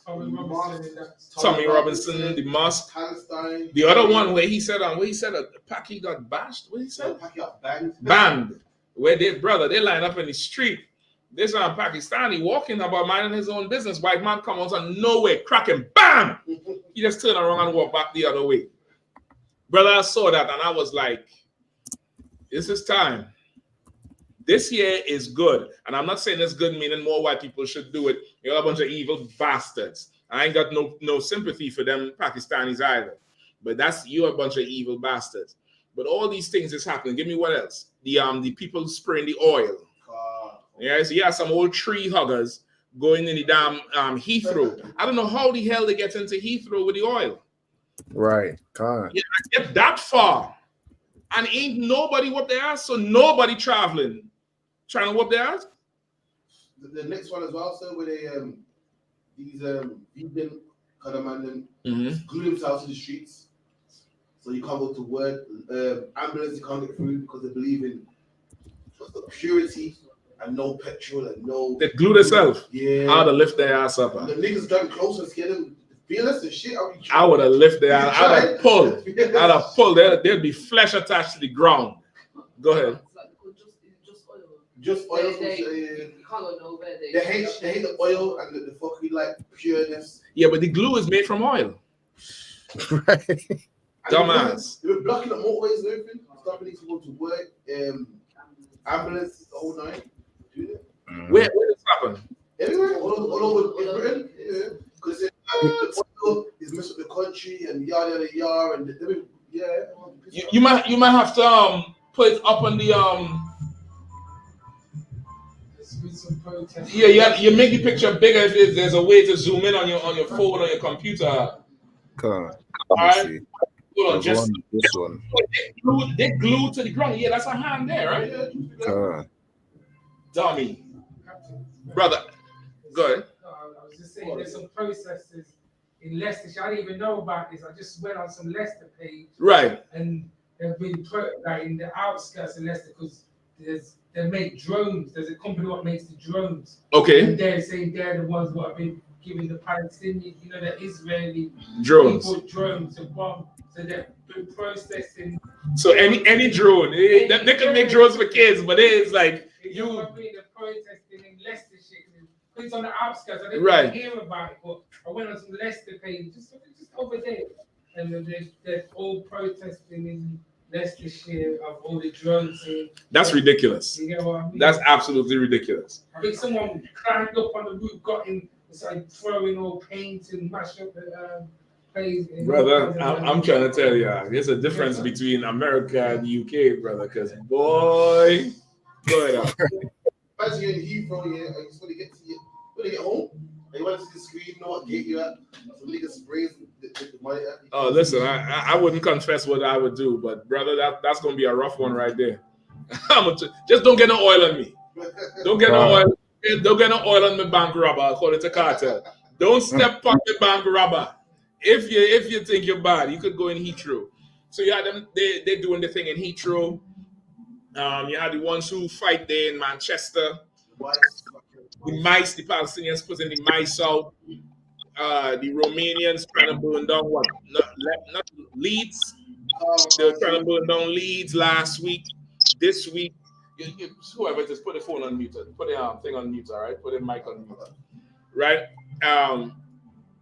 Tommy Robinson, the mosque. Palestine. The other one where he said Paki got bashed. What he said? Paki got banged. Banned. Where they line up in the street. This Pakistani walking about minding his own business. White man come out of nowhere, cracking, bam! He just turned around and walked back the other way. Brother, I saw that and I was like, this is time. This year is good. And I'm not saying it's good meaning more white people should do it. You're a bunch of evil bastards. I ain't got no sympathy for them Pakistanis either. But you're a bunch of evil bastards. But all these things is happening. Give me what else? The people spraying the oil. Yeah, so you have some old tree huggers going in the damn Heathrow. I don't know how the hell they get into Heathrow with the oil. Right. God. Yeah, I get that far. And ain't nobody whoop their ass, so nobody trying to whoop their ass. The next one as well, sir, where they these vegan kind of man glue themselves to the streets. So you can't go to work. Ambulance you can't get through because they believe in purity and no petrol and no. They glue themselves. Yeah. How to lift their ass up. The niggas driving closer and scared them. Fearless and shit. I would have lifted their ass. I'd have pulled. There'd be flesh attached to the ground. Go ahead. Just oil. They can't go nowhere. They hate the oil and the fucking like pureness. Yeah, but the glue is made from oil. Right. Dumbass. They were blocking the motorways and everything. Stopping people to go to work. Ambulance the whole night. Where does this happen? Everywhere, all over Britain. Yeah. Because the oil is messed up the country and yada yada and You might have to put it up on the Yeah, you make the picture bigger if there's a way to zoom in on your phone or your computer. All right. Hold on, just this one. They glued to the ground. Yeah, that's a hand there, right? Dummy. Brother, go ahead. I was just saying, there's some processes in Leicester. I didn't even know about this. I just went on some Leicester page. Right. And they've been like in the outskirts of Leicester because they make drones. There's a company that makes the drones. Okay. And they're saying they're the ones that have been giving the Palestinians, the Israeli drones people drones to bomb So they've been protesting. So any drone, they can make drones for kids, but it's like They're protesting in Leicestershire. Because it's on the outskirts. I didn't Right. hear about it, but I went on some Leicester page, just over there. And they're all protesting in Leicestershire of all the drones. That's ridiculous. You get what I mean? That's absolutely ridiculous. I think someone climbed up on the roof, got in, started throwing all paint and mash up the place. Brother, I'm trying to tell you, there's a difference between America and the UK, brother, because boy, go ahead. Imagine you're in Heathrow, yeah, and you just want to get to you, when you get home, and you want to see the screen, you know what gate you're at, some nigga sprays the monitor. Oh, listen, I wouldn't confess what I would do, but brother, that's gonna be a rough one right there. Just don't get no oil on me. Don't get no oil. Don't get no oil on my bank robber, according to Cartel. Don't step on the bank robber. If you think you're bad, you could go in Heathrow. So you had them, they're doing the thing in Heathrow. You had the ones who fight there in Manchester. The mice, the Palestinians putting the mice out. The Romanians trying to burn down what? Not Leeds. They were trying to burn down Leeds last week. This week, whoever just put the phone on mute, put the thing on mute, all right? Put the mic on mute, right?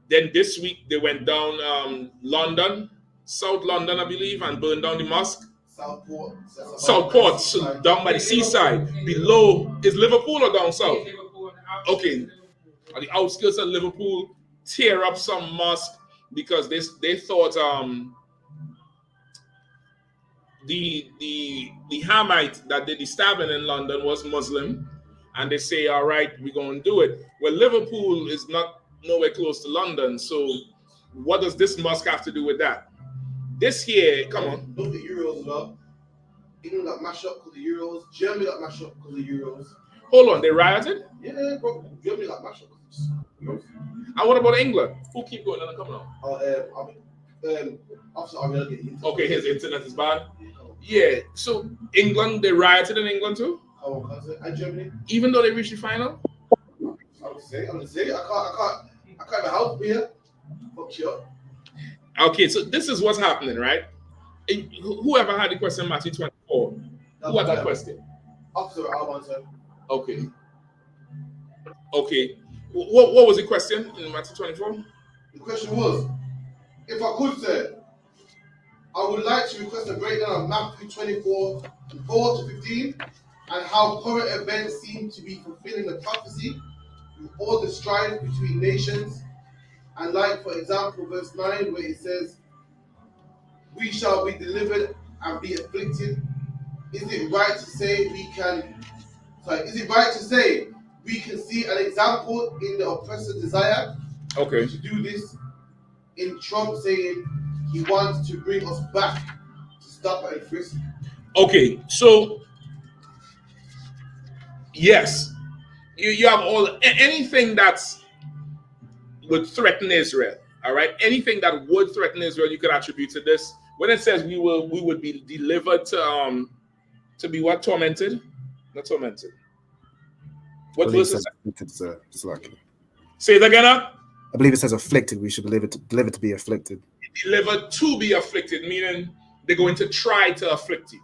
Then this week they went down London, South London, I believe, and burned down the mosque. Southport, so down by the seaside. Below is Liverpool or down south? Okay, on the outskirts of Liverpool, tear up some mosque because they thought the Hamite that did the stabbing in London was Muslim, and they say, all right, we're going to do it. Well, Liverpool is not nowhere close to London, so what does this mosque have to do with that? This here, come on. Look at Euros as well. England got mashed up because of Euros. Germany got mashed up because of Euros. Hold on, they rioted? Yeah, bro. Germany got mashed up because of Euros. And what about England? Who keep going on and coming on? Okay, his internet is bad. Yeah, so England, they rioted in England too? And Germany. Even though they reached the final? I'm gonna say, I can't even help here. Fuck you up. Okay, so this is what's happening, right? Whoever had the question, Matthew 24. Who had that question? Officer Alban, sir. Okay. Okay. What was the question in Matthew 24? The question was, if I could, sir, I would like to request a breakdown of Matthew 24, 4 to 15, and how current events seem to be fulfilling the prophecy with all the strife between nations. And like, for example, verse 9, where it says, we shall be delivered and be afflicted. Is it right to say we can see an example in the oppressor's desire to do this in Trump saying he wants to bring us back to stop and frisk? Okay, so yes, you have anything that's would threaten Israel. All right, anything that would threaten Israel, you could attribute to this. When it says we would be delivered to be what? Tormented? Not tormented. What verse is that? Say it again, huh? I believe it says afflicted. We should deliver to be afflicted. Delivered to be afflicted, meaning they're going to try to afflict you.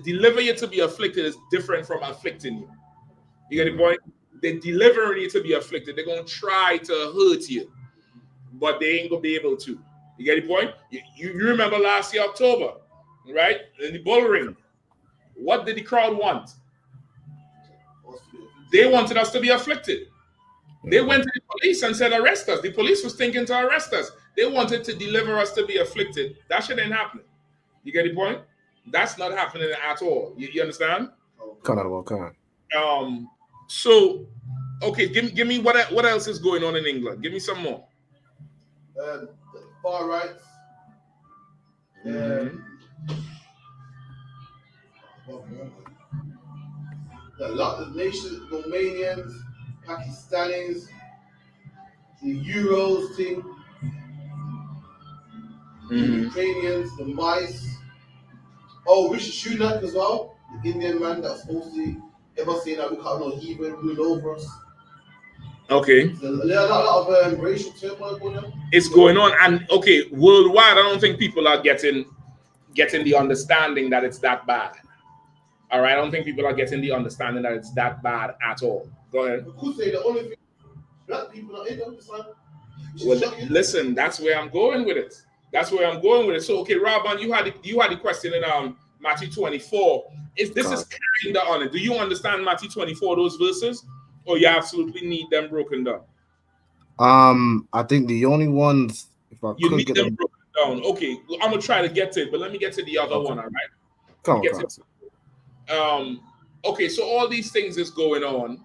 Deliver you to be afflicted is different from afflicting you. You get the point? They're delivering you to be afflicted. They're going to try to hurt you, but they ain't going to be able to. You get the point? You remember last year, October, right? In the bull ring. What did the crowd want? They wanted us to be afflicted. They went to the police and said, arrest us. The police was thinking to arrest us. They wanted to deliver us to be afflicted. That shit ain't happening. You get the point? That's not happening at all. You understand? So, okay, give me what else is going on in England? Give me some more. The far rights. A lot of nations, Romanians, Pakistanis, the Euros thing, the Ukrainians, the mice. Oh, Rishi Sunak as well, the Indian man that's supposed to ever say that we can't no heathen rule over us. Okay. There's a lot of racial turmoil going on. It's going on, and okay, worldwide, I don't think people are getting the understanding that it's that bad. All right, I don't think people are getting the understanding that it's that bad at all. Go ahead. You could say the only thing black people are in them, well, listen, that's where I'm going with it. That's where I'm going with it. So, okay, Robin, you had the question in Matthew 24. Is kind of on it? Do you understand Matthew 24, those verses, or you absolutely need them broken down? I think the only ones, if I you could need get them broken down. Okay, I'm gonna try to get to it, but let me get to the other one. All right. Come on. Okay, so all these things is going on.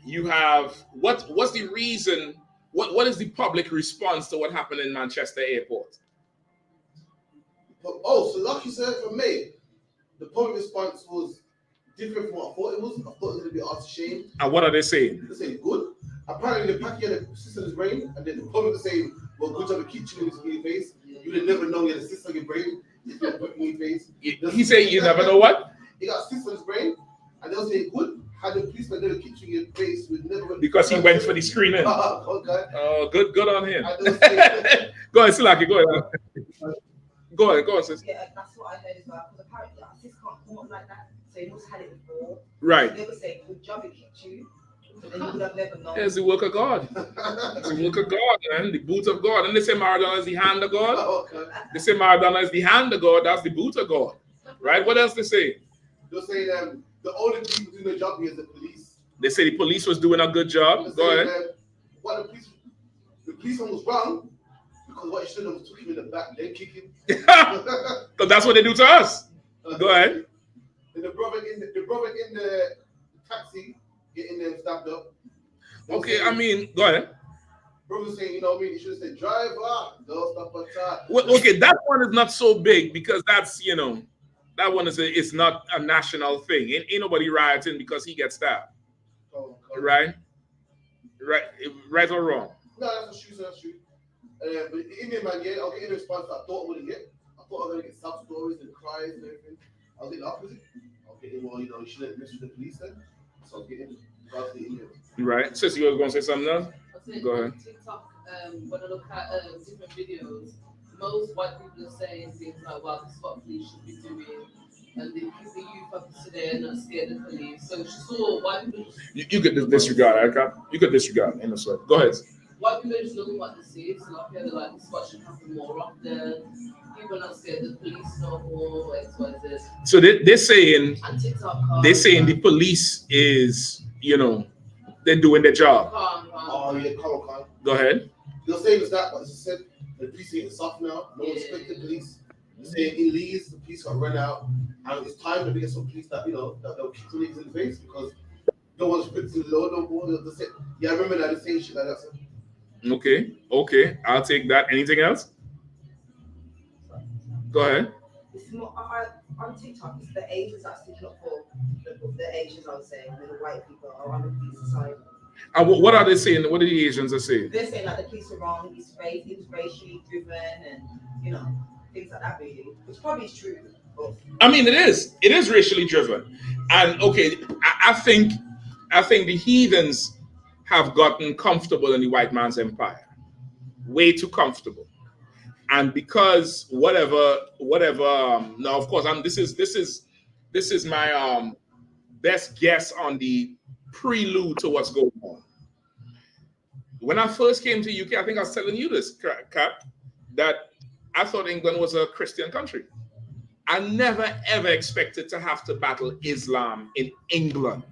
You have what's the reason? What is the public response to what happened in Manchester Airport? Oh, so like you said, for me, the public response was different from what I thought it was. I thought it was gonna be out of shame. And what are they saying? They're saying good. Apparently, the packet had a sister in his brain, and then the public was saying, "Well, good job of kitchen in your face. You would never know you had a sister in your brain. If you put in your face." He said, "You never know what." He got a sister in his brain, and they were saying, "Good." Had the policeman never kitchen in your face, would never. Because he went for the screening. Oh, good on him. Go ahead, Silaki. Go ahead. Go ahead, sis. Yeah, that's what I heard as well. Because apparently, our sis can't come up like that, so he must have had it before. Right. They never say, "Good job, it kicked you." But then you would have never known. It's the work of God. It's the work of God, man. The boot of God. And they say Maradona is the hand of God. Oh, okay. They say Maradona is the hand of God. That's the boot of God. Right? What else they say? They're saying the only people doing the job here is the police. They say the police was doing a good job. Go ahead. What the policeman was wrong because what he should have was took him in the back, then kick him. Because that's what they do to us. Go ahead. And the brother in the taxi getting them stabbed up. Okay, saying, I mean, go ahead. Brother saying, you know what I mean? He should have said, driver, don't stop on time. Well, okay, that one is not so big because that's, that one is it's not a national thing. Ain't nobody rioting because he gets stabbed. Right? Right or wrong? No, that's true. That's true. But the Indian man, yeah, I'll get in the response that I thought I wouldn't get. I thought I was going to get sub stories and cries and everything. I'll get the opposite. I'll get in, well, you shouldn't mess with the police then. So I'll get in regards to the Indians. Right. Sis, you were going to say something else? Go ahead. TikTok, when I look at different videos, most white people are saying things like, well, this is what police should be doing. And the youth up today are not scared of police. So white people you could disregard that. You could disregard in a sweat. Go ahead. White people are just looking what they see. So like they're like, this is what should happen more often. People are not scared of the police no more, XYZ. So they're saying the police is, they're doing their job. Oh yeah, calm. Go ahead. They're saying it's that, but as I said, the police are soft now. No respect the police. They're saying in Leeds, the police are run out, and it's time to get some police that they'll kick the niggas in the face because no one's respecting the law no more. They'll say, yeah, I remember that they saying shit like that. So. Okay, I'll take that. Anything else? Go ahead. It's more on TikTok. It's the Asians that are sticking up for the Asians. I would say, and the white people are on the police side. And what are they saying? What are the Asians are saying? They're saying that the police are wrong. He was racially driven, and things like that. Really, which probably is true. But... I mean, it is. It is racially driven, and okay, I think the heathens have gotten comfortable in the white man's empire, way too comfortable. And because whatever. Now, of course, this is my best guess on the prelude to what's going on. When I first came to UK, I think I was telling you this, Cap, that I thought England was a Christian country. I never ever expected to have to battle Islam in England.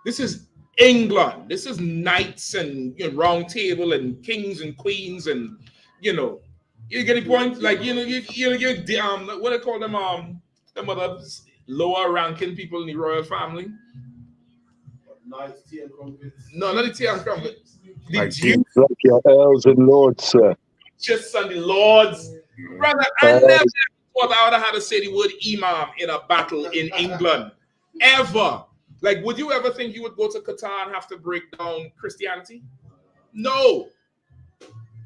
This is England. This is knights and round table and kings and queens and you get the point? Like, you what do they call them? Them other lower ranking people in the royal family. Knights, tea and crumpets. No, not the tea and crumpets. The Dukes, like your earls and lords, sir. Just on the lords. Brother, I never thought I would have had to say the word imam in a battle in England. Ever. Like, would you ever think you would go to Qatar and have to break down Christianity? No.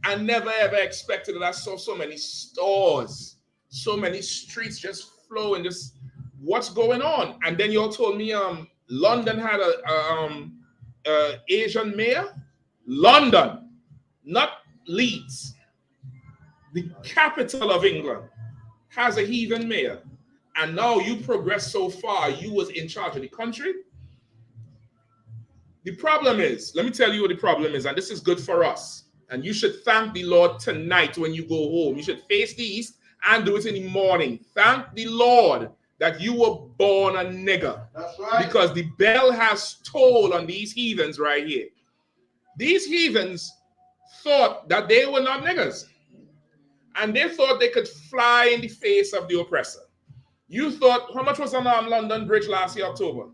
I never ever expected that. I saw so many stores, so many streets just flowing. Just what's going on? And then you all told me London had Asian mayor? London, not Leeds. The capital of England has a heathen mayor. And now you progress so far, you was in charge of the country. The problem is, let me tell you what the problem is, and this is good for us. And you should thank the Lord tonight when you go home. You should face the east and do it in the morning. Thank the Lord that you were born a nigger. That's right. Because the bell has tolled on these heathens right here. These heathens thought that they were not niggers. And they thought they could fly in the face of the oppressor. You thought, how much was on London Bridge last year, October?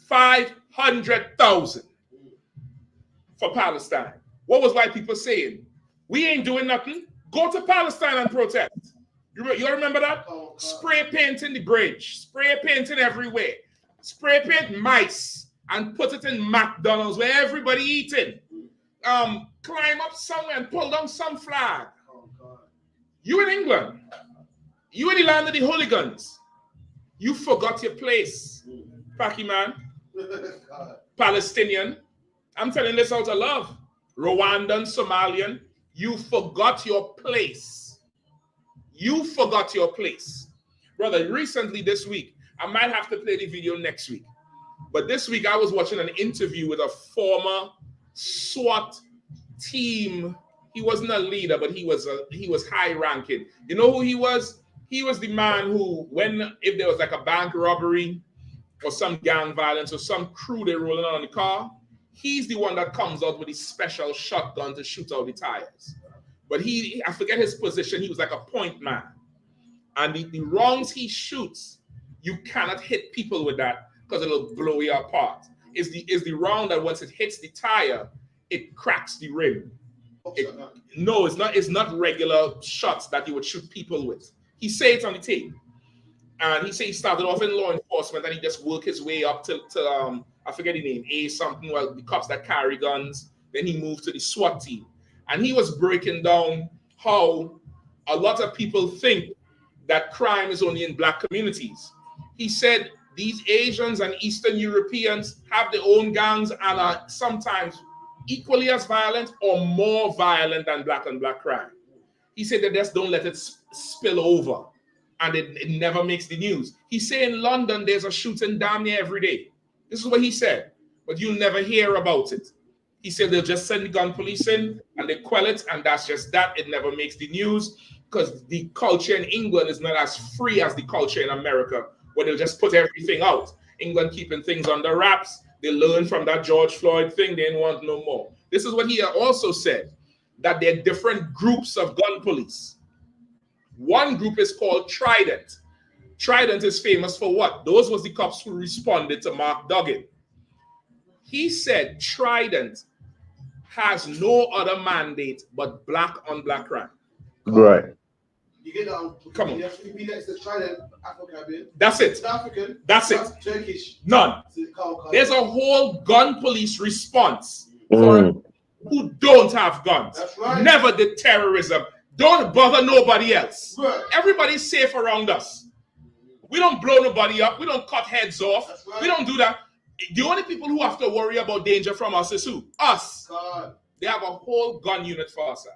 500,000 for Palestine. What was white people saying? We ain't doing nothing. Go to Palestine and protest. You remember that? Spray painting the bridge. Spray painting everywhere. Spray paint mice and put it in McDonald's where everybody eating. Climb up somewhere and pull down some flag. You in England. You in the land of the hooligans. You forgot your place. Paki man. Palestinian. I'm telling this out of love. Rwandan, Somalian. You forgot your place. You forgot your place. Brother, recently this week, I might have to play the video next week. But this week I was watching an interview with a former SWAT team. He wasn't a leader, but he was high ranking. You know who he was? He was the man who, if there was like a bank robbery or some gang violence or some crew they rolling on the car, he's the one that comes out with his special shotgun to shoot out the tires. But I forget his position. He was like a point man. And the rounds he shoots, you cannot hit people with that because it'll blow you apart. Is the round that once it hits the tire, it cracks the rim. No, it's not regular shots that you would shoot people with. He said it on the tape. And he said he started off in law enforcement and he just worked his way up to I forget the name, the cops that carry guns. Then he moved to the SWAT team. And he was breaking down how a lot of people think that crime is only in black communities. He said these Asians and Eastern Europeans have their own gangs and are sometimes equally as violent or more violent than black on black crime. He said they just don't let it spill over and it never makes the news. He said in London, there's a shooting damn near every day. This is what he said, but you'll never hear about it. He said they'll just send the gun police in and they quell it, and that's just that. It never makes the news because the culture in England is not as free as the culture in America, where they'll just put everything out. England keeping things under wraps. They learned from that George Floyd thing. They didn't want no more. This is what he also said, that there are different groups of gun police. One group is called Trident. Trident is famous for what? Those was the cops who responded to Mark Duggan. He said Trident has no other mandate but black on black crime. Right. You get that on. Come on. You have to be next to Trident, Afro-Caribbean. That's it. African. That's it. Turkish. None. There's a whole gun police response for who don't have guns. That's right. Never did terrorism. Don't bother nobody else. Right. Everybody's safe around us. We don't blow nobody up. We don't cut heads off. Right. We don't do that. The only people who have to worry about danger from us is who? Us. God. They have a whole gun unit for us.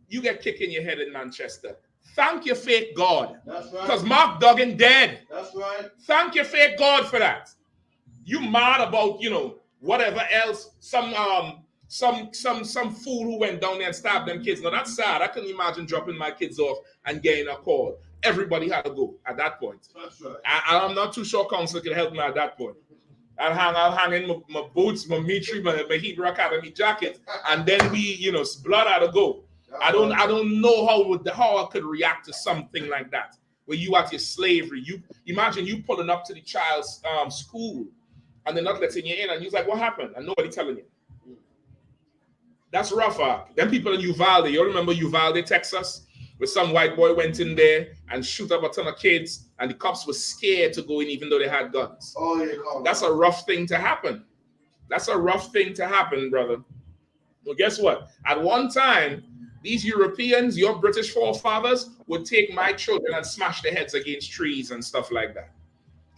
You get kicked in your head in Manchester. Thank your fake God. That's right. Because Mark Duggan dead. That's right. Thank your fake God for that. You mad about, whatever else, some fool who went down there and stabbed them kids. Now that's sad. I couldn't imagine dropping my kids off and getting a call. Everybody had to go at that point. That's right. I'm not too sure council can help me at that point. I'll hang in my boots, my Mitri, my Hebrew Academy jacket, and then we, blood had to go. I don't know how I could react to something like that. Where you at your slavery, you imagine you pulling up to the child's school, and they're not letting you in, and you're like, what happened? And nobody telling you. That's rough. Them people in Uvalde, you remember Uvalde, Texas, where some white boy went in there and shoot up a ton of kids, and the cops were scared to go in even though they had guns. Oh, yeah, that's a rough thing to happen. That's a rough thing to happen, brother. Well, guess what? At one time, these Europeans, your British forefathers, would take my children and smash their heads against trees and stuff like that.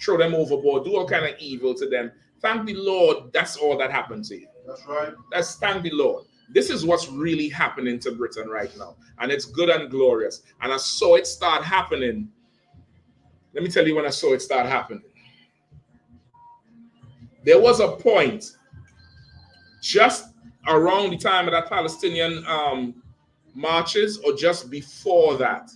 Throw them overboard, do all kind of evil to them. Thank the Lord, that's all that happened to you. That's right. That's thank the Lord. This is what's really happening to Britain right now. And it's good and glorious. And I saw it start happening. Let me tell you when I saw it start happening. There was a point just around the time of that Palestinian marches, or just before that,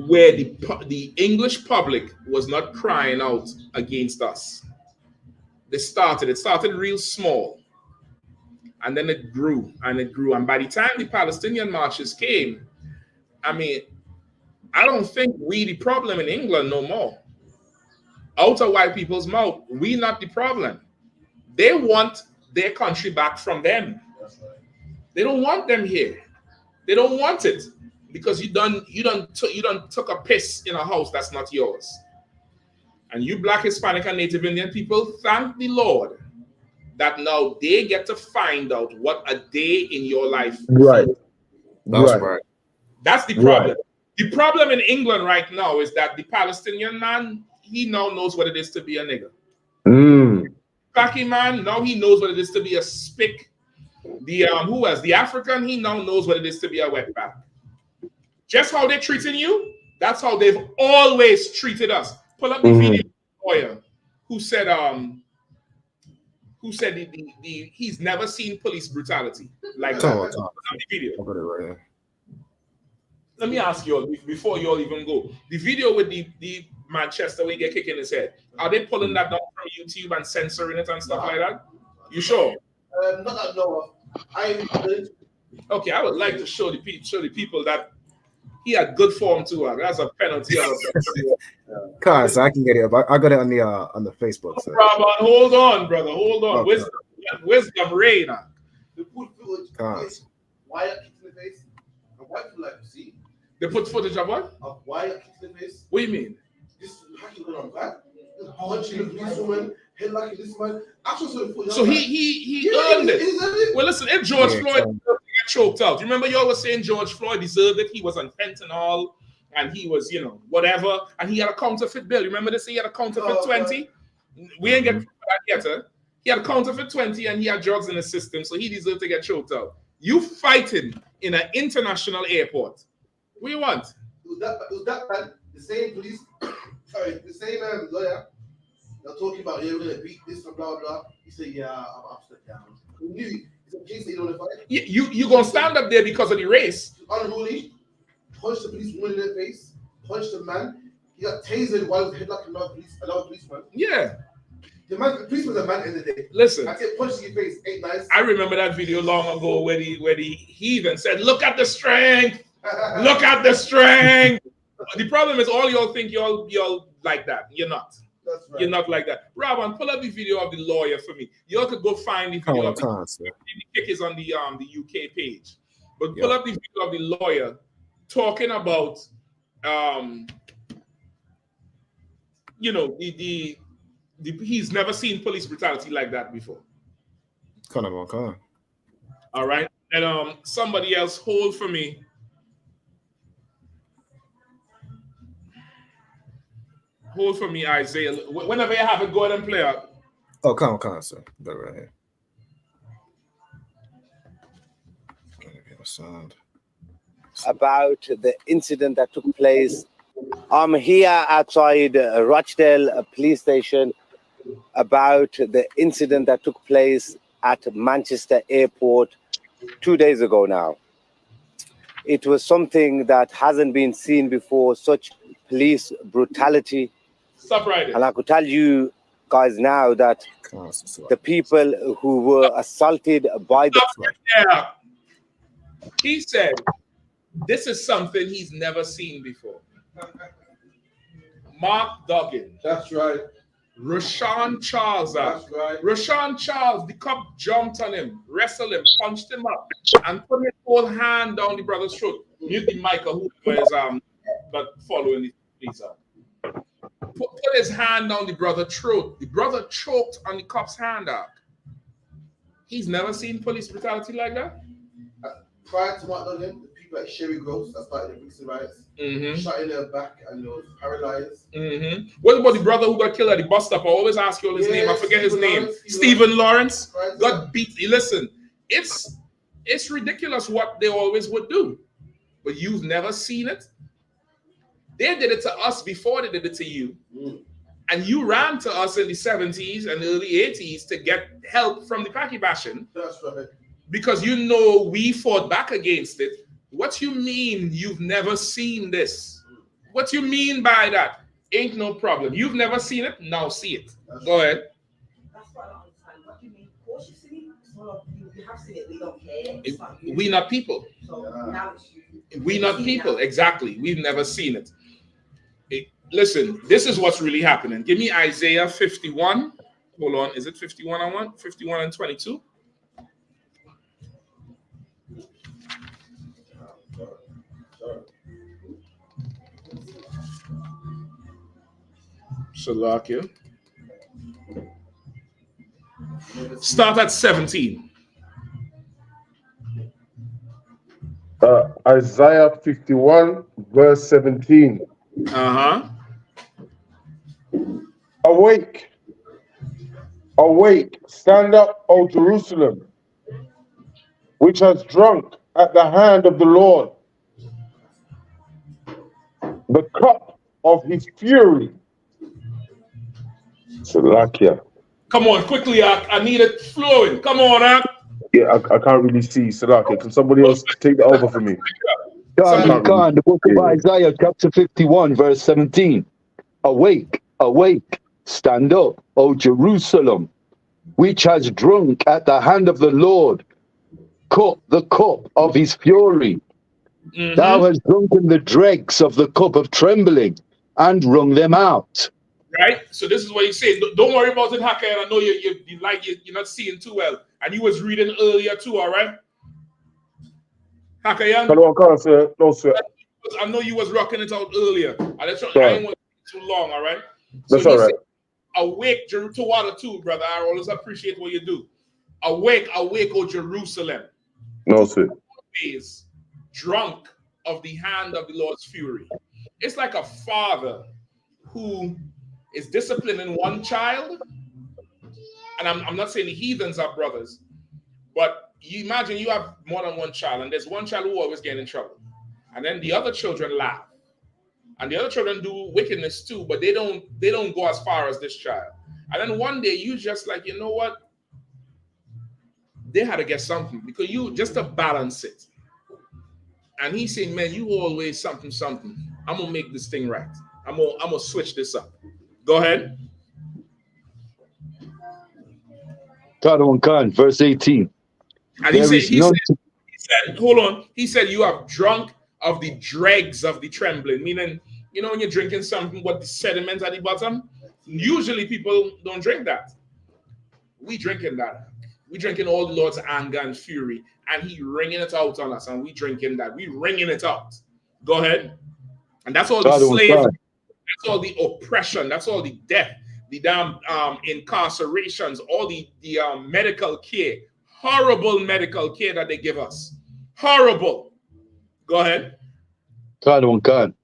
where the English public was not crying out against us. It started real small, and then it grew and it grew. And by the time the Palestinian marches came, I mean, I don't think we the problem in England no more. Out of white people's mouth, we not the problem. They want their country back from them. That's right. They don't want them here. They don't want it because you done took a piss in a house that's not yours. And you Black, Hispanic, and Native Indian people, thank the Lord that now they get to find out what a day in your life is. Right. That's right. That's the problem. Right. The problem in England right now is that the Palestinian man, he now knows what it is to be a nigger. Paki man, now he knows what it is to be a spick. The African, he now knows what it is to be a wetback. Just how they're treating you, that's how they've always treated us. Pull up the video of the lawyer who said he's never seen police brutality like that. The video. I'll put it right here. Let me ask you all before you all even go. The video with the Manchester we get kicked in his head. Are they pulling that down from YouTube and censoring it and stuff like that? You sure? Not that no. Okay, I would like to show the people that he had good form too. That's a penalty. So I can get it. I got it on the Facebook. So. Hold on, brother. Hold on. Okay. Wisdom reign. They put footage why are kicked in the face? And white people like to see. They put footage of what? Of why are kicked in the face. What do you mean? This hacking going on back. Punching the policewoman, headlocking this man. So he earned it. Well, listen, if George Floyd got choked out, you remember you always saying George Floyd deserved it. He was on fentanyl and he was, whatever, and he had a counterfeit bill. You remember they say he had a counterfeit 20? We ain't get that yet, huh? He had a counterfeit 20 and he had drugs in the system, so he deserved to get choked out. You fighting in an international airport. What do you want? It was that bad. The same police, the same lawyer, they're talking about, we're going to beat this and blah, blah. He said, yeah, I'm upset down. He knew it's a case that you don't want to fight. You going to stand up there because of the race. Unruly, punched the policewoman in their face, punched the man. He got tasered while he was headlocking another policeman. Yeah. The policeman's a man in the day. Listen. I get punched in your face, ain't nice. I remember that video long ago where the heathen said, look at the strength. Look at the strength. The problem is all y'all think y'all like that. You're not. That's right. You're not like that. Robin, pull up the video of the lawyer for me. Y'all could go find the video of the kick is on the UK page. But pull up the video of the lawyer talking about he's never seen police brutality like that before. Come on. All right. And somebody else hold for me. Hold for me, Isaiah. Whenever you have it, go ahead and play out. Oh, come on, sir. Got it right here. Sound. About the incident that took place. I'm here outside Rochdale police station about the incident that took place at Manchester Airport 2 days ago now. It was something that hasn't been seen before, such police brutality. Stop right there. And I could tell you guys now that the people who were assaulted by the... He said, this is something he's never seen before. Mark Duggan. That's right. Rashawn Charles. That's right. Rashawn Charles, the cop jumped on him, wrestled him, punched him up, and put his whole hand down the brother's throat. Mute the Michael, who is but following these up. Put his hand down the brother's throat. The brother choked on the cop's hand up. He's never seen police brutality like that. Prior to Mark Duggan, the people like Sherry Gross that started the Vixen riots, Mm-hmm. shot in her back and was paralyzed. Mm-hmm. What about the brother who got killed at the bus stop? I always ask you all his name. I forget his name. Stephen Lawrence got beat. Listen, it's ridiculous what they always would do, but you've never seen it. They did it to us before they did it to you. And you ran to us in the 70s and early 80s to get help from the Paki bashing. That's right. Because you know we fought back against it. What you mean you've never seen this? What you mean by that? Ain't no problem. You've never seen it, now see it. Go ahead. That's what I don't understand. What do you mean? Of course you've seen it. Well, you have seen it, we don't care. It's not you. We not people. So now it's you. We not people. Exactly. We've never seen it. Listen, this is what's really happening. Give me Isaiah 51. Hold on. Is it 51 I want? 51 and 22. Salakia. Start at 17. Isaiah 51, verse 17. Uh-huh. Awake, awake, stand up, O Jerusalem, which has drunk at the hand of the Lord the cup of his fury. Salakia. Come on, quickly, I need it flowing. Come on, Ak. Yeah, I can't really see. Salakia, can somebody else take that over for me? Khan, the book of Isaiah, chapter 51, verse 17. Awake, awake, stand up, O Jerusalem, which has drunk at the hand of the Lord the cup of his fury. Mm-hmm. Thou hast drunken the dregs of the cup of trembling and wrung them out. Right? So this is what he's saying. Don't worry about it, Haka. I know you're not seeing too well. And you was reading earlier too, all right? Haka, young? No, sir. No, sir. I know you was rocking it out earlier. I ain't want too long, all right? So that's all right. Awake to water too, brother. I always appreciate what you do. Awake, awake, O Jerusalem. No, sir. Is drunk of the hand of the Lord's fury. It's like a father who is disciplining one child. And I'm not saying the heathens are brothers, but you imagine you have more than one child, and there's one child who always gets in trouble. And then the other children laugh. And the other children do wickedness too, but they don't go as far as this child. And then one day you just like, you know what? They had to get something because you just to balance it. And he's saying, man, you always something. I'm gonna make this thing right. I'm gonna switch this up. Go ahead. Khan, verse 18. And he said, hold on. He said, you have drunk of the dregs of the trembling, meaning, you know, when you're drinking something, what the sediment at the bottom, usually people don't drink that. We drinking that. We drinking all the Lord's anger and fury, and he wringing it out on us, and we drinking that. We wringing it out. Go ahead. And that's all the slavery, that's all the oppression, that's all the death, the damn incarcerations, all the medical care, horrible medical care that they give us. Horrible. Go ahead. Khan.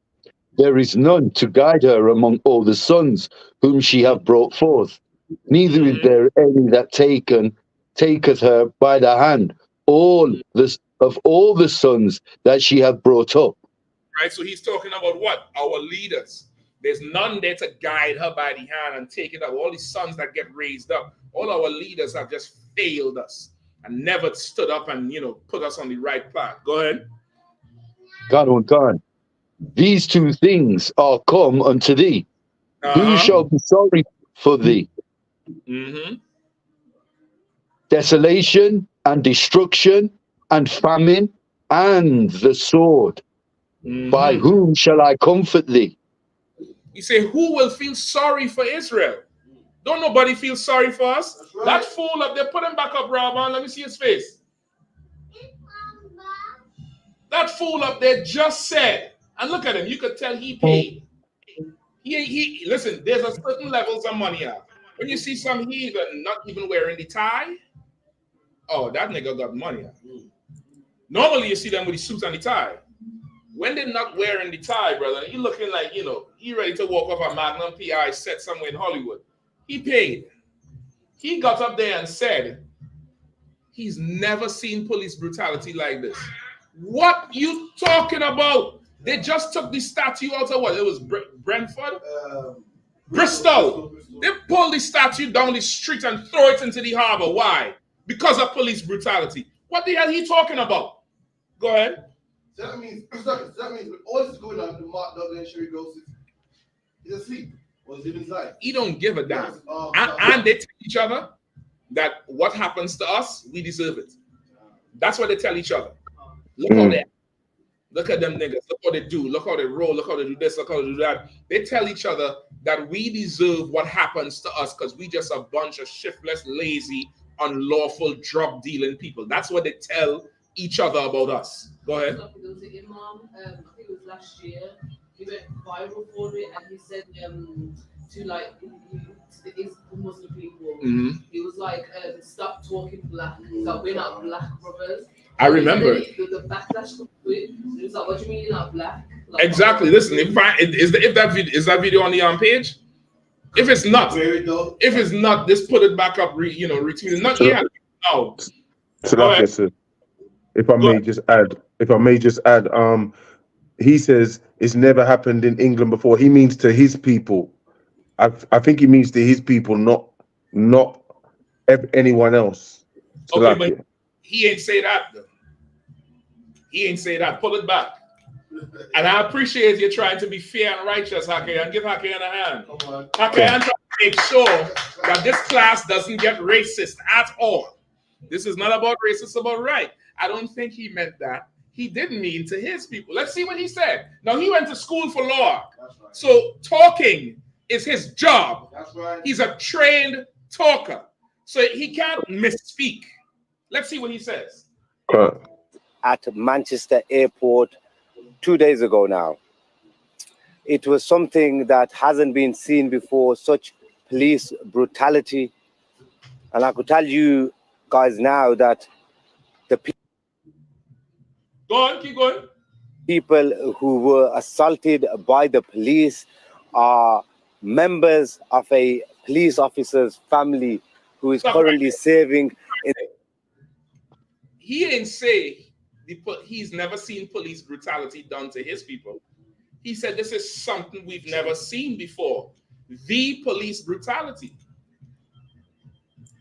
There is none to guide her among all the sons whom she hath brought forth. Neither is there any that taketh her by the hand, of all the sons that she hath brought up. Right, so he's talking about what? Our leaders. There's none there to guide her by the hand and take it up. All these sons that get raised up, all our leaders have just failed us and never stood up and, you know, put us on the right path. Go ahead. Khan. These two things are come unto thee. Who shall be sorry for thee? Mm-hmm. Desolation and destruction and famine and the sword. Mm-hmm. By whom shall I comfort thee? You say, who will feel sorry for Israel? Don't nobody feel sorry for us? Right. That fool up there, put him back up, Rahman. Let me see his face. That fool up there just said, and look at him, you could tell he paid. He listen, there's a certain levels of money out. When you see some heathen not even wearing the tie, oh, that nigga got money out. Normally you see them with the suits and the tie. When they're not wearing the tie, brother, you looking like, you know, he ready to walk off a Magnum PI set somewhere in Hollywood. He paid. He got up there and said he's never seen police brutality like this. What you talking about? They just took the statue out of what? It was Brentford? Bristol. They pulled the statue down the street and throw it into the harbor. Why? Because of police brutality. What the hell are he talking about? Go ahead. So that means with all this going on, the Mark Dudley and Sherry Gross is asleep or is living his life. He don't give a damn. And they tell each other that what happens to us, we deserve it. That's what they tell each other. Look how they act. Look at them niggas. Look how they do. Look how they roll. Look how they do this. Look how they do that. They tell each other that we deserve what happens to us because we just a bunch of shiftless, lazy, unlawful, drug dealing people. That's what they tell each other about us. Go ahead. There was an imam, I think it was last year. He went viral for it, and he said to like to the Muslim people, he was like, "Stop talking black. So we're not black brothers." I remember the backlash to it. It was like, "What do you mean you're not black?" Like, exactly. Listen, is that video on the page? If it's not, just put it back up. Retweet it. Not yet. No. So like I said, if I may just add, he says it's never happened in England before. He means to his people. I think he means to his people, not anyone else. So okay, but he ain't say that though. He ain't say that. Pull it back. And I appreciate you trying to be fair and righteous, Hakayan. Give Hakayan a hand. Hakayan trying to make sure that this class doesn't get racist at all. This is not about racist, it's about right. I don't think he meant that. He didn't mean to his people. Let's see what he said. Now, he went to school for law. Right. So talking is his job. That's right. He's a trained talker. So he can't misspeak. Let's see what he says. At Manchester Airport 2 days ago now. It was something that hasn't been seen before, such police brutality. And I could tell you guys now that the people... Go on, keep going. People who were assaulted by the police are members of a police officer's family who is currently serving in... He didn't say he's never seen police brutality done to his people. He said this is something we've never seen before. The police brutality.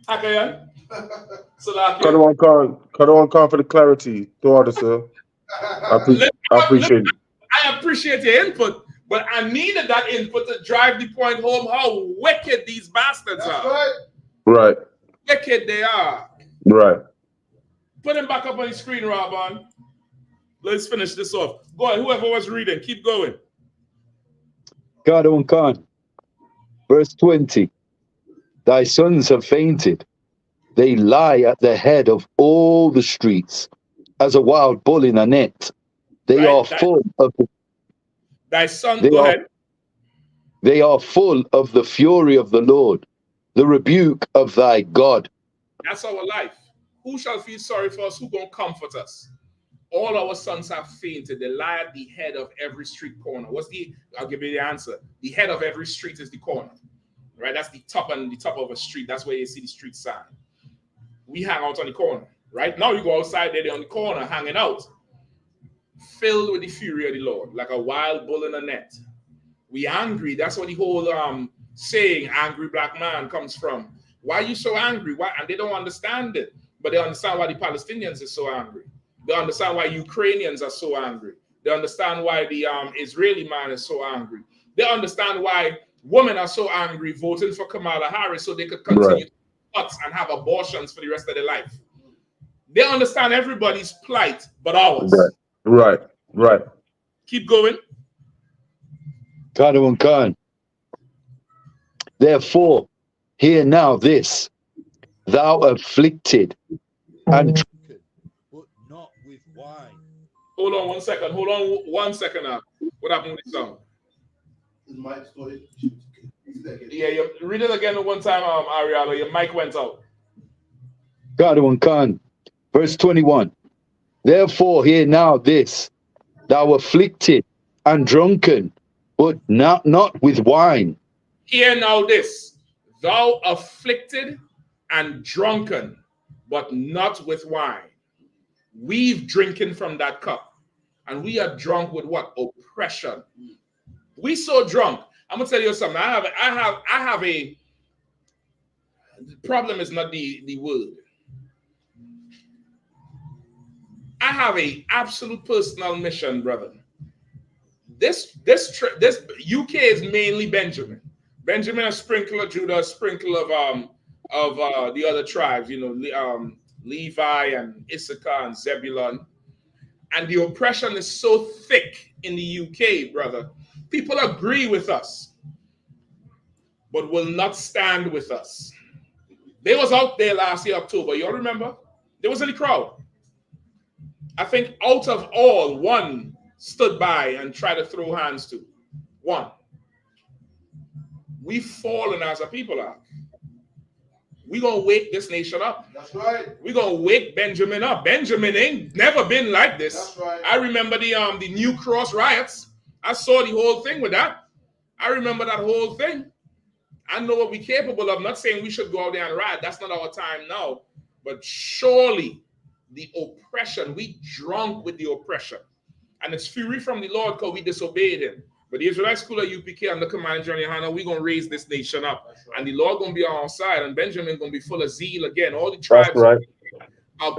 Okay. So cut on for the clarity, daughter, sir. I appreciate it. I appreciate your input, but I needed that input to drive the point home how wicked these bastards are. Right. Wicked they are. Right. Put him back up on the screen, Robin. Let's finish this off. Go ahead. Whoever was reading, keep going. God on Khan. Verse 20. Thy sons have fainted. They lie at the head of all the streets, as a wild bull in a net. They are full of... Thy son, go ahead. They are full of the fury of the Lord, the rebuke of thy God. That's our life. Who shall feel sorry for us? Who gonna comfort us? All our sons have fainted. They lie at the head of every street corner. I'll give you the answer. The head of every street is the corner. Right? That's the top of a street. That's where you see the street sign. We hang out on the corner. Right? Now you go outside there, they're on the corner hanging out. Filled with the fury of the Lord, like a wild bull in a net. We angry. That's what the whole saying, angry black man, comes from. Why are you so angry? Why? And they don't understand it. But they understand why the Palestinians are so angry. They understand why Ukrainians are so angry. They understand why the Israeli man is so angry. They understand why women are so angry voting for Kamala Harris so they could continue to cut and have abortions for the rest of their life. They understand everybody's plight but ours. Right. Keep going. God on Khan. Therefore, hear now this. Thou afflicted and drunken, but not with wine. Hold on 1 second. Hold on 1 second now. What happened with the sound? Yeah, read it again one time, Ariella. Your mic went out. God on Khan. Verse 21. Therefore, hear now this: thou afflicted and drunken, but not with wine. Hear now this: thou afflicted and drunken, but not with wine. We've drinking from that cup, and we are drunk with what? Oppression. We so drunk. I'm gonna tell you something. I have a the problem is not the word. I have a absolute personal mission, brother. This UK is mainly Benjamin. Benjamin, a sprinkle of Judah, a sprinkle of the other tribes, you know, Levi and Issachar and Zebulun. And the oppression is so thick in the UK, brother. People agree with us, but will not stand with us. They was out there last year, October. You all remember? There was any crowd. I think out of all, one stood by and tried to throw hands to. One. We've fallen as a people are. We're going to wake this nation up. That's right. We're going to wake Benjamin up. Benjamin ain't never been like this. That's right. I remember the New Cross riots. I saw the whole thing with that. I remember that whole thing. I know what we're capable of. I'm not saying we should go out there and riot. That's not our time now. But surely the oppression, we drunk with the oppression. And it's fury from the Lord because we disobeyed him. But the Israelite school of UPK under command John Yahanna, we're going to raise this nation up. Right. And the Lord going to be on our side. And Benjamin going to be full of zeal again. All the tribes are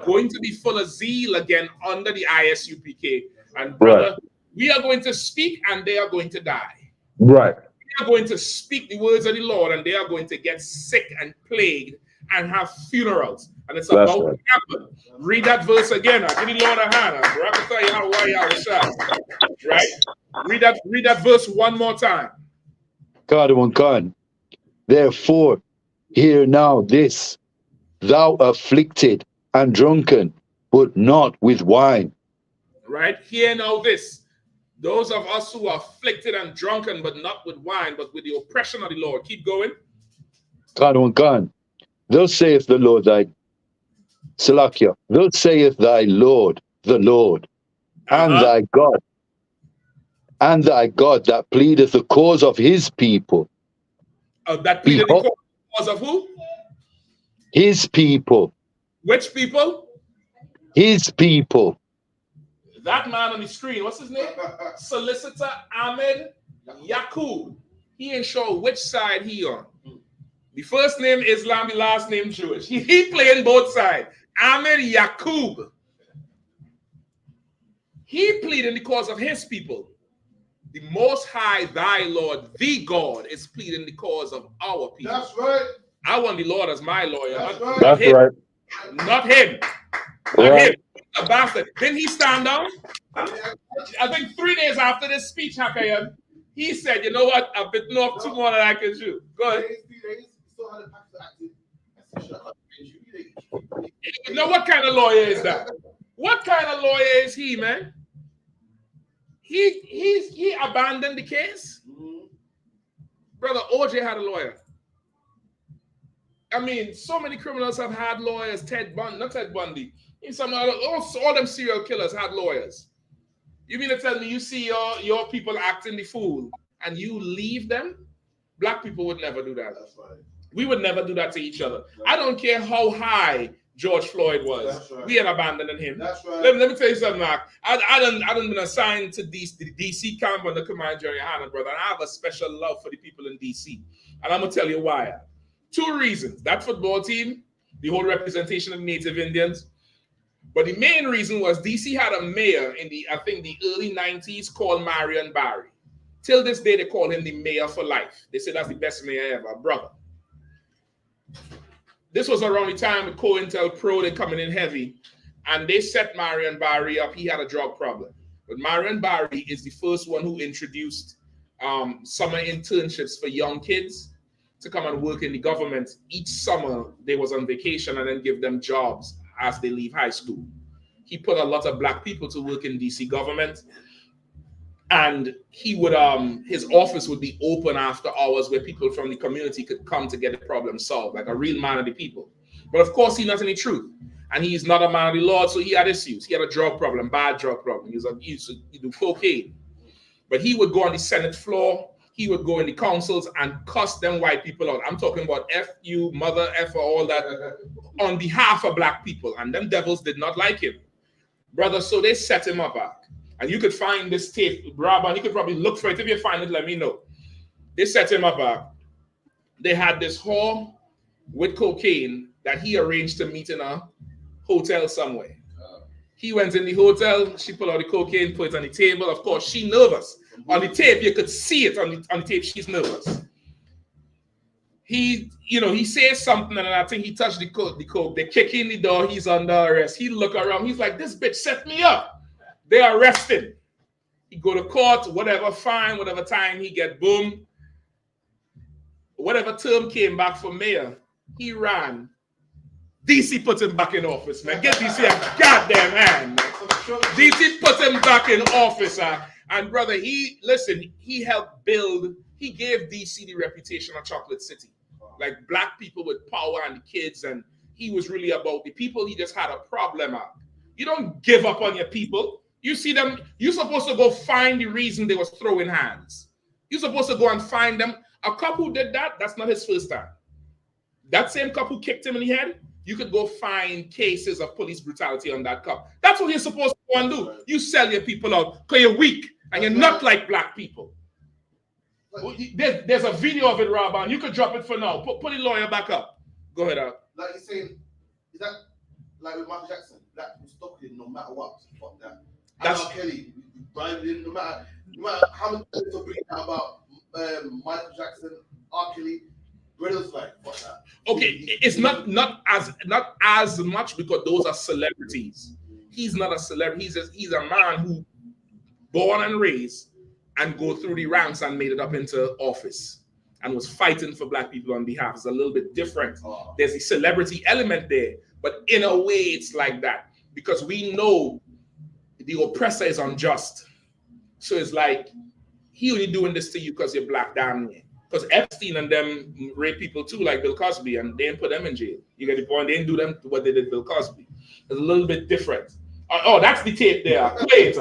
going to be full of zeal again under the I.S.U.P.K. And brother, we are going to speak and they are going to die. Right. We are going to speak the words of the Lord and they are going to get sick and plagued and have funerals. And it's about to happen. Read that verse again. Give the Lord a hand. Right? Read that verse one more time. God. Therefore, hear now this: thou afflicted and drunken, but not with wine. Right? Hear now this: those of us who are afflicted and drunken, but not with wine, but with the oppression of the Lord. Keep going. God. Thus saith the Lord thy Salakia. Thus saith thy Lord, the Lord, and thy God, that pleadeth the cause of his people. That pleadeth the cause of who? His people. Which people? His people. That man on the screen, what's his name? Solicitor Ahmed Yakub. He ain't sure which side he on. The first name Islam, the last name Jewish. He playing both sides. Ahmed Yakub. He pleading the cause of his people. The Most High, thy Lord, the God, is pleading the cause of our people. That's right. I want the Lord as my lawyer. That's right. Not him. Not him. A bastard. Didn't he stand down? I think 3 days after this speech, Hakayan, he said, you know what? I've bitten off 2 more than I can chew. Go ahead. You know what kind of lawyer is that? What kind of lawyer is he, man? He abandoned the case. Brother, OJ had a lawyer. I mean, so many criminals have had lawyers. Not Ted Bundy. Some other, all them serial killers had lawyers. You mean to tell me you see your people acting the fool and you leave them? Black people would never do that. That's right. We would never do that to each other. I don't care how high George Floyd was. Right. We had abandoned him. That's right. Let me tell you something, Mark. I done been assigned to the DC camp under command Jerry Hanna, brother. And I have a special love for the people in DC. And I'm going to tell you why. 2 reasons. That football team, the whole representation of Native Indians. But the main reason was DC had a mayor in the early 90s called Marion Barry. Till this day, they call him the mayor for life. They say that's the best mayor ever, brother. This was around the time with COINTELPRO, they coming in heavy, and they set Marion Barry up. He had a drug problem. But Marion Barry is the first one who introduced summer internships for young kids to come and work in the government. Each summer, they was on vacation and then give them jobs as they leave high school. He put a lot of black people to work in DC government. And he would, his office would be open after hours where people from the community could come to get the problem solved, like a real man of the people. But of course, he's not any truth. and he's not a man of the Lord, so he had issues. He had a drug problem, bad drug problem. He used to do cocaine. But he would go on the Senate floor, he would go in the councils and cuss them white people out. I'm talking about F you, mother, F all that, on behalf of black people. And them devils did not like him. Brother, so they set him up. And you could find this tape, Rob, and you could probably look for it. If you find it, let me know. They set him up. They had this whore with cocaine that he arranged to meet in a hotel somewhere. He went in the hotel, she pulled out the cocaine, put it on the table. Of course, she nervous. On the tape, you could see it on the tape, she's nervous. He says something, and I think he touched the coke. They kick in the door, he's under arrest. He look around, he's like, this bitch set me up. They arrest him. He go to court, whatever fine, whatever time he get, boom. Whatever term came back for mayor, he ran. DC put him back in office, man. Get DC a goddamn hand, man. DC put him back in office, and brother, he helped build, he gave DC the reputation of Chocolate City. Like black people with power and the kids, and he was really about the people. He just had a problem. You don't give up on your people. You see them, you're supposed to go find the reason they was throwing hands. You're supposed to go and find them. A cop who did that, that's not his first time. That same cop who kicked him in the head, you could go find cases of police brutality on that cop. That's what you're supposed to go and do. You sell your people out because you're weak and you're not like black people. There's a video of it, Rob, and you could drop it for now. Put the lawyer back up. Go ahead, Like you're saying, is that like with Michael Jackson? That was stuck in no matter what. Fuck that. That's Kelly. No matter how many people are bringing out about Michael Jackson, R. Kelly, brothers like fuck that. Okay, it's not as much because those are celebrities. He's not a celebrity. He's a man who born and raised and go through the ranks and made it up into office and was fighting for black people on behalf. It's a little bit different. There's a celebrity element there, but in a way it's like that because we know the oppressor is unjust. So it's like, he only doing this to you because you're black, damn me. Because Epstein and them rape people too, like Bill Cosby, and they didn't put them in jail. You get the point? They didn't do them what they did Bill Cosby. It's a little bit different. Oh, that's the tape there. Play it.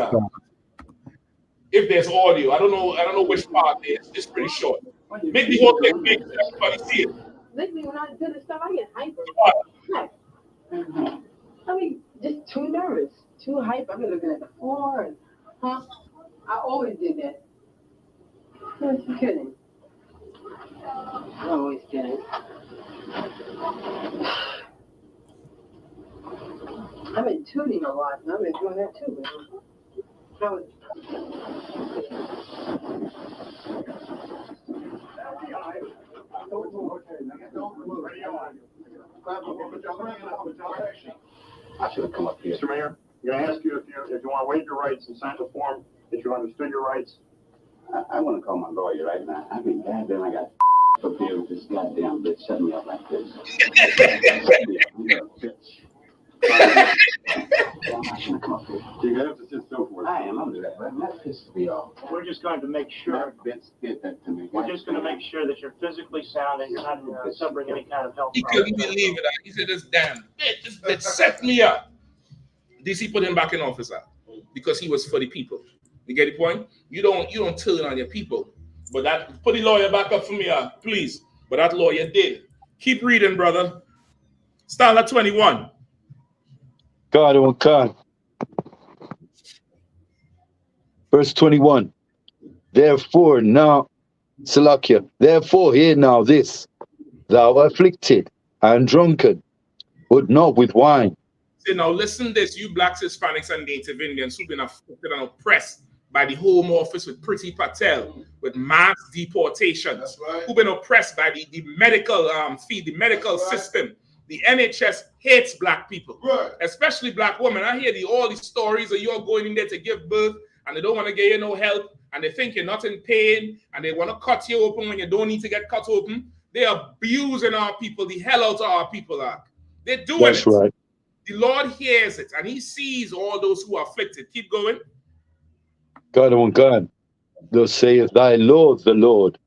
If there's audio, I don't know which part it is. It's pretty short. Make the whole thing big so everybody see it. Lately, when I do this stuff, I get hyper. I mean, just too nervous, too hyper. I've been looking at the floor. I always did that. I'm kidding. I'm always kidding. I've been tooting a lot, and I've been doing that too. I should have come up here. Mr. Mayor, I'm going to ask you if you want to waive your rights and sign the form that you understood your rights. I want to call my lawyer right now. I mean, goddamn, I got up here with this goddamn bitch setting me up like this. You have to sit still for it. I am under that, but that pisses me off. We're just going to make sure. Vince did that to me. We're just going to make sure that you're physically sound and you're not suffering any kind of health He couldn't believe it. He said, "This damn bitch, this set me up." DC put him back in office because he was for the people. You get the point? You don't turn on your people. But that put the lawyer back up for me, please. But that lawyer did. Keep reading, brother. Start at 21. God, oh God. Verse 21. Therefore now, Salakia, therefore hear now this, thou afflicted and drunken, but not with wine. See, now listen this, you blacks, Hispanics, and Native Indians who've been afflicted and oppressed by the Home Office with Priti Patel, with mass deportations, who've been oppressed by the medical fee, the medical system. The NHS hates black people, especially black women. I hear all these stories of you're going in there to give birth and they don't want to get you no help and they think you're not in pain and they want to cut you open when you don't need to get cut open. They're abusing our people, the hell out of our people. They're doing That's it. Right. The Lord hears it and he sees all those who are afflicted. Keep going. God, oh God, thus saith thy Lord the Lord,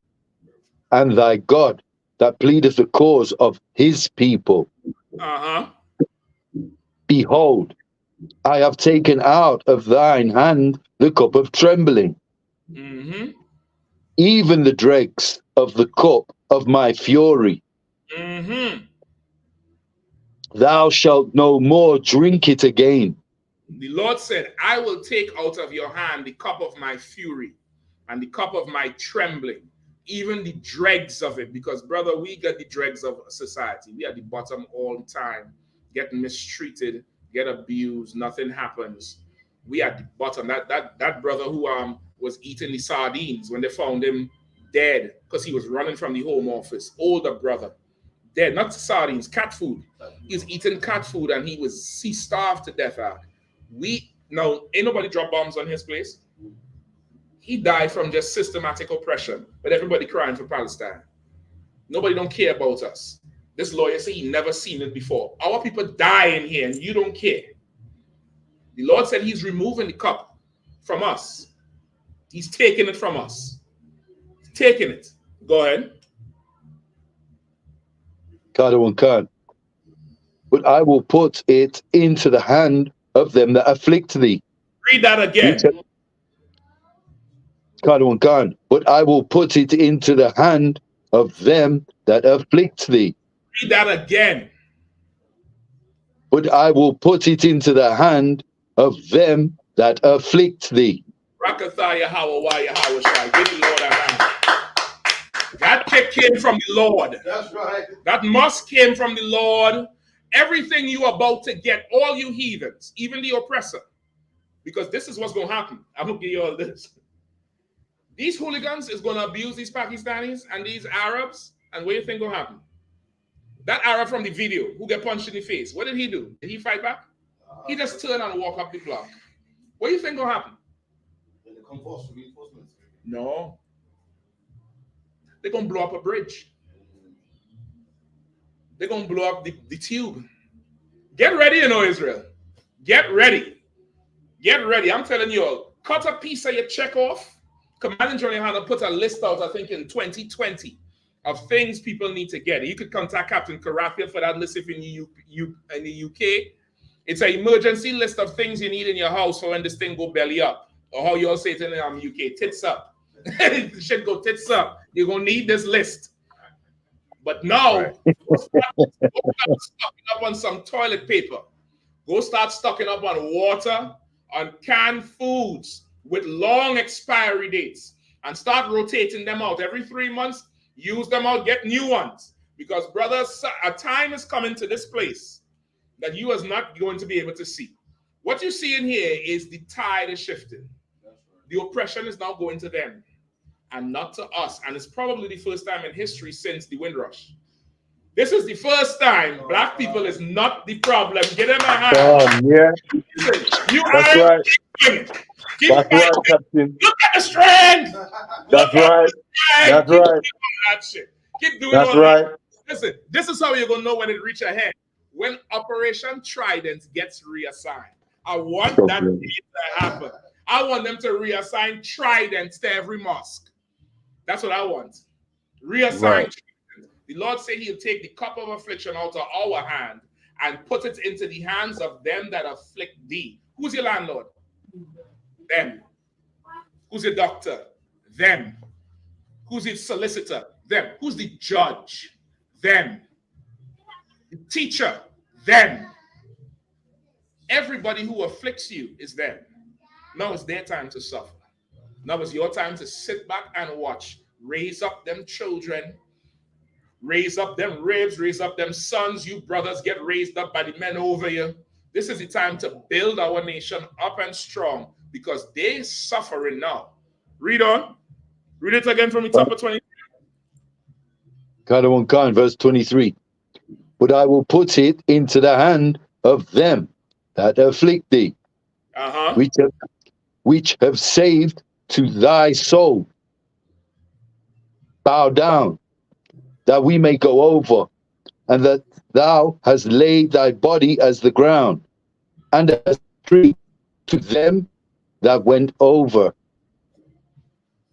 and thy God that pleadeth the cause of his people. Behold, I have taken out of thine hand the cup of trembling, even the dregs of the cup of my fury. Thou shalt no more drink it again. The Lord said, I will take out of your hand the cup of my fury and the cup of my trembling, even the dregs of it. Because, brother, we get the dregs of society. We are at the bottom all the time, getting mistreated, get abused, nothing happens. We are at the bottom. That brother who was eating the sardines when they found him dead because he was running from the home office, older brother, dead, not sardines, cat food. He was eating cat food and he starved to death out. Now, ain't nobody drop bombs on his place. He died from just systematic oppression, but everybody crying for Palestine. Nobody don't care about us. This lawyer said he never seen it before. Our people die in here and you don't care. The Lord said he's removing the cup from us. He's taking it from us. He's taking it. Go ahead. But I will put it into the hand of them that afflict thee. Read that again. But I will put it into the hand of them that afflict thee. Read that again. But I will put it into the hand of them that afflict thee. Rakathaya Hawawaya Hawashai. Give the Lord a hand. That kick came from the Lord. That's right. That must came from the Lord. Everything you are about to get, all you heathens, even the oppressor, because this is what's going to happen. I'm going to give you all this. These hooligans is going to abuse these Pakistanis and these Arabs, and what do you think going to happen? That Arab from the video who get punched in the face, what did he do? Did he fight back? He just turned and walked up the block. What do you think going to happen? No. They're going to blow up a bridge. They're going to blow up the tube. Get ready, Israel. Get ready. Get ready. I'm telling you all, cut a piece of your check off. Commandant General Yahanna put a list out, I think, in 2020 of things people need to get. You could contact Captain Karathia for that list if in the UK. It's an emergency list of things you need in your house for when this thing go belly up. Or how you all say it in the UK, tits up. Shit go tits up. You're going to need this list. But now, go start stocking up on some toilet paper. Go start stocking up on water, on canned foods with long expiry dates, and start rotating them out every 3 months. Use them out, get new ones. Because, brothers, a time is coming to this place that you are not going to be able to see. What you see in here is the tide is shifting. The oppression is now going to them and not to us. And it's probably the first time in history since the Windrush. This is the first time black people is not the problem. Get them a hand. Yeah. You That's are right. Keep That's right, Captain. Look at the strength. That's right. That's right. That shit. Keep doing That's all right. that. Listen, this is how you're going to know when it reach a head. When Operation Trident gets reassigned. I want that to happen. I want them to reassign Trident to every mosque. That's what I want. Reassign Trident. The Lord said he'll take the cup of affliction out of our hand and put it into the hands of them that afflict thee. Who's your landlord? Them. Who's your doctor? Them. Who's your solicitor? Them. Who's the judge? Them. The teacher? Them. Everybody who afflicts you is them. Now it's their time to suffer. Now it's your time to sit back and watch. Raise up them children. Raise up them ribs. Raise up them sons. You brothers get raised up by the men over you. This is the time to build our nation up and strong because they're suffering now. Read on. Read it again from the top of 20. Verse 23. But I will put it into the hand of them that afflict thee, which have saved to thy soul. Bow down, that we may go over, and that thou hast laid thy body as the ground, and as a tree to them that went over.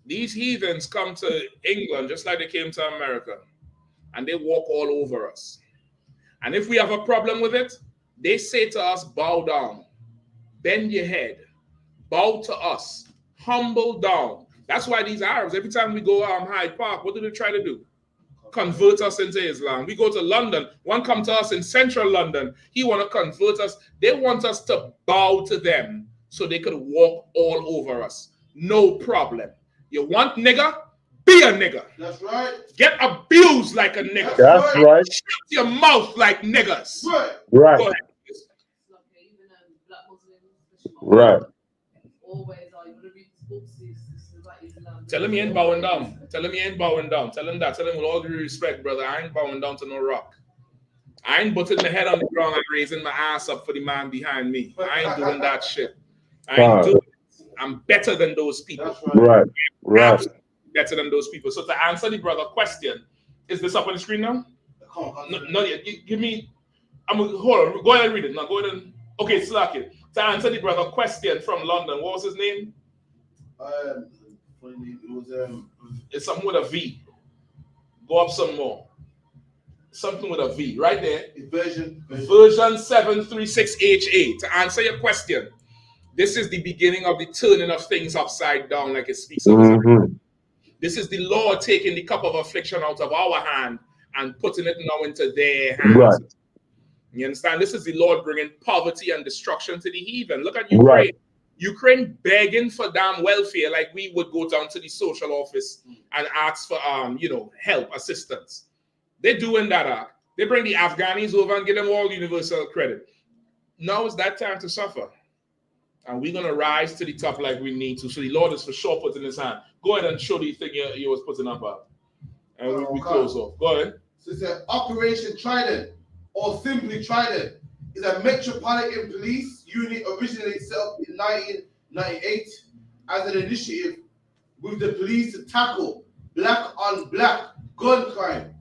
These heathens come to England just like they came to America, and they walk all over us. And if we have a problem with it, They say to us, bow down, bend your head, bow to us, humble down. That's why these Arabs, every time we go Hyde Park, what do they try to do? Convert us into Islam. We go to London. One come to us in central London. He want to convert us. They want us to bow to them so they could walk all over us. No problem. You want nigger? Be a nigger. That's right. Get abused like a nigger. That's right. Shut your mouth like niggers. Right. Right. Go ahead. Right. Always are you gonna read these books? This is about Islam. Tell him he ain't bowing down. Tell him he ain't bowing down. Tell him that. Tell him with all due respect, brother, I ain't bowing down to no rock. I ain't putting my head on the ground and raising my ass up for the man behind me. I ain't doing that shit. I ain't doing it. I'm better than those people. Right. Right. Better than those people. So to answer the brother question, is this up on the screen now? No, not yet. Give me. Hold on. Go ahead and read it. Now go ahead and. Okay, slack it. To answer the brother question from London, what was his name? It was It's something with a V. Go up some more. Something with a V, right there. Version 736HA. To answer your question, this is the beginning of the turning of things upside down, like it speaks of. This is the Lord taking the cup of affliction out of our hand and putting it now into their hands. Right. You understand? This is the Lord bringing poverty and destruction to the heathen. Look at Ukraine. Right. Ukraine begging for damn welfare, like we would go down to the social office and ask for help, assistance. They're doing that. They bring the Afghanis over and give them all universal credit. Now is that time to suffer. And we're going to rise to the top like we need to. So the Lord is for sure putting his hand. Go ahead and show the thing you was putting up. And we close off. Go ahead. So it's an Operation Trident, or simply Trident, is a metropolitan police unit originally set up in 1998 as an initiative with the police to tackle black on black gun crime.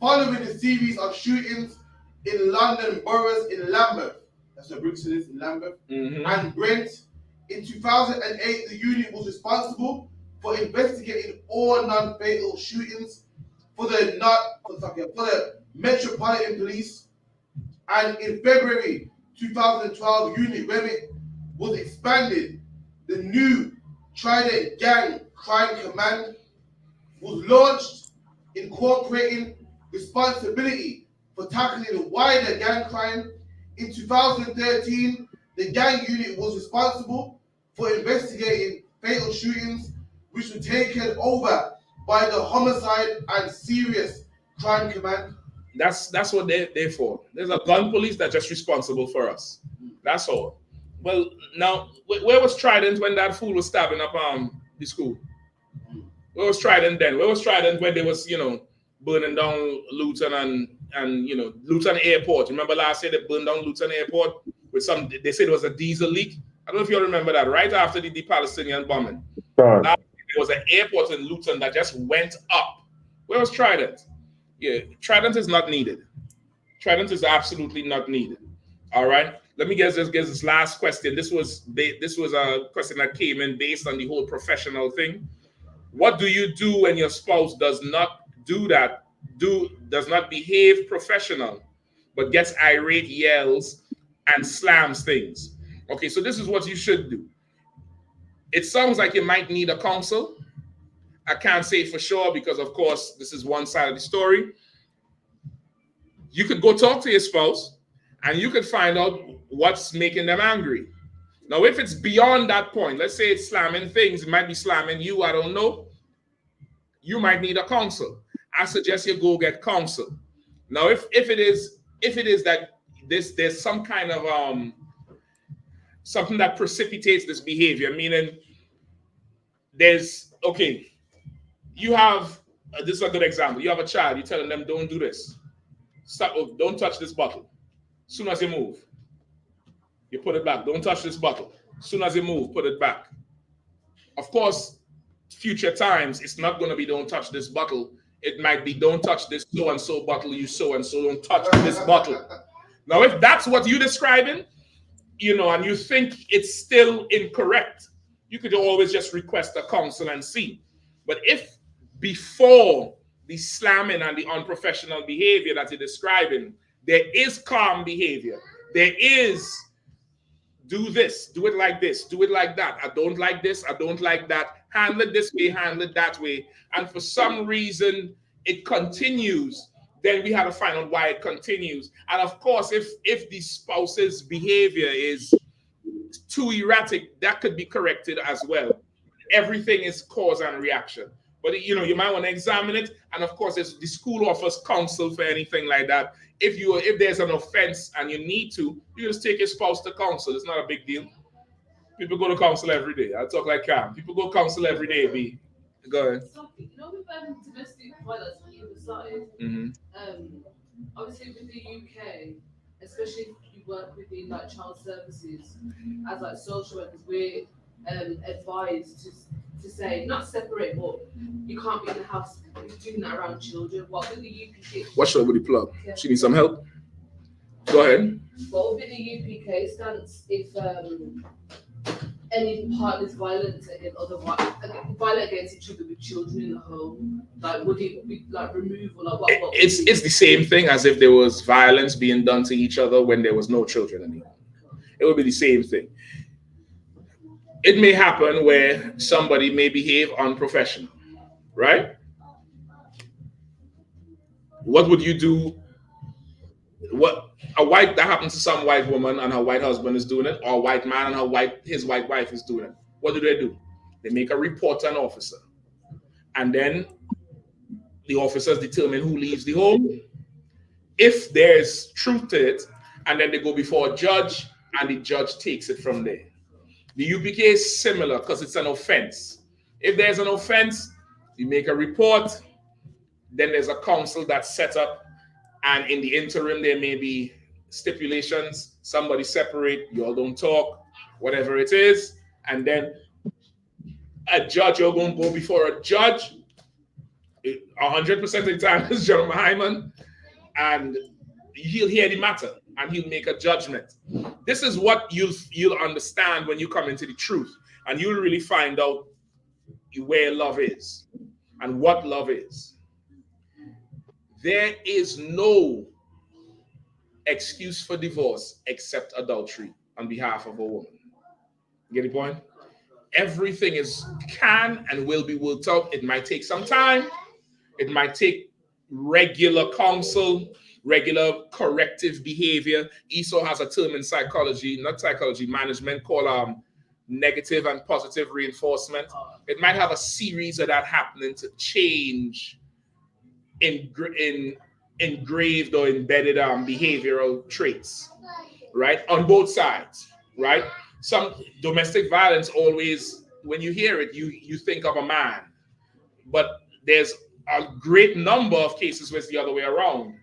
Following a series of shootings in London boroughs in Lambeth, that's where Brixton is, in Lambeth, and Brent. In 2008, the unit was responsible for investigating all non-fatal shootings for the Metropolitan Police. And in February 2012, unit remit was expanded. The new Trident Gang Crime Command was launched, incorporating responsibility for tackling wider gang crime. In 2013, the gang unit was responsible for investigating fatal shootings, which were taken over by the Homicide and Serious Crime Command. That's what they're for. There's a gun police that's just responsible for us. That's all. Well, now, where was Trident when that fool was stabbing up the school? Where was Trident then? Where was Trident when they was, burning down Luton and Luton Airport? Remember last year they burned down Luton Airport with they said it was a diesel leak. I don't know if you remember that, right after the Palestinian bombing. There was an airport in Luton that just went up. Where was Trident? Yeah, Trident is not needed. Trident is absolutely not needed. All right. Let me get this last question. This was a question that came in based on the whole professional thing. What do you do when your spouse does not do that? Does not behave professional, but gets irate, yells, and slams things? Okay, so this is what you should do. It sounds like you might need a counsel. I can't say for sure because, of course, this is one side of the story. You could go talk to your spouse and you could find out what's making them angry. Now, if it's beyond that point, let's say it's slamming things, it might be slamming you, I don't know. You might need a counsel. I suggest you go get counsel. Now, if it is that there's some kind of something that precipitates this behavior, meaning you have this is a good example. You have a child, you're telling them, don't do this. Stop, don't touch this bottle. As soon as you move, you put it back. Don't touch this bottle. As soon as you move, put it back. Of course, future times, it's not going to be don't touch this bottle. It might be don't touch this so-and-so bottle, you so-and-so, don't touch this bottle. Now, if that's what you're describing, and you think it's still incorrect, you could always just request a counsel and see. But if before the slamming and the unprofessional behavior that you're describing, there is calm behavior, There is do this, do it like this, do it like that. I don't like this, I don't like that. Handle it this way, handle it that way. And for some reason, it continues. Then we have to find out why it continues. And of course, if the spouse's behavior is too erratic, that could be corrected as well. Everything is cause and reaction. But you might want to examine it. And of course, the school offers counsel for anything like that. If there's an offense and you need to, you just take your spouse to counsel. It's not a big deal. People go to counsel every day. I talk like Cam. People go counsel every day, B. Go ahead. So, with domestic violence on either side, obviously with the UK, especially if you work within like child services, as like social workers, we're advised to say not separate, but you can't be in the house doing that around children. What with the UPK? Watch her with the plug. She needs some help. Go ahead. What would be the UPK stance if any partner's violent against each other with children in the home? Like, would it be like removal? Like, what it's the same thing as if there was violence being done to each other when there was no children anymore. It would be the same thing. It may happen where somebody may behave unprofessional, right? What would you do? What that happens to some white woman and her white husband is doing it, or a white man and his white wife is doing it. What do? They make a report to an officer, and then the officers determine who leaves the home. If there's truth to it, and then they go before a judge, and the judge takes it from there. The UPK is similar because it's an offense. If there's an offense, you make a report, then there's a council that's set up, and in the interim, there may be stipulations. Somebody separate, you all don't talk, whatever it is, and then a judge, you're going to go before a judge. 100% of the time is General Hyman, and he'll hear the matter and he'll make a judgment. This is what you'll understand when you come into the truth, and you'll really find out where love is and what love is. There is no excuse for divorce except adultery on behalf of a woman. You get the point? Everything can and will be worked out. It might take some time. It might take regular counsel, regular corrective behavior. I.S.U.P.K has a term in management called negative and positive reinforcement. It might have a series of that happening to change engraved or embedded behavioral traits, right? On both sides, right? Some domestic violence always, when you hear it, you think of a man, but there's a great number of cases where it's the other way around.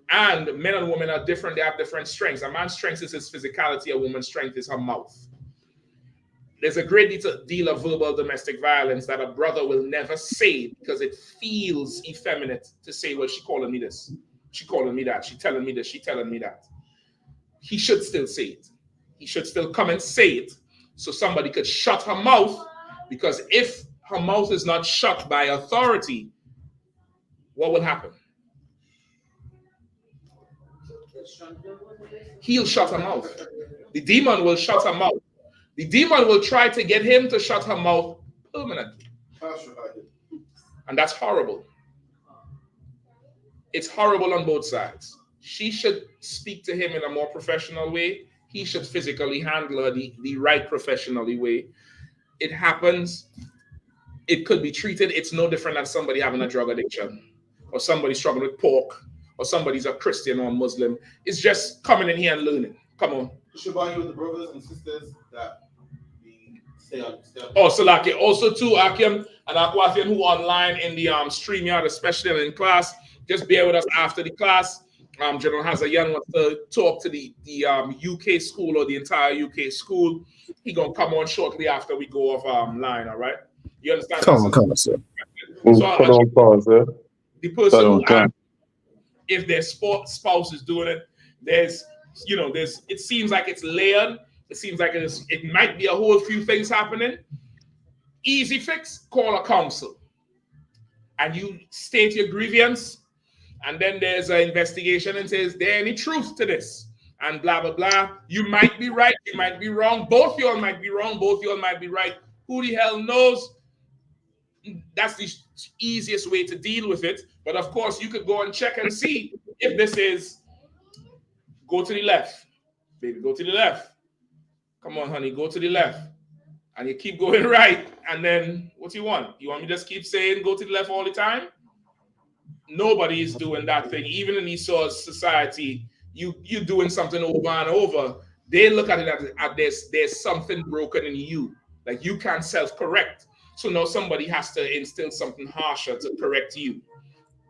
And men and women are different. They have different strengths. A man's strength is his physicality. A woman's strength is her mouth. There's a great deal of verbal domestic violence that a brother will never say because it feels effeminate to say, well, she calling me this, she calling me that, she telling me this, she telling me that. He should still say it. He should still come and say it so somebody could shut her mouth, because if her mouth is not shut by authority, what will happen? He'll shut her mouth. The demon will shut her mouth. The demon will try to get him to shut her mouth permanently. And that's horrible. It's horrible on both sides. She should speak to him in a more professional way. He should physically handle her the right professionally way. It happens. It could be treated. It's no different than somebody having a drug addiction, or somebody struggling with pork, or somebody's a Christian or a Muslim. It's just coming in here and learning. Come on. Shabani with the brothers and sisters that we stay on. Oh, Salaki. Also, too, Akim and Akwathian who are online in the StreamYard, especially in class, just bear with us after the class. General Hazayan wants to talk to the UK school or the entire UK school. He's going to come on shortly after we go offline, all right? You understand? Come on, sir. So put on pause, sir. The person who asked if their spouse is doing it, it seems like it's layered. It seems like it might be a whole few things happening. Easy fix, call a counsel. And you state your grievance. And then there's an investigation and says, is there any truth to this? and blah, blah, blah. You might be right. You might be wrong. Both y'all might be wrong. Both y'all might be right. Who the hell knows? That's the easiest way to deal with it. But of course, you could go and check and see if this is go to the left. Baby, go to the left. Come on, honey, go to the left. And you keep going right. And then what you want? You want me to just keep saying go to the left all the time? Nobody is doing that thing. Even in Esau society, you doing something over and over. They look at it as there's something broken in you. Like you can't self-correct. So now somebody has to instill something harsher to correct you.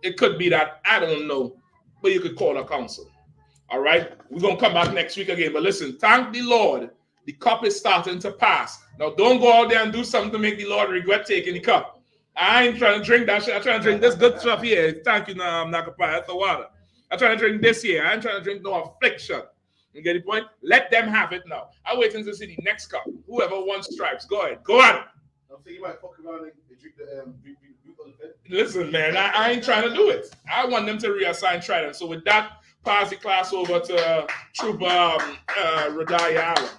It could be that, I don't know, but you could call a counsel. All right? We're going to come back next week again. But listen, thank the Lord. The cup is starting to pass. Now, don't go out there and do something to make the Lord regret taking the cup. I ain't trying to drink that shit. I'm trying to drink this good stuff here. Thank you, now I'm not going to buy. That's the water. I'm trying to drink this here. I ain't trying to drink no affliction. You get the point? Let them have it now. I wait until see the next cup. Whoever wants stripes, go ahead. Go on. I'm thinking you might fuck around and drink the Listen, man, I ain't trying to do it. I want them to reassign Trident. So with that, pass the class over to Trooper Radaya Allen.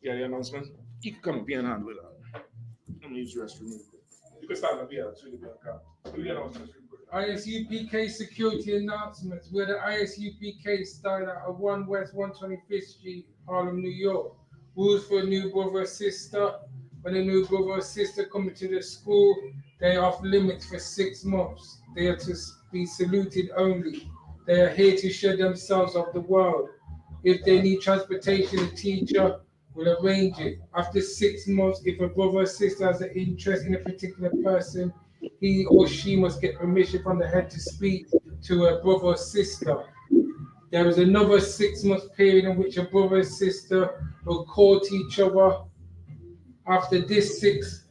Yeah, the announcement. You can come and be in hand with her. I'm gonna use the restroom. You can start up here. ISUPK security announcements. Where the ISUPK started at 1 West 125th Street, Harlem, New York. Rules for a new brother or sister. When a new brother or sister coming to the school, they are off limits for 6 months. They are to be saluted only. They are here to show themselves of the world. If they need transportation, the teacher will arrange it. After 6 months, if a brother or sister has an interest in a particular person, he or she must get permission from the head to speak to a brother or sister. There is another 6 month period in which a brother and sister will court each other. After this 6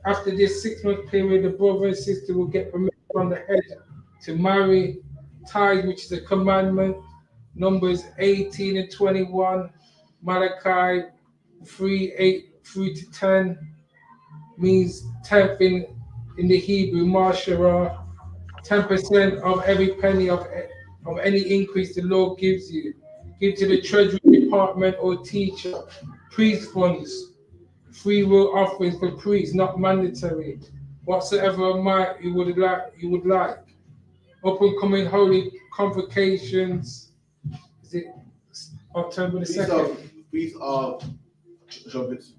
month period, the brother and sister will get permission from the head to marry. Tithe, which is a commandment. Numbers 18 and 21. Malachi 3:8-10 means 10th in the Hebrew, Mashara. 10% of every penny of any increase the Lord gives you. Give to the Treasury Department or teacher. Priest funds, free will offerings for priests, not mandatory. Whatsoever amount you would like. Up and coming holy convocations. Is it October the 2nd? Feast of Trumpets.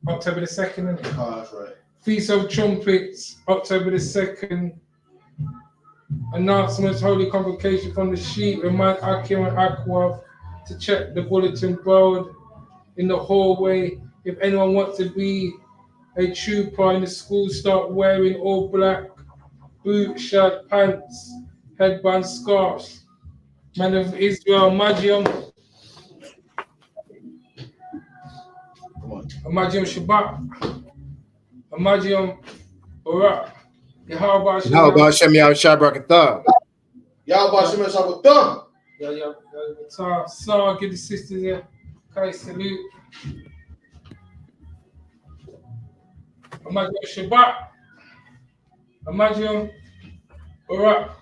October the 2nd, isn't it? Oh, that's right. Feast of Trumpets, October the 2nd. Announcements, holy convocation from the sheep, remind Akim and Akwav to check the bulletin board in the hallway. If anyone wants to be a trooper in the school, start wearing all black, boot, shirt, pants, headband, scarves. Man of Israel, Magium. Magium Shabbat. Magium Barak. Yahweh Shem Yahweh Shabrakatah. Yahweh Shem Shabbatah. So give the sisters here. Okay, salute. Magium Shabbat. Magium Barak.